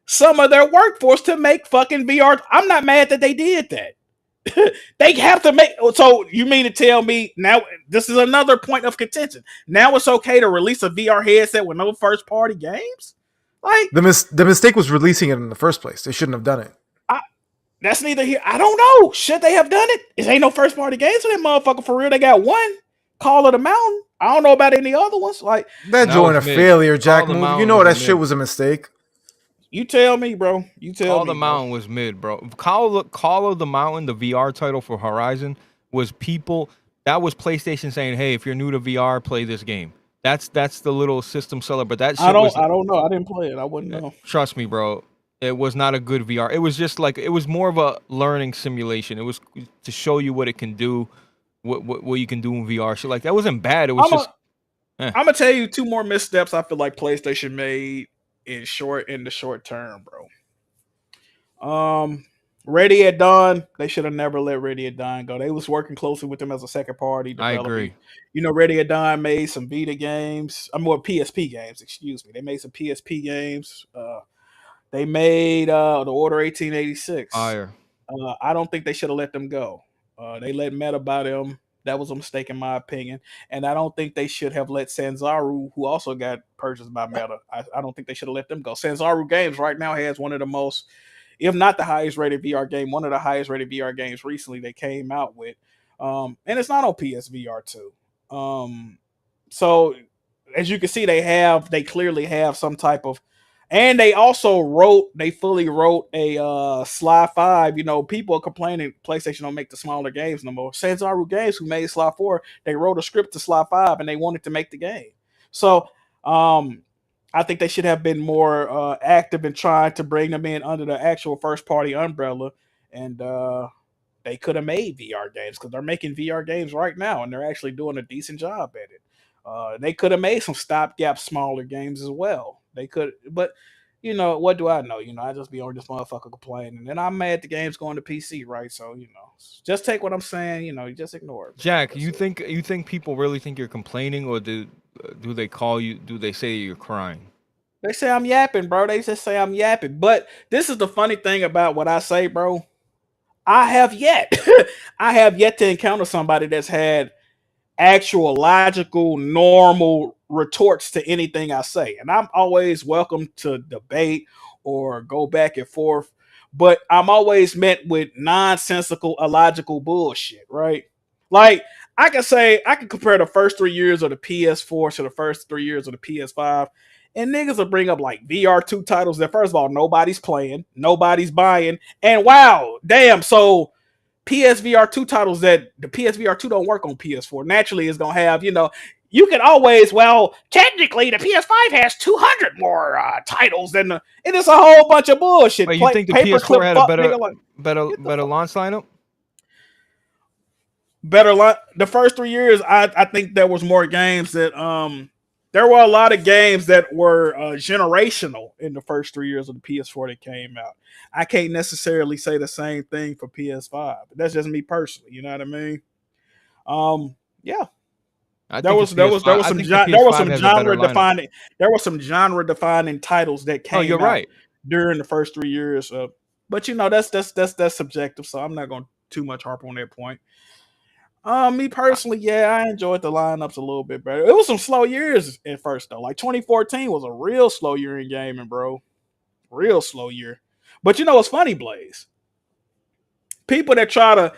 Speaker 3: some of their workforce to make fucking VR. I'm not mad that they did that. They have to make. So you mean to tell me now? This is another point of contention. Now it's okay to release a VR headset with no first party games? Like
Speaker 2: the mistake was releasing it in the first place. They shouldn't have done it.
Speaker 3: I, that's neither here. I don't know. Should they have done it? It ain't no first party games for that motherfucker for real. They got one. Call of the Mountain. I don't know about any other ones. Like
Speaker 2: That
Speaker 1: That
Speaker 2: joint
Speaker 1: was
Speaker 2: a
Speaker 1: mid.
Speaker 2: failure, Jack
Speaker 1: Call the
Speaker 2: Move. You
Speaker 1: Mountain
Speaker 2: know
Speaker 1: was
Speaker 2: that shit
Speaker 1: mid.
Speaker 2: was a mistake.
Speaker 3: you tell me, bro. You tell
Speaker 1: Call
Speaker 3: me,
Speaker 1: the
Speaker 3: bro.
Speaker 1: Mountain was mid, bro. Call of the Mountain, the VR title for Horizon, was people. That was PlayStation saying, "Hey, if you're new to VR, play this game." That's the little system seller, but that shit was.
Speaker 3: I don't know. I didn't play it. I wouldn't know.
Speaker 1: Trust me, bro. It was not a good VR. It was just like it was more of a learning simulation. It was to show you what it can do, what you can do in VR. Shit like that wasn't bad. It was
Speaker 3: I'm
Speaker 1: just.
Speaker 3: gonna tell you 2 more missteps I feel like PlayStation made in the short term, bro. Ready at Dawn, they should have never let Ready at Dawn go. They was working closely with them as a second party
Speaker 1: I
Speaker 3: developer.
Speaker 1: agree.
Speaker 3: You know, Ready at Dawn made some Vita games. I'm more PSP games, excuse me. They made some PSP games. They made the Order 1886.
Speaker 1: Fire.
Speaker 3: I don't think they should have let them go. They let Meta buy them. That was a mistake in my opinion. And I don't think they should have let Sanzaru, who also got purchased by Meta. I don't think they should have let them go. Sanzaru Games right now has one of the most, if not the highest rated VR game, one of the highest rated VR games recently they came out with. And it's not on PSVR 2. So as you can see, they clearly have some type of, and they fully wrote a Sly 5. You know, people are complaining PlayStation don't make the smaller games no more. Sanzaru Games, who made Sly 4, they wrote a script to Sly 5 and they wanted to make the game. So I think they should have been more active in trying to bring them in under the actual first party umbrella. And they could have made VR games because they're making VR games right now and they're actually doing a decent job at it. They could have made some stopgap smaller games as well. They could, but you know, what do I know? You know, I just be on this motherfucker complaining, and I'm mad the game's going to PC, right? So you know, just take what I'm saying. You know, you just ignore it, bro.
Speaker 1: Jack,
Speaker 3: That's it.
Speaker 1: you think people really think you're complaining, or do they call you? Do they say you're crying?
Speaker 3: They say I'm yapping, bro. They just say I'm yapping. But this is the funny thing about what I say, bro. I have yet, I have yet to encounter somebody that's had actual logical, normal retorts to anything I say. And I'm always welcome to debate or go back and forth, but I'm always met with nonsensical, illogical bullshit, right? Like, I can say, I can compare the first 3 years of the PS4 to the first 3 years of the PS5. And niggas will bring up like VR2 titles that, first of all, nobody's playing, nobody's buying. And wow, damn, so PSVR2 titles that the PSVR2 don't work on PS4. Naturally, it's gonna have, you know, you can always, well, technically the PS5 has 200 more titles than the, and it's a whole bunch of bullshit.
Speaker 1: Wait, you think the PS4
Speaker 3: Paperclip
Speaker 1: had a
Speaker 3: fuck nigga, like get the
Speaker 1: better
Speaker 3: fuck
Speaker 1: launch lineup?
Speaker 3: better line. The first 3 years, I think there was more games that there were a lot of games that were generational in the first 3 years of the PS4 that came out. I can't necessarily say the same thing for PS5. That's just me personally. You know what I mean? Yeah,
Speaker 1: I think the PS5. I think the
Speaker 3: there was
Speaker 1: PS5
Speaker 3: some
Speaker 1: has a better
Speaker 3: genre
Speaker 1: lineup.
Speaker 3: defining titles that
Speaker 1: Oh, you're
Speaker 3: came out
Speaker 1: right.
Speaker 3: during the first 3 years. But you know that's subjective, so I'm not going to too much harp on that point. Me personally, yeah, I enjoyed the lineups a little bit better. It was some slow years at first though. Like 2014 was a real slow year in gaming, bro. Real slow year. But you know what's funny, Blaze? People that try to,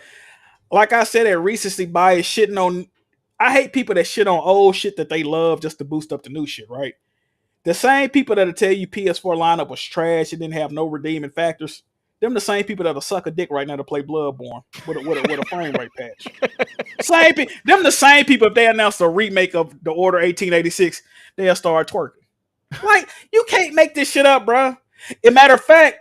Speaker 3: like I said, that recency bias shitting on. I hate people that shit on old shit that they love just to boost up the new shit, right? The same people that'll tell you PS4 lineup was trash, it didn't have no redeeming factors. Them the same people that'll suck a dick right now to play Bloodborne with a frame rate patch. Them the same people, if they announce a remake of the Order 1886, they'll start twerking. Like, you can't make this shit up, bro. As a matter of fact,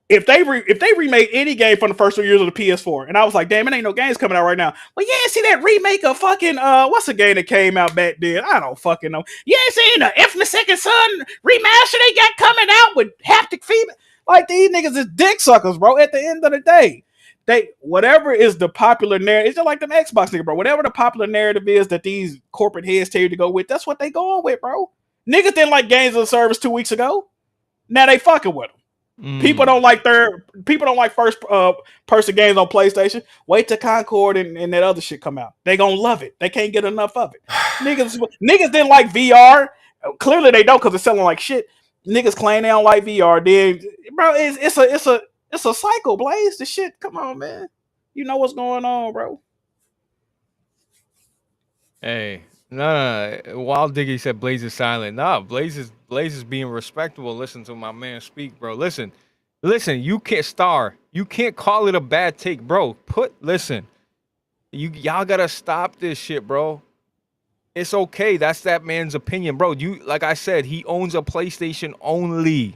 Speaker 3: if they remade any game from the first 3 years of the PS4, and I was like, damn, it ain't no games coming out right now. But you ain't see that remake of fucking what's the game that came out back then? I don't fucking know. You ain't seen the Infamous Second Son remaster they got coming out with haptic feedback? Like, these niggas is dick suckers, bro. At the end of the day, they whatever is the popular narrative, it's just like them Xbox nigga, bro. Whatever the popular narrative is that these corporate heads tell you to go with, that's what they going with, bro. Niggas didn't like games of the service 2 weeks ago. Now they fucking with them. People don't like first person games on PlayStation. Wait till Concord and that other shit come out. They gonna love it. They can't get enough of it. Niggas didn't like VR. Clearly they don't because it's selling like shit. Niggas claim they don't like VR. Then, bro, it's a cycle, Blaze. The shit. Come on, man. You know what's going on, bro.
Speaker 1: Hey, no. Wild Diggy said Blaze is silent. Nah, Blaze is being respectable. Listen to my man speak, bro. Listen. You can't star. You can't call it a bad take, bro. Listen. Y'all gotta stop this shit, bro. It's okay. That's that man's opinion, bro. Like I said, he owns a PlayStation only.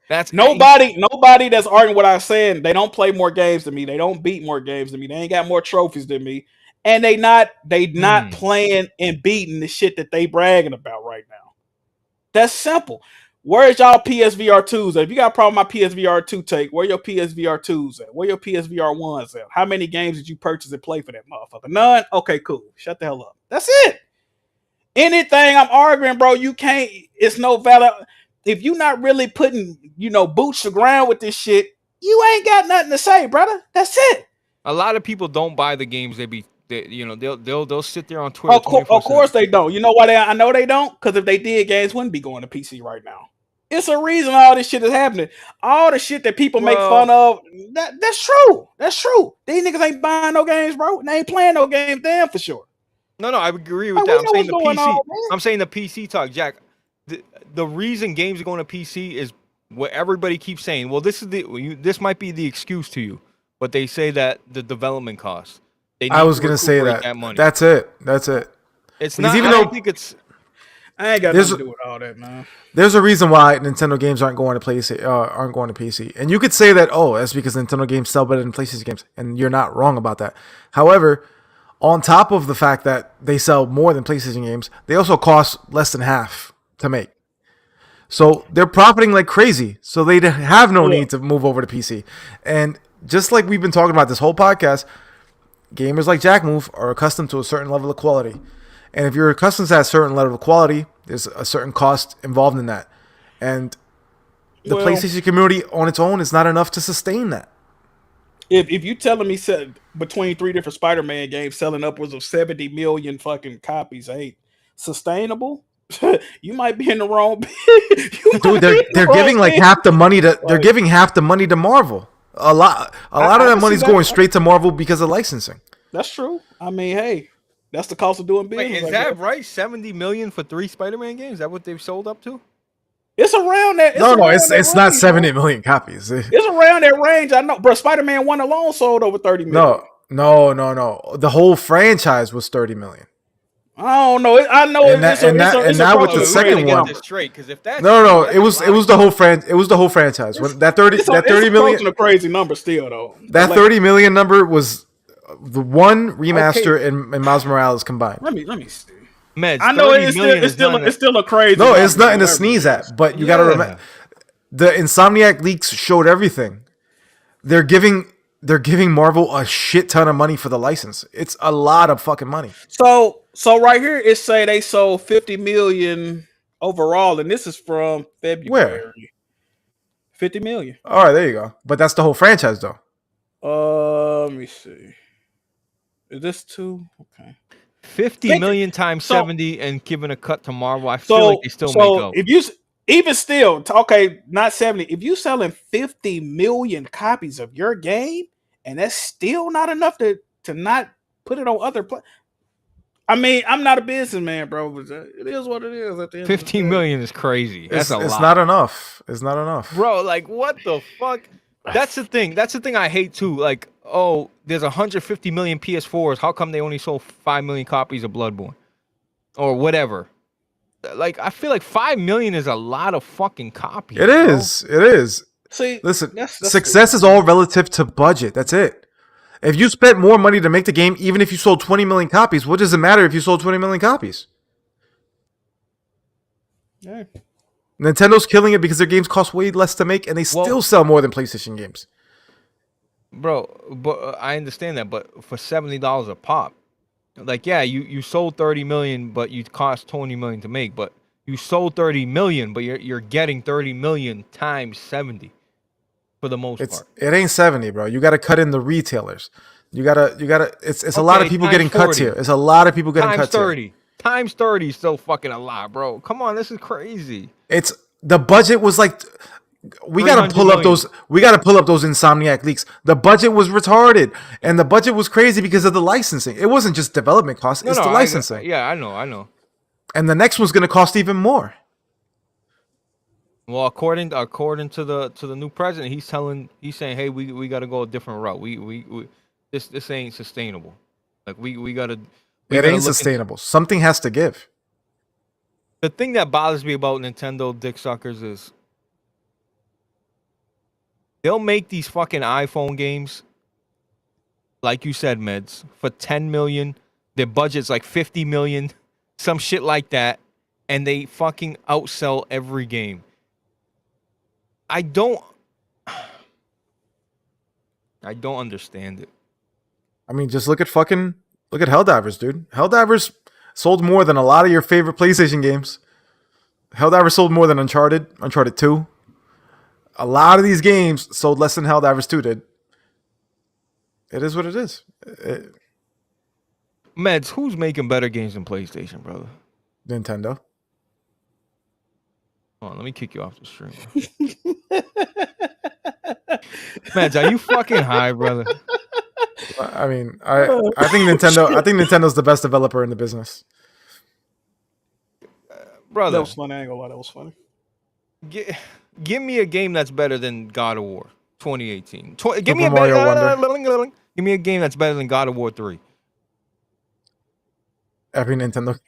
Speaker 1: That's
Speaker 3: Nobody that's arguing what I'm saying. They don't play more games than me. They don't beat more games than me. They ain't got more trophies than me. And they not playing and beating the shit that they bragging about right now. That's simple. Where's y'all PSVR2s at? If you got a problem with my PSVR2 take, where your PSVR2s at? Where your PSVR1s at? How many games did you purchase and play for that motherfucker? None? Okay, cool. Shut the hell up. That's it. Anything I'm arguing, bro, you can't, it's no valid. If you not really putting, boots to ground with this shit, you ain't got nothing to say, brother. That's it.
Speaker 1: A lot of people don't buy the games. They'll sit there on Twitter.
Speaker 3: Of course they don't. You know why I know they don't? Because if they did, games wouldn't be going to PC right now. It's a reason all this shit is happening. All the shit that people make fun of, that's true. That's true. These niggas ain't buying no games, bro. They ain't playing no games, damn for sure.
Speaker 1: No, I agree with that. I'm saying the PC. I'm saying the PC talk, Jack. The reason games are going to PC is what everybody keeps saying. Well, this might be the excuse to you, but they say that the development costs.
Speaker 2: I was gonna say that.
Speaker 1: Money.
Speaker 2: That's it.
Speaker 1: It's not. Even I think it's.
Speaker 3: I ain't got nothing to do with all that, man.
Speaker 2: There's a reason why Nintendo games aren't going to PC, and you could say that that's because Nintendo games sell better than PlayStation games, and you're not wrong about that. However, on top of the fact that they sell more than PlayStation games, they also cost less than half to make. So they're profiting like crazy. So they have no need to move over to PC. And just like we've been talking about this whole podcast, gamers like Jack Move are accustomed to a certain level of quality. And if you're accustomed to that certain level of quality, there's a certain cost involved in that. And the PlayStation community on its own is not enough to sustain that.
Speaker 3: If you telling me between 3 different Spider-Man games selling upwards of 70 million fucking copies ain't sustainable, you might be in the wrong.
Speaker 2: Dude, they're giving like half the money to they're giving half the money to Marvel. A lot of that money's going straight to Marvel because of licensing.
Speaker 3: That's true. I mean, hey, that's the cost of doing business.
Speaker 1: Wait, is that right? 70 million for 3 Spider-Man games? Is that what they've sold up to?
Speaker 3: It's around that.
Speaker 2: It's not 70 million copies.
Speaker 3: It's around that range. I know, bro. Spider-Man 1 alone sold over 30 million.
Speaker 2: No. The whole franchise was 30 million.
Speaker 3: I don't know. I know.
Speaker 2: And now with the second one,
Speaker 1: straight, because if that's
Speaker 2: it was the whole franchise. When that 30 million,
Speaker 3: a crazy number still though.
Speaker 2: That 30 million number was the one remaster and Miles Morales combined.
Speaker 3: Let me see.
Speaker 1: Meds,
Speaker 3: I know it's still a crazy.
Speaker 2: No, it's nothing to sneeze at. But you got to remember, the Insomniac leaks showed everything. They're giving Marvel a shit ton of money for the license. It's a lot of fucking money.
Speaker 3: So right here it say they sold 50 million overall, and this is from February.
Speaker 2: Where?
Speaker 3: 50 million.
Speaker 2: All right, there you go. But that's the whole franchise, though.
Speaker 3: Let me see. Is this 2? Okay.
Speaker 1: 50 million times 70 and giving a cut to Marvel. I feel like they still make up.
Speaker 3: If you even still, okay, not 70. If you selling 50 million copies of your game, and that's still not enough to not put it on other I mean, I'm not a businessman, bro, but it is what it is. At the end
Speaker 1: 15 million is crazy. That's a lot.
Speaker 2: It's not enough. It's not enough,
Speaker 1: bro. Like, what the fuck? That's the thing. That's the thing I hate too. Like, oh, there's 150 million PS4s. How come they only sold 5 million copies of Bloodborne, or whatever? Like, I feel like 5 million is a lot of fucking copies.
Speaker 2: It is. It is.
Speaker 3: See,
Speaker 2: listen, success is all relative to budget. That's it. If you spent more money to make the game, even if you sold 20 million copies, what does it matter if you sold 20 million copies?
Speaker 3: Yeah.
Speaker 2: Nintendo's killing it because their games cost way less to make, and they still sell more than PlayStation games.
Speaker 1: Bro, but I understand that, but for $70 a pop, like, yeah, you sold 30 million, but you cost 20 million to make, but you sold 30 million, but you're getting 30 million times 70 for the most part.
Speaker 2: It ain't 70, bro. You got to cut in the retailers. You gotta. It's a lot of people getting cuts here. It's a lot of people getting cuts here.
Speaker 1: Times 30 is still fucking a lot, bro. Come on, this is crazy.
Speaker 2: It's the budget was like, we gotta pull up those Insomniac leaks. The budget was retarded, and the budget was crazy because of the licensing. It wasn't just development costs; it's the licensing.
Speaker 1: I know.
Speaker 2: And the next one's gonna cost even more.
Speaker 1: Well, according to the new president, he's saying, hey, we gotta go a different route. We this ain't sustainable. Like we gotta.
Speaker 2: It ain't sustainable. Something has to give.
Speaker 1: The thing that bothers me about Nintendo dick suckers is they'll make these fucking iPhone games, like you said, Meds, for 10 million. Their budget's like 50 million, some shit like that, and they fucking outsell every game. I don't understand it.
Speaker 2: I mean, just look at Helldivers, dude. Helldivers sold more than a lot of your favorite PlayStation games. Helldivers sold more than Uncharted 2. A lot of these games sold less than Helldivers 2 did. It is what it is.
Speaker 1: Meds, who's making better games than PlayStation, brother?
Speaker 2: Nintendo.
Speaker 1: Hold on, let me kick you off the stream. Meds, are you fucking high, brother?
Speaker 2: I mean, I think Nintendo's the best developer in the business.
Speaker 1: Brother,
Speaker 3: that was funny. I ain't gonna lie, that was funny.
Speaker 1: Give me a game that's better than God of War 2018. Give me a game that's better than God of War 3.
Speaker 2: Every Nintendo.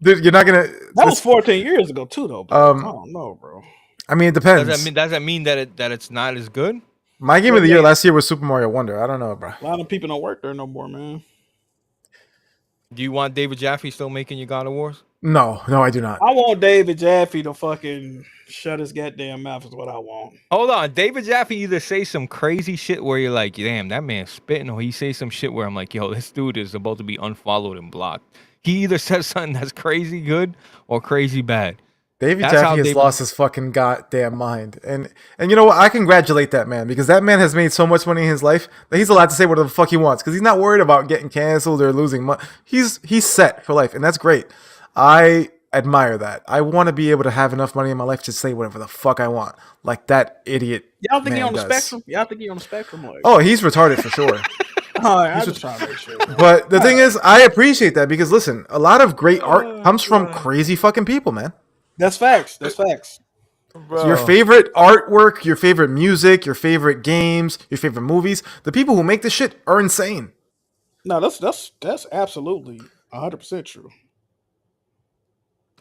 Speaker 2: Dude, you're not gonna.
Speaker 3: That was 14 years ago too, though. Bro. I don't know, bro.
Speaker 2: I mean, it depends.
Speaker 1: Does that mean that it's not as good?
Speaker 2: My game of the year last year was Super Mario Wonder. I don't know, bro.
Speaker 3: A lot of people don't work there no more, man.
Speaker 1: Do you want David Jaffe still making your God of Wars?
Speaker 2: No, I do not.
Speaker 3: I want David Jaffe to fucking shut his goddamn mouth. Is what I want.
Speaker 1: Hold on, David Jaffe either say some crazy shit where you're like, damn, that man's spitting, or he say some shit where I'm like, yo, this dude is about to be unfollowed and blocked. He either says something that's crazy good or crazy bad.
Speaker 2: David
Speaker 1: That's how
Speaker 2: Jaffe has
Speaker 1: David-
Speaker 2: lost his fucking goddamn mind. And you know what? I congratulate that man because that man has made so much money in his life that he's allowed to say whatever the fuck he wants because he's not worried about getting canceled or losing money. He's set for life, and that's great. I admire that. I want to be able to have enough money in my life to say whatever the fuck I want, like that idiot.
Speaker 3: Y'all think he
Speaker 2: man
Speaker 3: on the
Speaker 2: does.
Speaker 3: spectrum? Y'all think he on the spectrum? Like,
Speaker 2: Oh, he's retarded for sure.
Speaker 3: all right, I'm just trying to make sure.
Speaker 2: But the thing is, I appreciate that because listen, a lot of great art comes from crazy fucking people, man.
Speaker 3: That's facts. That's facts.
Speaker 1: Bro.
Speaker 2: Your favorite artwork, your favorite music, your favorite games, your favorite movies. The people who make this shit are insane.
Speaker 3: No, that's absolutely 100% true.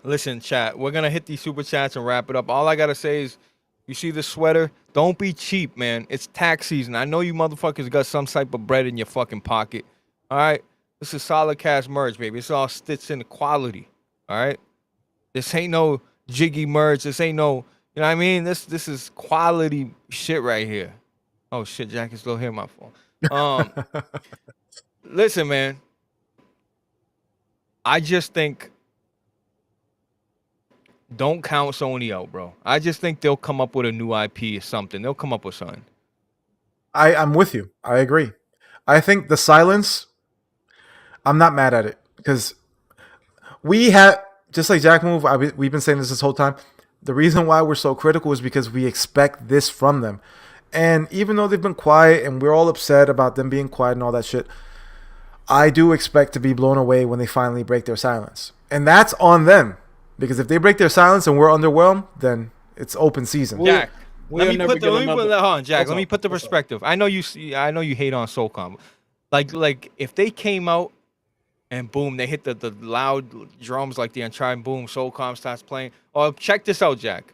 Speaker 1: Listen, chat, we're gonna hit these super chats and wrap it up. All I gotta say is, you see the sweater? Don't be cheap, man. It's tax season. I know you motherfuckers got some type of bread in your fucking pocket. All right, this is solid cash merch, baby. It's all stitched into quality. All right, this ain't no jiggy merch. This ain't no, you know what I mean? This is quality shit right here. Oh shit, Jack is still here. My fault. Listen, man. I just think. Don't count Sony out, bro. I just think they'll come up with a new IP or something. They'll come up with something.
Speaker 2: I'm with you. I agree. I think the silence, I'm not mad at it because we have, just like Jack Move, we've been saying this whole time. The reason why we're so critical is because we expect this from them. And even though they've been quiet and we're all upset about them being quiet and all that shit, I do expect to be blown away when they finally break their silence. And that's on them. Because if they break their silence and we're underwhelmed, then it's open season.
Speaker 1: Jack,
Speaker 3: We'll
Speaker 1: let me
Speaker 3: never
Speaker 1: put the
Speaker 3: get
Speaker 1: let me put
Speaker 3: another-
Speaker 1: that on, Jack.
Speaker 3: What's
Speaker 1: Let me
Speaker 3: up?
Speaker 1: put the
Speaker 3: What's up?
Speaker 1: perspective. I know you hate on Soulcom. Like if they came out and boom, they hit the loud drums like the Uncharted, boom, Soulcom starts playing. Oh, check this out, Jack.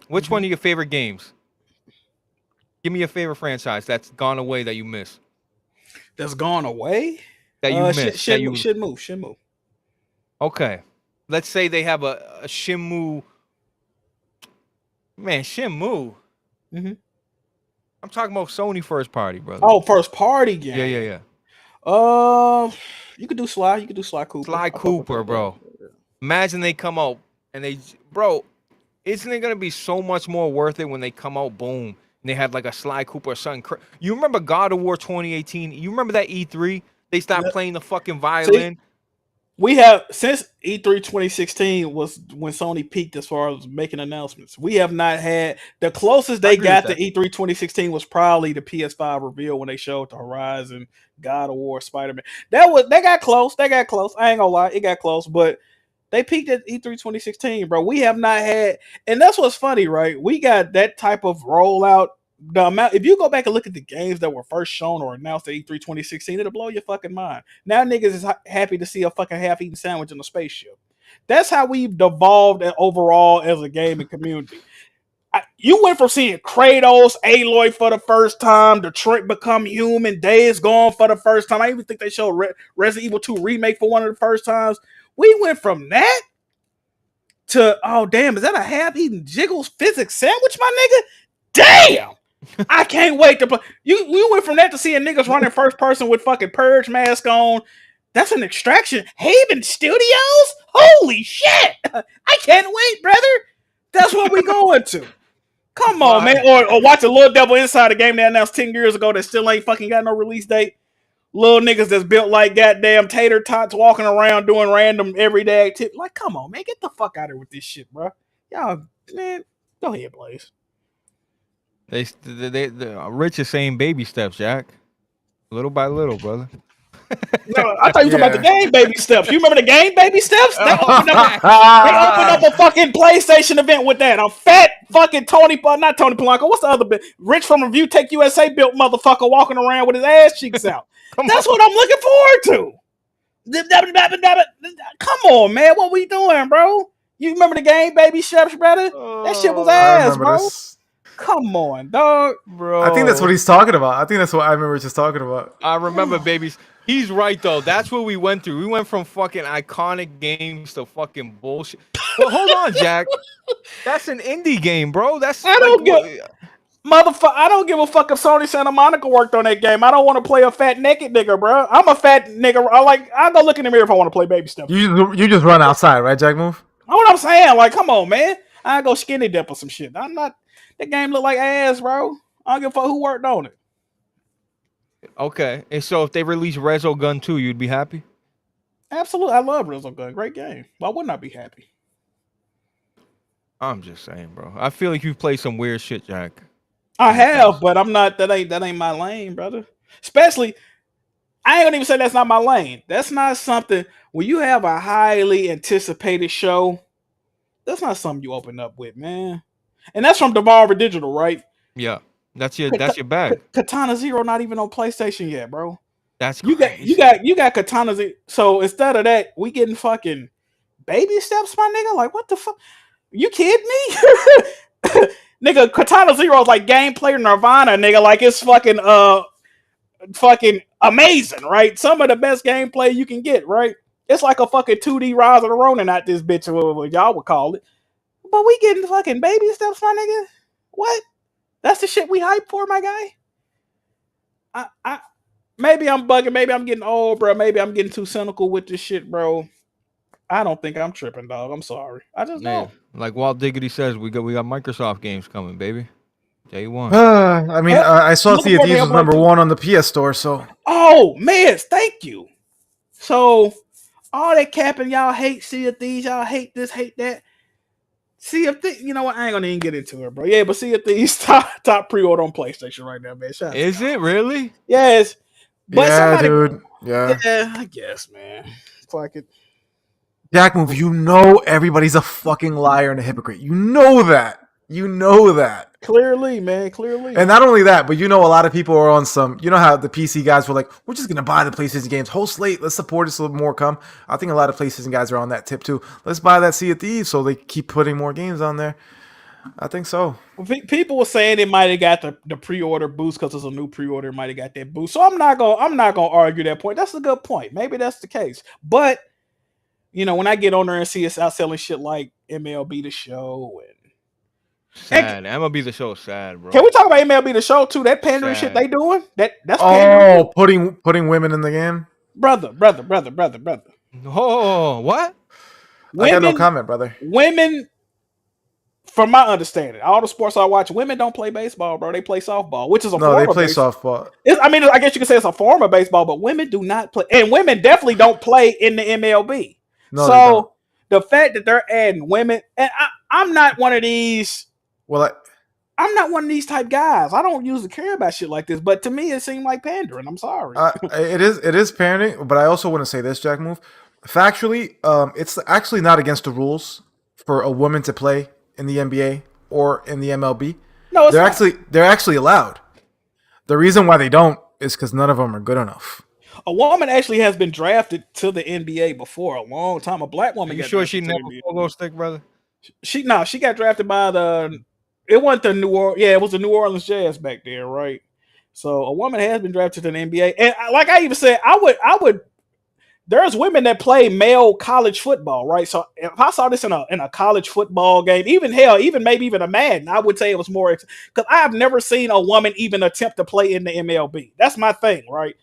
Speaker 1: Which one of your favorite games? Give me your favorite franchise that's gone away that you miss.
Speaker 3: That's gone away.
Speaker 1: That you miss. that you
Speaker 3: Shenmue.
Speaker 1: Okay. Let's say they have a Shenmue. Man, Shenmue.
Speaker 3: Mhm.
Speaker 1: I'm talking about Sony first party, brother.
Speaker 3: Oh, first party game.
Speaker 1: yeah.
Speaker 3: You could do Sly. You could do Sly Cooper.
Speaker 1: Sly
Speaker 3: I fuck with
Speaker 1: Cooper,
Speaker 3: that,
Speaker 1: bro.
Speaker 3: yeah.
Speaker 1: Imagine they come out and isn't it gonna be so much more worth it when they come out, boom, and they have like a Sly Cooper or something? You remember God of War 2018? You remember that E3? They stopped
Speaker 3: Yep.
Speaker 1: playing the fucking violin.
Speaker 3: We have since E3 2016 was when Sony peaked as far as making announcements. We have not had the closest
Speaker 1: I
Speaker 3: they
Speaker 1: agree
Speaker 3: got
Speaker 1: with
Speaker 3: to
Speaker 1: that.
Speaker 3: E3 2016 was probably the PS5 reveal when they showed the Horizon, God of War, Spider-Man. They got close. They got close. I ain't gonna lie, it got close, but they peaked at E3 2016, bro. We have not had, and that's what's funny, right? We got that type of rollout. The amount, if you go back and look at the games that were first shown or announced at E3 2016, it'll blow your fucking mind. Now niggas is happy to see a fucking half-eaten sandwich in a spaceship. That's how we've devolved overall as a gaming community. You went from seeing Kratos, Aloy for the first time, Detroit Become Human, Days Gone for the first time. I even think they showed Resident Evil 2 remake for one of the first times. We went from that to, oh damn, is that a half-eaten Jiggles physics sandwich, my nigga? Damn! I can't wait to play. We went from that to seeing niggas running first person with fucking Purge mask on. That's an Extraction. Haven Studios? Holy shit! I can't wait, brother. That's what we going to. Come on, man. Or watch a Little Devil Inside, a game they announced 10 years ago that still ain't fucking got no release date. Little niggas that's built like goddamn tater tots walking around doing random everyday activity. Like, come on, man. Get the fuck out of here with this shit, bro. Y'all, man, go ahead, Blaze.
Speaker 1: The rich is saying baby steps, Jack. Little by little, brother.
Speaker 3: No, I thought you were talking about the
Speaker 2: Yeah.
Speaker 3: game baby steps. You remember the game baby steps? They opened up a fucking PlayStation event with that. A fat fucking not Tony Polanco. What's the other bit? Rich from Review Tech USA built motherfucker walking around with his ass cheeks out. That's what I'm looking forward to. Come on, man. What we doing, bro? You remember the game baby steps, brother? That shit was
Speaker 2: I
Speaker 3: ass,
Speaker 2: remember
Speaker 3: bro.
Speaker 2: this.
Speaker 3: Come on, dog.
Speaker 1: Bro.
Speaker 2: I think that's what he's talking about. I think that's what I remember just talking about.
Speaker 1: I remember babies. He's right though. That's what we went through. We went from fucking iconic games to fucking bullshit. But hold on, Jack. That's an indie game, bro. That's
Speaker 3: I
Speaker 1: like
Speaker 3: don't get motherfucker. I don't give a fuck if Sony Santa Monica worked on that game. I don't want to play a fat naked nigga, bro. I'm a fat nigga. I go look in the mirror if I want to play Baby Steps.
Speaker 2: You just run outside, right, Jack Move?
Speaker 3: Know what I'm saying? Like, come on, man. I go skinny dip or some shit. I'm not. That game look like ass, bro. I don't give a fuck who worked on it.
Speaker 1: okay. And so if they release Rezo Gun 2, you'd be happy?
Speaker 3: Absolutely, I love Rizzo Gun. Great game. Why wouldn't I be happy?
Speaker 1: I'm just saying, bro. I feel like you've played some weird shit, Jack.
Speaker 3: I have, but I'm not. That ain't my lane, brother. Especially, I ain't gonna even say that's not my lane. That's not something when you have a highly anticipated show. That's not something you open up with, man. And that's from Devolver Digital, right?
Speaker 1: Yeah. That's your bag.
Speaker 3: Katana Zero not even on PlayStation yet, bro.
Speaker 1: That's
Speaker 3: You
Speaker 1: crazy.
Speaker 3: got Katana Zero. So instead of that, we getting fucking Baby Steps, my nigga. Like, what the fuck? You kidding me? Nigga, Katana Zero is like gameplay Nirvana, nigga. Like it's fucking amazing, right? Some of the best gameplay you can get, right? It's like a fucking 2D Rise of the Ronin out this bitch, what y'all would call it. But we getting fucking Baby Steps, my nigga. What? That's the shit we hype for, my guy. I maybe I'm bugging, maybe I'm getting old, bro. Maybe I'm getting too cynical with this shit, bro. I don't think I'm tripping, dog. I'm sorry. I just don't.
Speaker 1: Like Walt Diggity says, we got Microsoft games coming, baby. Day one.
Speaker 2: I mean, I saw Sea of Thieves was number 1 on the PS Store, so.
Speaker 3: Oh man, thank you. So all that capping, y'all hate Sea of Thieves, y'all hate this, hate that. Sea of Thieves, you know what? I ain't gonna even get into it, bro. Yeah, but Sea of Thieves top pre-order on PlayStation right now, man. Shout out
Speaker 1: Is it really?
Speaker 3: Yes. But
Speaker 2: yeah,
Speaker 3: somebody,
Speaker 2: dude. Yeah.
Speaker 3: Yeah, I guess, man. Fuck it.
Speaker 2: Jack Move, you know everybody's a fucking liar and a hypocrite. You know that. You know that.
Speaker 3: Clearly, man. Clearly.
Speaker 2: And not only that, but you know a lot of people are on some, you know how the PC guys were like, we're just going to buy the PlayStation games. Whole slate, let's support it so more come. I think a lot of PlayStation guys are on that tip too. Let's buy that Sea of Thieves so they keep putting more games on there. I think so.
Speaker 3: People were saying it might have got the pre-order boost because it's a new pre-order. Might have got that boost. So I'm not gonna argue that point. That's a good point. Maybe that's the case. But you know, when I get on there and see us out selling shit like MLB The Show
Speaker 1: sad. MLB The Show is sad, bro.
Speaker 3: Can we talk about MLB The Show too? That pandering shit they doing? That's
Speaker 2: pandering. Putting women in the game?
Speaker 3: Brother.
Speaker 1: Oh, what?
Speaker 2: I got no comment, brother.
Speaker 3: Women, from my understanding, all the sports I watch, women don't play baseball, bro. They play softball, which is a form of baseball.
Speaker 2: Softball.
Speaker 3: I mean, I guess you could say it's a form of baseball, but women do not play, and women definitely don't play in the MLB. No, so the fact that they're adding women, and I'm not one of these.
Speaker 2: Well,
Speaker 3: I'm not one of these type guys. I don't usually care about shit like this, but to me, it seemed like pandering. I'm sorry.
Speaker 2: It is pandering, but I also want to say this, Jack Move. Factually, it's actually not against the rules for a woman to play in the NBA or in the MLB.
Speaker 3: No,
Speaker 2: they're actually allowed. The reason why they don't is because none of them are good enough.
Speaker 3: A woman actually has been drafted to the NBA before a long time. A black woman.
Speaker 1: Are you sure she never pogo stick, brother?
Speaker 3: She got drafted by the. It wasn't the New Orleans. Yeah, it was the New Orleans Jazz back there, right? So a woman has been drafted to the NBA, and like I even said, I would. There's women that play male college football, right? So if I saw this in a college football game, maybe even a Madden, I would say it was more because I have never seen a woman even attempt to play in the MLB. That's my thing, right?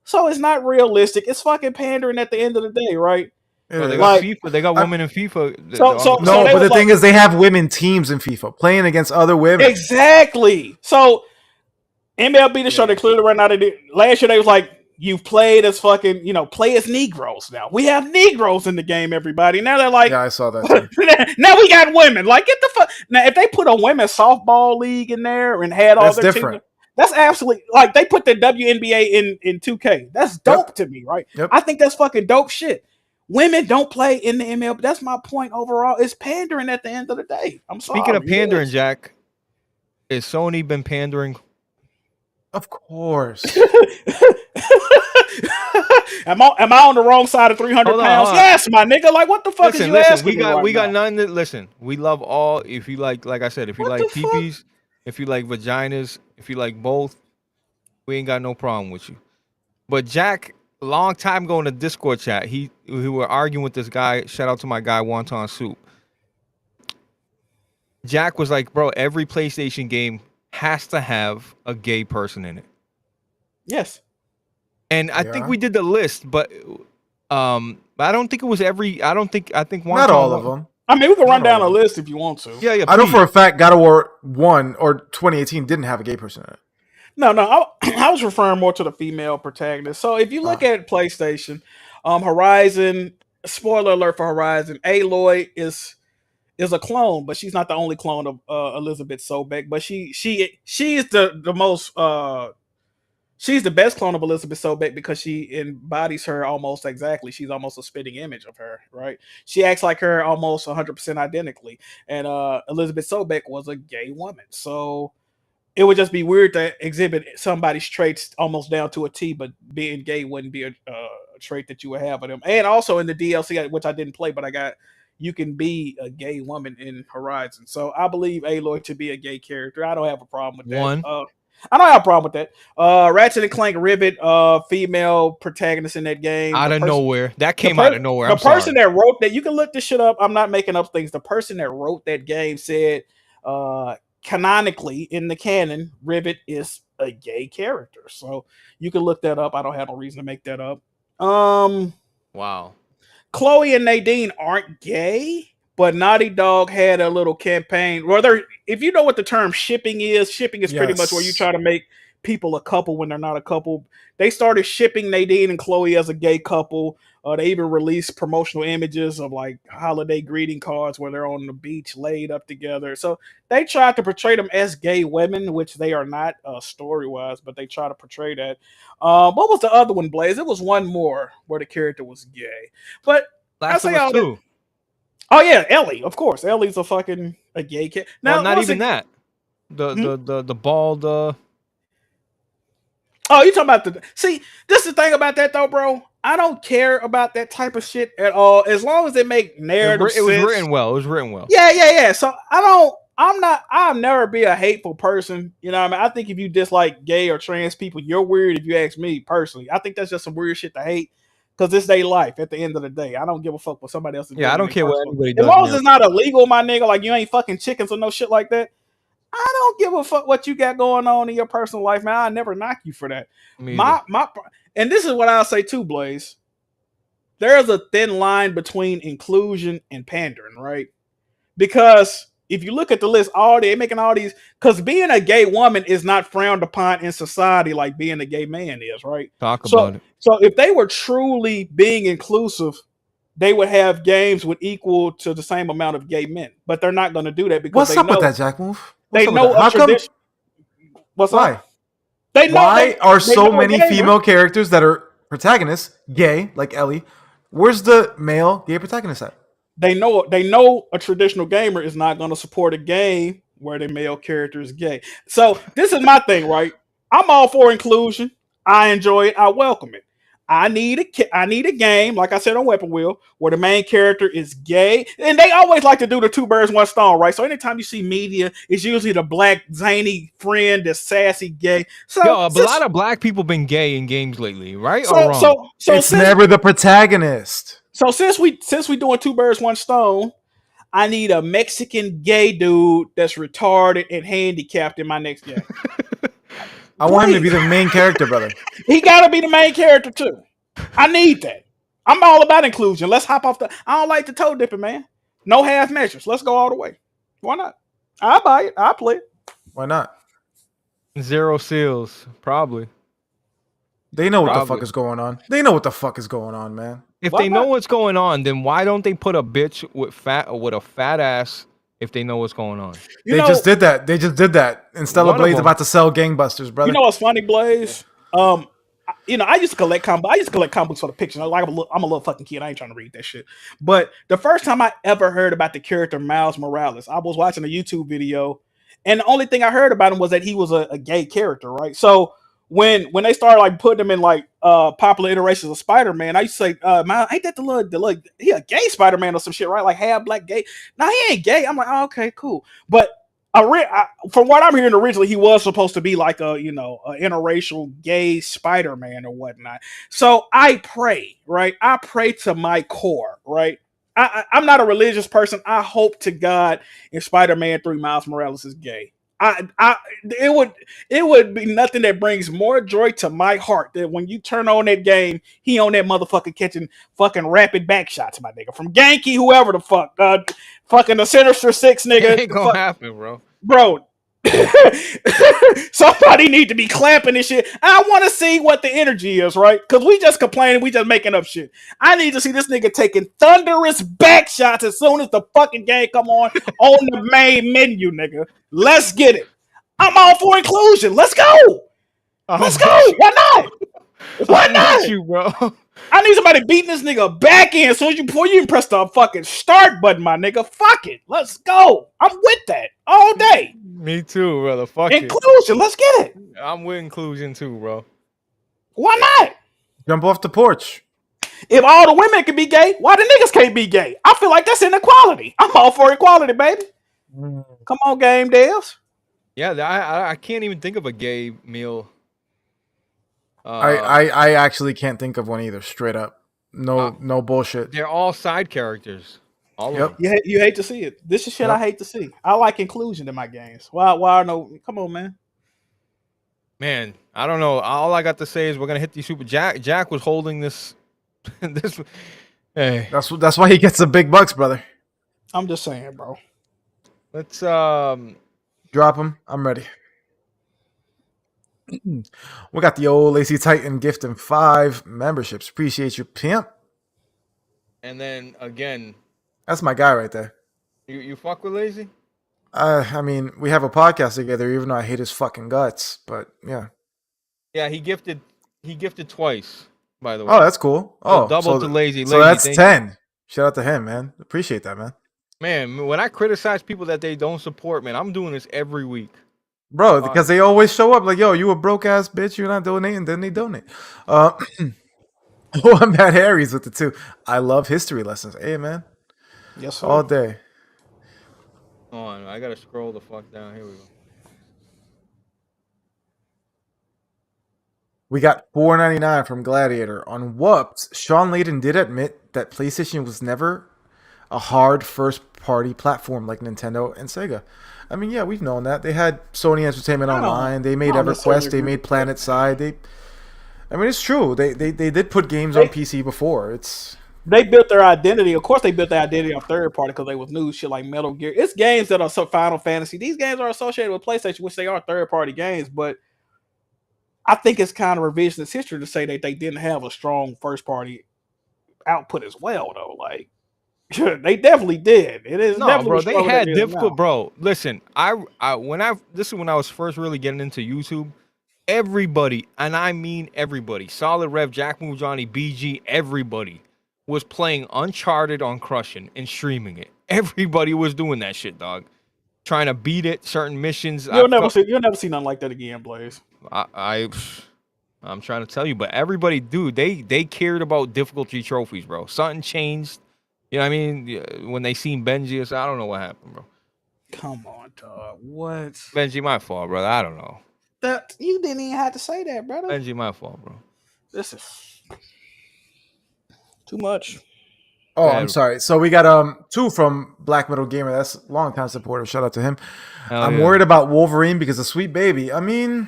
Speaker 3: So it's not realistic. It's fucking pandering at the end of the day, right?
Speaker 1: Bro, they got FIFA. They got women in FIFA.
Speaker 2: But the thing is, they have women teams in FIFA playing against other women.
Speaker 3: Exactly. So MLB The Show, they clearly ran out of it. Last year, they was like, you've played as fucking, play as Negroes now. We have Negroes in the game, everybody. Now they're like,
Speaker 2: yeah, I saw that too.
Speaker 3: Now we got women. Like, get the fuck. Now, if they put a women's softball league in there and had all their
Speaker 2: different.
Speaker 3: That's absolutely like they put the WNBA in 2K. That's dope to me, right?
Speaker 2: Yep.
Speaker 3: I think that's fucking dope shit. Women don't play in the MLB. That's my point overall. It's pandering at the end of the day. I'm sorry.
Speaker 1: Speaking of pandering, Jack, has Sony been pandering?
Speaker 2: Of course.
Speaker 3: Am I on the wrong side of 300 pounds? Yes, my nigga. Like, what the fuck is you asking?
Speaker 1: We got none. Listen, we love all. If you like I said, if you like peepees, if you like vaginas, if you like both, we ain't got no problem with you. But Jack a long time ago in the Discord chat, we were arguing with this guy. Shout out to my guy Wonton Soup. Jack was like, bro, every PlayStation game has to have a gay person in it.
Speaker 3: Yes.
Speaker 1: And I think we did the list, but I don't think it was every. I think Wonton,
Speaker 2: Not all of them.
Speaker 3: I mean, we can run down a list if you want to.
Speaker 1: Yeah.
Speaker 2: I know for a fact God of War 1 or 2018 didn't have a gay person in it.
Speaker 3: No, I was referring more to the female protagonist. So if you look at PlayStation, Horizon, spoiler alert for Horizon, Aloy is a clone, but she's not the only clone of Elizabeth Sobek. But she is the most she's the best clone of Elizabeth Sobek because she embodies her almost exactly. She's almost a spitting image of her, right? She acts like her almost 100% identically. And Elizabeth Sobek was a gay woman, so it would just be weird to exhibit somebody's traits almost down to a T, but being gay wouldn't be a trait that you would have of them. And also in the DLC, which I didn't play, but I got, you can be a gay woman in Horizon. So I believe Aloy to be a gay character. I don't have a problem with that. I don't have a problem with that. Ratchet and Clank Rivet, female protagonist in that game.
Speaker 1: Out of nowhere. That came out of nowhere.
Speaker 3: The person that wrote that, you can look this shit up. I'm not making up things. The person that wrote that game said, canonically in the canon, Rivet is a gay character. So you can look that up. I don't have no reason to make that up.
Speaker 1: Wow.
Speaker 3: Chloe and Nadine aren't gay, but Naughty Dog had a little campaign. Well, if you know what the term shipping is pretty much where you try to make people a couple when they're not a couple. They started shipping Nadine and Chloe as a gay couple. They even released promotional images of like holiday greeting cards where they're on the beach laid up together. So they tried to portray them as gay women, which they are not story-wise, but they try to portray that. What was the other one, Blaze? It was one more where the character was gay. But I say all that. Oh yeah, Ellie, of course. Ellie's a gay kid.
Speaker 1: Now, not even that. The bald.
Speaker 3: Oh, you talking about the? See, this is the thing about that though, bro. I don't care about that type of shit at all, as long as they make narrative sense.
Speaker 1: It was written well.
Speaker 3: Yeah. So I'll never be a hateful person. You know what I mean? I think if you dislike gay or trans people, you're weird. If you ask me personally, I think that's just some weird shit to hate. Because it's their life at the end of the day. I don't give a fuck what somebody else is doing.
Speaker 1: Yeah, I don't care what anybody does.
Speaker 3: As long as it's not illegal, my nigga, like you ain't fucking chickens or no shit like that, I don't give a fuck what you got going on in your personal life, man. I never knock you for that. And this is what I'll say too, Blaze. There's a thin line between inclusion and pandering, right? Because if you look at the list, they're making all these, because being a gay woman is not frowned upon in society like being a gay man is, right?
Speaker 1: Talk about it.
Speaker 3: So if they were truly being inclusive, they would have games with equal to the same amount of gay men. But they're not going to do that because
Speaker 2: what's up with that, Jack Move?
Speaker 3: They know a tradition. What's up?
Speaker 2: Why are so many female characters that are protagonists gay, like Ellie? Where's the male gay protagonist at?
Speaker 3: They know a traditional gamer is not going to support a game where the male character is gay. So this is my thing, right? I'm all for inclusion. I enjoy it. I welcome it. I need a game, like I said on Weapon Wheel, where the main character is gay. And they always like to do the two birds, one stone, right? So anytime you see media, it's usually the black, zany friend, the sassy gay. So
Speaker 1: a lot of black people been gay in games lately, right?
Speaker 2: So it's never the protagonist.
Speaker 3: So since we doing two birds, one stone, I need a Mexican gay dude that's retarded and handicapped in my next game.
Speaker 2: I want him to be the main character, brother.
Speaker 3: He gotta be the main character too. I need that. I'm all about inclusion. Let's hop off I don't like the toe dipping, man. No half measures. Let's go all the way. Why not? I'll buy it. I'll play it.
Speaker 2: Why not?
Speaker 1: Zero seals, probably.
Speaker 2: They know what the fuck is going on. They know what the fuck is going on, man.
Speaker 1: If they know what's going on, then why don't they put a bitch with a fat ass if they know what's going on?
Speaker 2: They just did that. And Stella Blaze about to sell gangbusters, brother.
Speaker 3: You know what's funny, Blaze? I used to collect comic books for the pictures. I'm a little fucking kid. I ain't trying to read that shit. But the first time I ever heard about the character Miles Morales, I was watching a YouTube video, and the only thing I heard about him was that he was a gay character, right? So when they started like putting him in like popular iterations of Spider-Man, I used to say, man, ain't that the little he a gay Spider-Man or some shit, right? Like half black gay. Now he ain't gay. I'm like, oh, okay, cool. But from what I'm hearing, originally he was supposed to be like a interracial gay Spider-Man or whatnot. So I pray, right? I pray to my core, right? I'm not a religious person. I hope to God if Spider-Man 3 Miles Morales is gay. It would be nothing that brings more joy to my heart than when you turn on that game, he on that motherfucker catching fucking rapid back shots, my nigga, from Genki, whoever the fuck, fucking the Sinister Six
Speaker 1: It
Speaker 3: nigga,
Speaker 1: ain't
Speaker 3: the
Speaker 1: gonna
Speaker 3: fuck,
Speaker 1: happen, bro.
Speaker 3: bro. Somebody need to be clapping this shit. I want to see what the energy is, right? Because we just complaining, we just making up shit. I need to see this nigga taking thunderous back shots as soon as the fucking game come on the main menu, nigga. Let's get it. I'm all for inclusion. Let's go.
Speaker 1: I'm
Speaker 3: Let's
Speaker 1: with
Speaker 3: go.
Speaker 1: you.
Speaker 3: Why not? Why
Speaker 1: I'm with
Speaker 3: not?
Speaker 1: you, bro.
Speaker 3: I need somebody beating this nigga back in as soon as before you even press the fucking start button, my nigga. Fuck it. Let's go. I'm with that all day.
Speaker 1: Me too, brother. Fuck it.
Speaker 3: Inclusion. Let's get it.
Speaker 1: I'm with inclusion too, bro.
Speaker 3: Why not?
Speaker 2: Jump off the porch.
Speaker 3: If all the women can be gay, why the niggas can't be gay? I feel like that's inequality. I'm all for equality, baby. Come on, game devs.
Speaker 1: Yeah, I can't even think of a gay meal.
Speaker 2: I actually can't think of one either. Straight up, no bullshit.
Speaker 1: They're all side characters. All
Speaker 2: Yep.
Speaker 1: of them.
Speaker 3: You hate to see it. This is shit I hate to see. I like inclusion in my games. Why no? Come on, man.
Speaker 1: Man, I don't know. All I got to say is we're gonna hit these super. Jack was holding this. this. Hey,
Speaker 2: That's why he gets the big bucks, brother.
Speaker 3: I'm just saying, bro.
Speaker 1: let's
Speaker 2: Drop him. I'm ready. We got the old Lazy Titan gifting 5 memberships. Appreciate you, pimp.
Speaker 1: and then again,
Speaker 2: That's my guy right there.
Speaker 1: you fuck with Lazy.
Speaker 2: I mean, we have a podcast together, even though I hate his fucking guts. But yeah.
Speaker 1: Yeah, he gifted twice. By the way.
Speaker 2: Oh, that's cool. Oh,
Speaker 1: double to Lazy.
Speaker 2: So
Speaker 1: Lazy,
Speaker 2: that's
Speaker 1: thank
Speaker 2: 10. Shout out to him, man. Appreciate that, man.
Speaker 1: Man, when I criticize people that they don't support, man, I'm doing this every week.
Speaker 2: Bro, because they always show up like, yo, you a broke ass bitch, you're not donating, then they donate. Oh, I'm Bad Harry's with the 2. I love history lessons. Hey, man.
Speaker 3: Yes, sir.
Speaker 2: All day.
Speaker 1: Hold on, I gotta scroll the fuck down. Here we go.
Speaker 2: We got $4.99 from Gladiator. On Whoops, Sean Layden did admit that PlayStation was never a hard first-party platform like Nintendo and Sega. I mean, yeah, we've known that. They had Sony Entertainment Online. They made EverQuest. They made PlanetSide. I mean, it's true. They did put games on PC before.
Speaker 3: They built their identity. Of course, they built their identity on third party because they was new shit like Metal Gear. It's games that are Final Fantasy. These games are associated with PlayStation, which they are third party games. But I think it's kind of revisionist history to say that they didn't have a strong first party output as well, though. Like, they definitely did. It is
Speaker 1: No,
Speaker 3: definitely
Speaker 1: bro, they had difficult,
Speaker 3: now.
Speaker 1: bro. Listen, this is when I was first really getting into YouTube. Everybody, and I mean everybody, Solid Rev, Jack Move Johnny, BG, everybody was playing Uncharted on Crushing and streaming it. Everybody was doing that shit, dog. Trying to beat it, certain missions.
Speaker 3: You'll never see nothing like that again, Blaze.
Speaker 1: I'm trying to tell you, but everybody, dude, they cared about difficulty trophies, bro. Something changed. You know what I mean? When they seen Benji, I don't know what happened, bro.
Speaker 3: Come on, dog. What?
Speaker 1: Benji, my fault, brother. I don't know.
Speaker 3: That you didn't even have to say that, brother.
Speaker 1: Benji, my fault, bro.
Speaker 3: This is too much.
Speaker 2: Oh, I'm sorry. So we got 2 from Black Metal Gamer. That's a long-time supporter. Shout out to him. I'm worried about Wolverine because of Sweet Baby. I mean,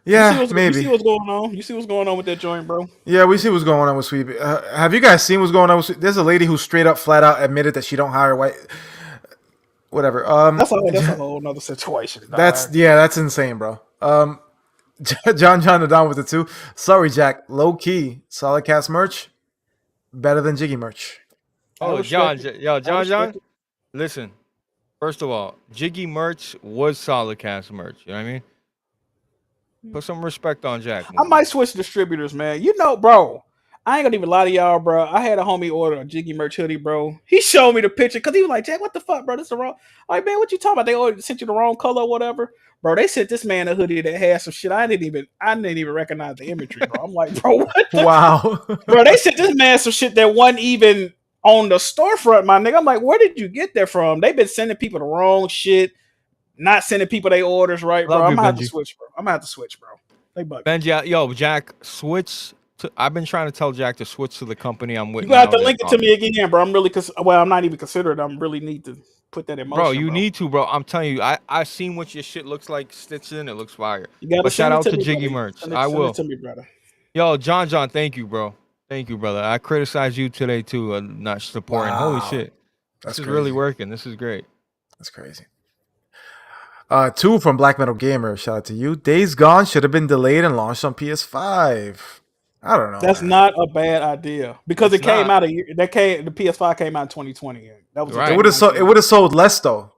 Speaker 2: yeah, maybe.
Speaker 3: You see what's going on? You see what's going on with that joint, bro?
Speaker 2: Yeah, we see what's going on with Sweet Baby. Have you guys seen what's going on with Sweet? There's a lady who straight up, flat out admitted that she don't hire white. Whatever.
Speaker 3: That's a whole nother situation.
Speaker 2: That's insane, bro. John the Don with the 2. Sorry, Jack. Low key. Solid Cast merch. Better than Jiggy merch.
Speaker 1: Oh, John. Listen. First of all, Jiggy merch was Solid Cast merch. You know what I mean? Put some respect on Jack.
Speaker 3: I might switch distributors, man. You know, bro. I ain't gonna even lie to y'all, bro. I had a homie order a Jiggy merch hoodie, bro. He showed me the picture because he was like, Jack, what the fuck, bro? This is the wrong. I'm like, man, what you talking about? They already sent you the wrong color or whatever. Bro, they sent this man a hoodie that had some shit. I didn't even recognize the imagery, bro. I'm like, bro, what the
Speaker 2: Wow.
Speaker 3: bro, they sent this man some shit that wasn't even on the storefront, my nigga. I'm like, where did you get that from? They've been sending people the wrong shit, not sending people their orders right, bro.
Speaker 1: Love
Speaker 3: I'm
Speaker 1: you,
Speaker 3: gonna have to
Speaker 1: Benji.
Speaker 3: switch, bro. I'm gonna have to switch, bro. They bug.
Speaker 1: Benji, yo, Jack, switch to. I've been trying to tell Jack to switch to the company I'm with
Speaker 3: You gonna have
Speaker 1: now.
Speaker 3: to link it to me again, bro. I'm really, well, I'm not even considered. I'm really need to put that in motion,
Speaker 1: Bro, you need to, bro. I'm telling you, I seen what your shit looks like stitched in. It looks fire.
Speaker 3: You gotta
Speaker 1: But shout
Speaker 3: send it
Speaker 1: out
Speaker 3: to
Speaker 1: to
Speaker 3: me,
Speaker 1: Jiggy
Speaker 3: buddy.
Speaker 1: Merch.
Speaker 3: Send
Speaker 1: I will.
Speaker 3: it to me, brother.
Speaker 1: Yo, John, thank you, bro. Thank you, brother. I criticized you today too, not supporting. Holy shit,
Speaker 2: That's
Speaker 1: this is
Speaker 2: crazy.
Speaker 1: really working. This is great.
Speaker 2: That's crazy. 2 from Black Metal Gamer. Shout out to you. Days Gone should have been delayed and launched on PS5. I don't know.
Speaker 3: That's
Speaker 2: man.
Speaker 3: not a bad idea because
Speaker 1: It's
Speaker 3: it came
Speaker 1: not.
Speaker 3: out a year. The PS5 came out in 2020. And that was
Speaker 1: Right.
Speaker 2: It would have sold less though.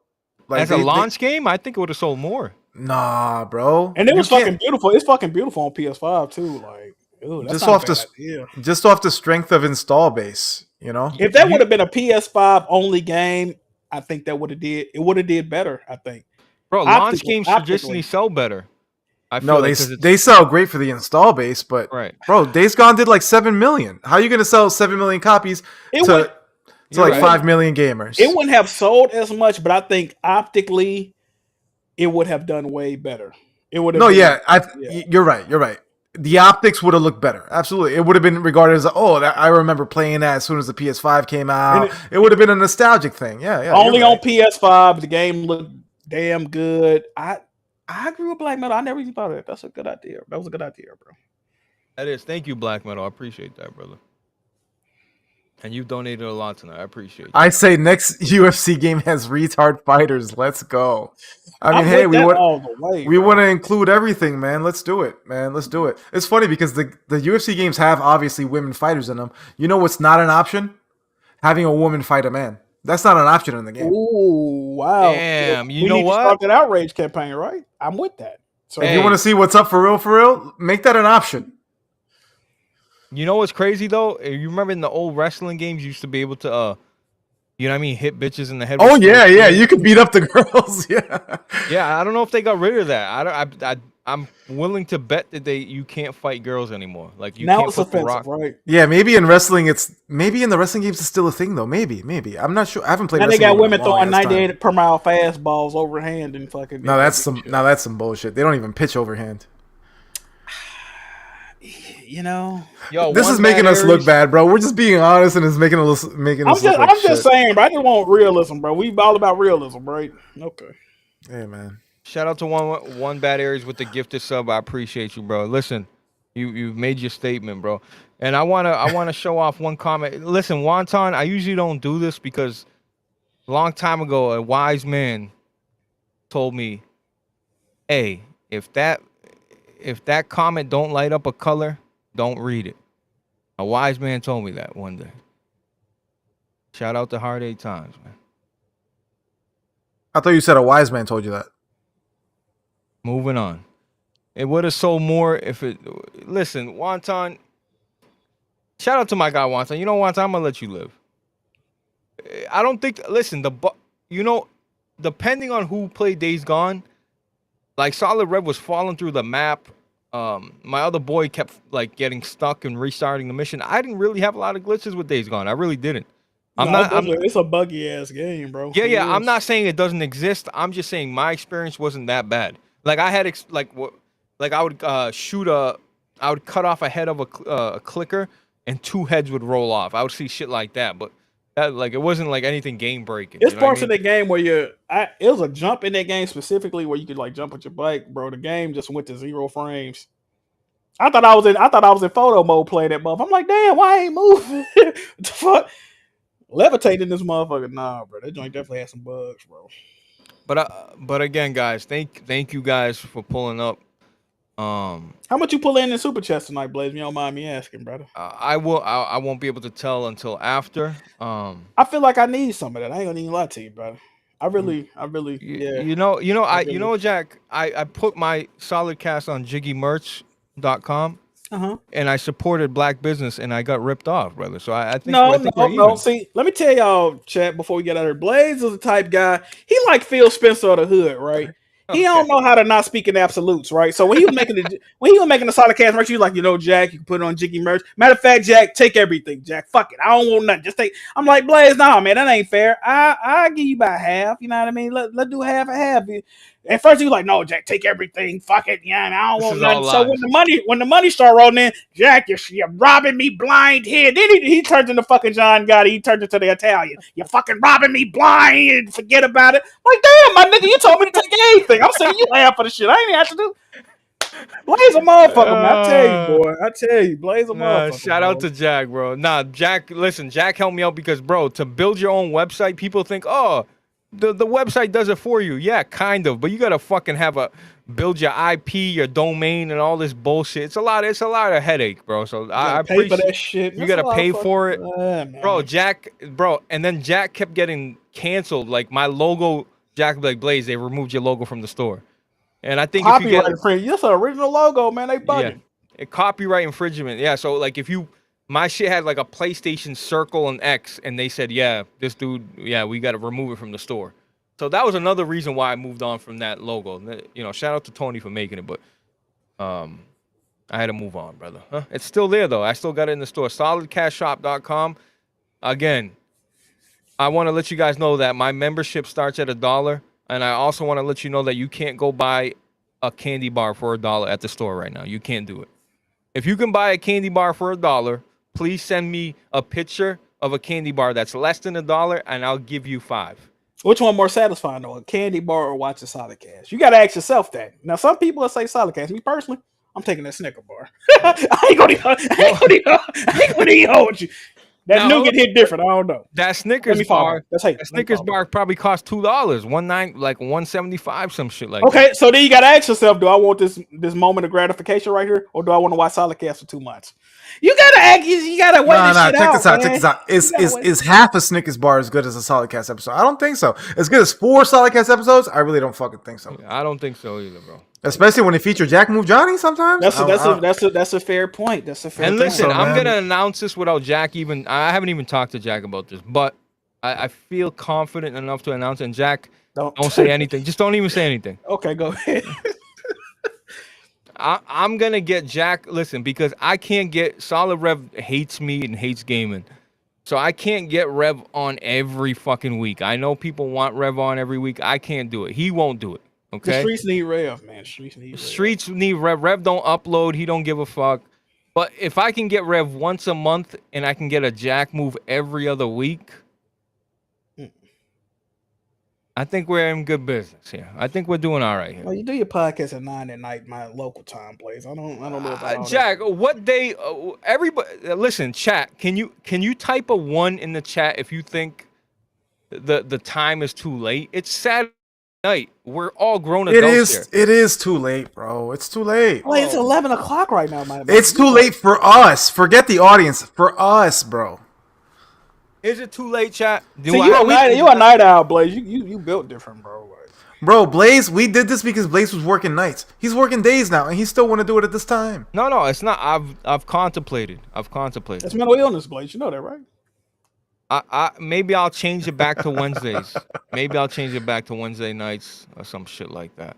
Speaker 2: Like
Speaker 1: As a launch game, I think it would have sold more.
Speaker 2: Nah, bro.
Speaker 3: and it was
Speaker 2: You can't-
Speaker 3: fucking beautiful. It's fucking beautiful on PS5 too. Like, ooh, that's
Speaker 2: just
Speaker 3: not
Speaker 2: off
Speaker 3: a bad
Speaker 2: the
Speaker 3: idea.
Speaker 2: just off the strength of install base, you know.
Speaker 3: If that would have been a PS5 only game, I think that would have did better. I think.
Speaker 1: Bro, launch games traditionally sell better. I feel
Speaker 2: No,
Speaker 1: like
Speaker 2: they sell great for the install base, but
Speaker 1: right.
Speaker 2: bro, Days Gone did like 7 million. How are you gonna sell 7 million copies to like 5 million gamers?
Speaker 3: It wouldn't have sold as much, but I think optically, it would have done way better. It would have.
Speaker 2: No, you're right. You're right. The optics would have looked better. Absolutely, it would have been regarded as I remember playing that as soon as the PS5 came out. It would have been a nostalgic thing. Yeah.
Speaker 3: Only on PS5, the game looked damn good. I agree with Black Metal. I never even thought of that. That's a good idea. That was a good idea, bro.
Speaker 1: That is. Thank you, Black Metal. I appreciate that, brother. And you've donated a lot tonight. I appreciate it.
Speaker 2: I say next UFC game has retard fighters. Let's go. I mean, hey, we want to include everything, man. Let's do it, man. Let's do it. It's funny because the UFC games have obviously women fighters in them. You know what's not an option? Having a woman fight a man. That's not an option in the game.
Speaker 3: Ooh, wow.
Speaker 1: Damn,
Speaker 3: we need to start that outrage campaign, right? I'm with that. So
Speaker 2: if you want to see what's up for real, make that an option.
Speaker 1: You know what's crazy though? You remember in the old wrestling games, you used to be able to, you know what I mean, hit bitches in the head.
Speaker 2: Oh yeah. You could beat up the girls.
Speaker 1: Yeah. I don't know if they got rid of that. I'm willing to bet that you can't fight girls anymore. Like you
Speaker 3: now
Speaker 1: can't
Speaker 3: it's
Speaker 1: put
Speaker 3: offensive,
Speaker 1: the rock.
Speaker 3: right?
Speaker 2: Yeah, maybe in wrestling maybe in the wrestling games it's still a thing though. Maybe. I'm not sure. I haven't played.
Speaker 3: Now
Speaker 2: wrestling
Speaker 3: they got women throwing 98
Speaker 2: time.
Speaker 3: per mile fastballs overhand and fucking.
Speaker 2: No, that's some bullshit. They don't even pitch overhand.
Speaker 3: You know,
Speaker 2: this is making us look bad, bro. We're just being honest, and it's making us look like
Speaker 3: I'm just
Speaker 2: shit.
Speaker 3: saying, bro. I just want realism, bro. We all about realism, right? Okay.
Speaker 2: Hey, man.
Speaker 1: Shout out to one bad Aries with the gifted sub. I appreciate you, bro. Listen, you've made your statement, bro. And I wanna show off one comment. Listen, Wonton, I usually don't do this because a long time ago a wise man told me, hey, if that comment don't light up a color, don't read it. A wise man told me that one day. Shout out to Hard 8 Times, man.
Speaker 2: I thought you said a wise man told you that.
Speaker 1: Moving on. It would have sold more if it... Listen, Wonton... Shout out to my guy, Wonton. You know, Wonton, I'm going to let you live. I don't think... Listen, depending on who played Days Gone, like, Solid Red was falling through the map. My other boy kept, like, getting stuck and restarting the mission. I didn't really have a lot of glitches with Days Gone. I really didn't.
Speaker 3: It's a buggy ass game, bro.
Speaker 1: Yeah. I'm not saying it doesn't exist. I'm just saying my experience wasn't that bad. Like I had I would I would cut off a head of a clicker and 2 heads would roll off. I would see shit like that, but that, like, it wasn't like anything game breaking.
Speaker 3: It's parts of the game where it was a jump in that game specifically where you could like jump with your bike, bro. The game just went to 0 frames. I thought I was in photo mode playing that motherfucker. I'm like, damn, why I ain't moving? What the fuck? Levitating this motherfucker, nah, bro. That joint definitely had some bugs, bro.
Speaker 1: But again, guys, thank you guys for pulling up.
Speaker 3: How much you pull in super chest tonight, Blaze? You don't mind me asking, brother.
Speaker 1: I won't be able to tell until after.
Speaker 3: I feel like I need some of that. I ain't gonna even lie to you, brother. I really, yeah.
Speaker 1: You know, Jack. I put my solid cast on jiggymerch.com. And I supported black business, and I got ripped off, brother. So I think
Speaker 3: no. See, let me tell y'all, chat, before we get out of here. Blaze is the type guy. He like Phil Spencer of the hood, right? He don't know how to not speak in absolutes, right? So when he was making the solid cast merch, he was like, Jack, you can put it on Jiggy merch. Matter of fact, Jack, take everything, Jack. Fuck it, I don't want nothing. Just take. I'm like, Blaze, nah, man, that ain't fair. I give you about half. You know what I mean? Let's do half and half. At first he was like, no, Jack, take everything. Fuck it, yeah, I don't want nothing. So when the money started rolling in, Jack, you're robbing me blind here. Then he turned into fucking John Gotti. He turned into the Italian. You're fucking robbing me blind and forget about it. Like, damn, my nigga, you told me to take anything. I'm saying you half of the shit. I ain't even have to do. Blaze a motherfucker, man. I tell you, boy. I tell you, Blaze a motherfucker.
Speaker 1: Shout out to Jack, bro. Nah, Jack, listen, Jack helped me out because, bro, to build your own website, people think, oh, the website does it for you. Yeah, kind of. But you gotta fucking build your IP, your domain, and all this bullshit. It's a lot of headache, bro. So I appreciate
Speaker 3: pay for that shit.
Speaker 1: You gotta pay for it. Bro, and then Jack kept getting canceled. Like my logo, Jack like Blaze, they removed your logo from the store. And I think
Speaker 3: copyright infringement. That's an original logo, man. They bugging.
Speaker 1: Yeah, copyright infringement. Yeah, so like my shit had like a PlayStation Circle and X, and they said, yeah, this dude, yeah, we got to remove it from the store. So that was another reason why I moved on from that logo. Shout out to Tony for making it, but I had to move on, brother. Huh? It's still there, though. I still got it in the store. SolidCashShop.com. Again, I want to let you guys know that my membership starts at $1, and I also want to let you know that you can't go buy a candy bar for $1 at the store right now. You can't do it. If you can buy a candy bar for $1, please send me a picture of a candy bar that's less than $1, and I'll give you 5.
Speaker 3: Which one more satisfying, though, a candy bar or watching Solid Cash? You got to ask yourself that. Now, some people will say Solid Cash. Me personally, I'm taking that Snicker bar. I ain't gonna hold you. That nougat hit different. I don't know.
Speaker 1: That Snickers bar. That Snickers bar probably cost $2, like $1.75, some shit like that.
Speaker 3: Okay, so then you gotta ask yourself: do I want this moment of gratification right here, or do I want to watch Solid Cast for 2 months? You gotta act. You gotta weigh this shit out.
Speaker 2: Check this out. Is half a Snickers bar as good as a Solid Cast episode? I don't think so. As good as 4 Solid Cast episodes? I really don't fucking think so.
Speaker 1: I don't think so either, bro.
Speaker 2: Especially when they feature Jack Move Johnny sometimes.
Speaker 3: That's a fair point. That's a fair point.
Speaker 1: And listen, I'm gonna announce this without Jack even. I haven't even talked to Jack about this, but I feel confident enough to announce it. And Jack, don't say anything. Just don't even say anything.
Speaker 3: Okay, go ahead.
Speaker 1: I'm gonna get Jack. Listen, because I can't get Solid Rev hates me and hates gaming, so I can't get Rev on every fucking week. I know people want Rev on every week. I can't do it. He won't do it. Okay.
Speaker 3: The streets need Rev, man. Streets
Speaker 1: need Rev. Rev don't upload. He don't give a fuck. But if I can get Rev once a month and I can get a Jack move every other week, I think we're in good business here. I think we're doing all right here.
Speaker 3: Well, you do your podcast at 9 at night, my local time, Blaze. I don't know about
Speaker 1: Jack. What day? Everybody, listen, chat. Can you type a 1 in the chat if you think the time is too late? It's Saturday night. We're all grown adults here.
Speaker 2: It is too late, bro. It's too late.
Speaker 3: Wait, it's 11 o'clock right now, man.
Speaker 2: It's too late for us. Forget the audience. For us, bro.
Speaker 1: Is it too late, chat?
Speaker 3: You a night owl, Blaze. You built different, bro.
Speaker 2: Bro, Blaze, we did this because Blaze was working nights. He's working days now, and he still want to do it at this time.
Speaker 1: No, it's not. I've contemplated.
Speaker 3: It's mental illness, Blaze. You know that, right?
Speaker 1: Maybe I'll change it back to Wednesdays. Maybe I'll change it back to Wednesday nights or some shit like that.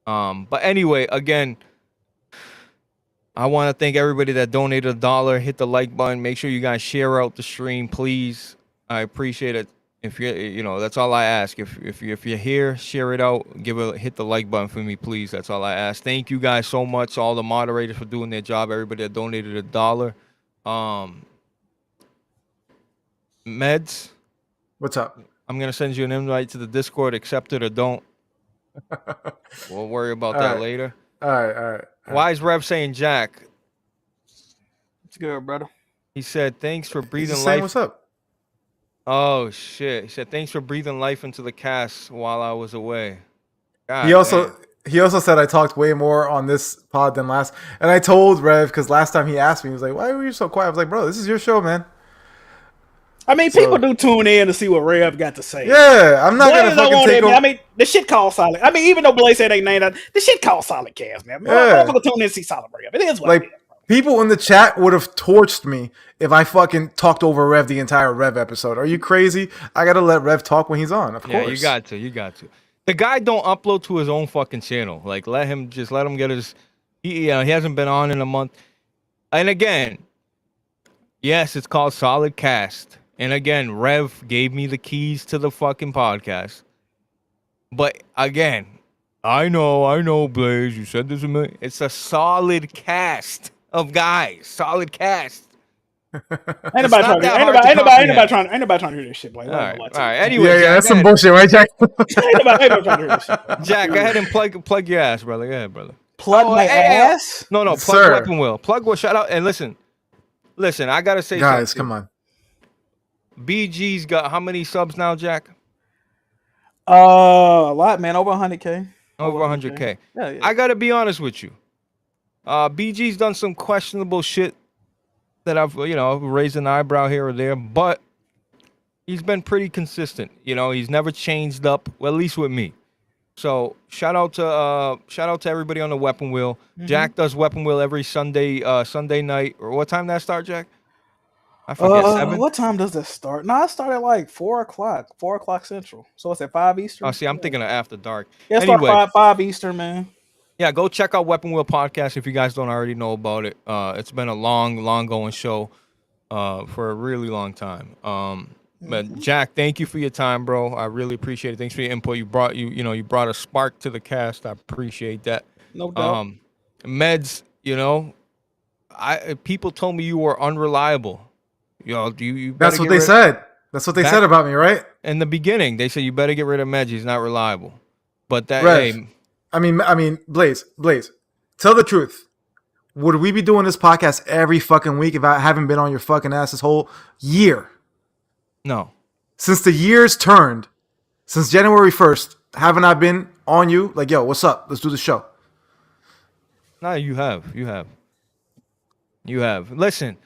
Speaker 1: But anyway, again, I want to thank everybody that donated $1. Hit the like button. Make sure you guys share out the stream, please. I appreciate it. If you're, that's all I ask. If you're here, share it out. Hit the like button for me, please. That's all I ask. Thank you guys so much, all the moderators for doing their job. Everybody that donated $1. Meds,
Speaker 2: what's up?
Speaker 1: I'm gonna send you an invite to the Discord. Accept it or don't. We'll worry about that later.
Speaker 2: All right.
Speaker 1: Why is Rev saying Jack?
Speaker 3: It's good, brother.
Speaker 1: He said, "Thanks for breathing life."
Speaker 2: Saying what's up?
Speaker 1: Oh shit! He said, "Thanks for breathing life into the cast while I was away." God,
Speaker 2: he also said I talked way more on this pod than last. And I told Rev because last time he asked me, he was like, "Why were you so quiet?" I was like, "Bro, this is your show, man."
Speaker 3: I mean, people do tune in to see what Rev got to say.
Speaker 2: Yeah, I'm not going to fucking take over.
Speaker 3: I mean, the shit called Solid. I mean, even though Blaze said ain't named that, the shit called Solid Cast, man. Yeah. People tune in to see Solid Rev. It is what it is.
Speaker 2: People in the chat would have torched me if I fucking talked over Rev the entire Rev episode. Are you crazy? I got to let Rev talk when he's on, of course.
Speaker 1: Yeah, you got to. The guy don't upload to his own fucking channel. Like, let him get his. He hasn't been on in a month. And again, yes, it's called Solid Cast. And again, Rev gave me the keys to the fucking podcast. But again, I know, Blaze. You said this a million. It's a solid cast of guys. Solid cast.
Speaker 3: Ain't nobody trying to hear this shit, boy.
Speaker 1: All right. Anyway,
Speaker 2: Yeah,
Speaker 1: Jack,
Speaker 2: that's some bullshit, right, Jack?
Speaker 3: Ain't nobody trying to hear this shit.
Speaker 1: Jack, go ahead and plug your ass, brother. Go ahead, brother.
Speaker 3: Plug my ass?
Speaker 1: No, plug
Speaker 2: Sir.
Speaker 1: Weapon Will. Plug Will. Shout out and listen. I gotta say,
Speaker 2: Guys,
Speaker 1: something.
Speaker 2: come on.
Speaker 1: BG's got how many subs now, Jack?
Speaker 3: A lot, man. Over 100K.
Speaker 1: Over 100K.
Speaker 3: Yeah.
Speaker 1: I gotta be honest with you. BG's done some questionable shit that I've raised an eyebrow here or there, but he's been pretty consistent. He's never changed up. Well, at least with me. So shout out to everybody on the Weapon Wheel. Mm-hmm. Jack does Weapon Wheel every Sunday night. Or what time that start, Jack? I forget. 7?
Speaker 3: What time does this start? No, it started like 4 o'clock. 4 o'clock Central. So it's at 5 Eastern.
Speaker 1: Oh, see, I'm thinking of after dark.
Speaker 3: Yeah, anyway, 5 Eastern, man.
Speaker 1: Yeah, go check out Weapon Wheel Podcast if you guys don't already know about it. It's been a long going show for a really long time. But Jack, thank you for your time, bro. I really appreciate it. Thanks for your input. You brought a spark to the cast. I appreciate that.
Speaker 3: No doubt.
Speaker 1: Meds, people told me you were unreliable. You
Speaker 2: That's what they said. That's what they said about me, right?
Speaker 1: In the beginning, they said you better get rid of Meds. He's not reliable. But that,
Speaker 2: Rev,
Speaker 1: hey,
Speaker 2: I mean, Blaze, tell the truth. Would we be doing this podcast every fucking week if I haven't been on your fucking ass this whole year?
Speaker 1: No.
Speaker 2: Since the year's turned, since January 1st, haven't I been on you? Like, yo, what's up? Let's do the show.
Speaker 1: No, you have. Listen,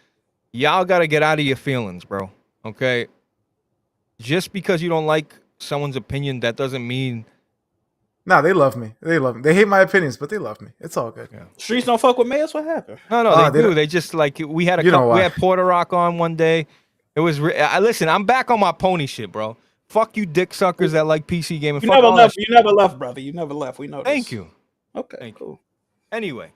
Speaker 1: y'all got to get out of your feelings, bro. Okay? Just because you don't like someone's opinion, that doesn't mean...
Speaker 2: Nah, they love me. They hate my opinions, but they love me. It's all good.
Speaker 1: Yeah.
Speaker 3: Streets don't fuck with me. That's what happened.
Speaker 1: No, they do. They just like we had we had Porter Rock on one day. It was listen. I'm back on my pony shit, bro. Fuck you, dick suckers that like PC gaming.
Speaker 3: You never left. You never left, brother. You never left. We know.
Speaker 1: Thank you.
Speaker 3: Okay, cool.
Speaker 1: Anyway,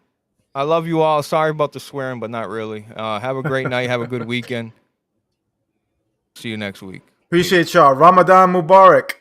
Speaker 1: I love you all. Sorry about the swearing, but not really. Have a great night. Have a good weekend. See you next week.
Speaker 2: Appreciate y'all. Ramadan Mubarak.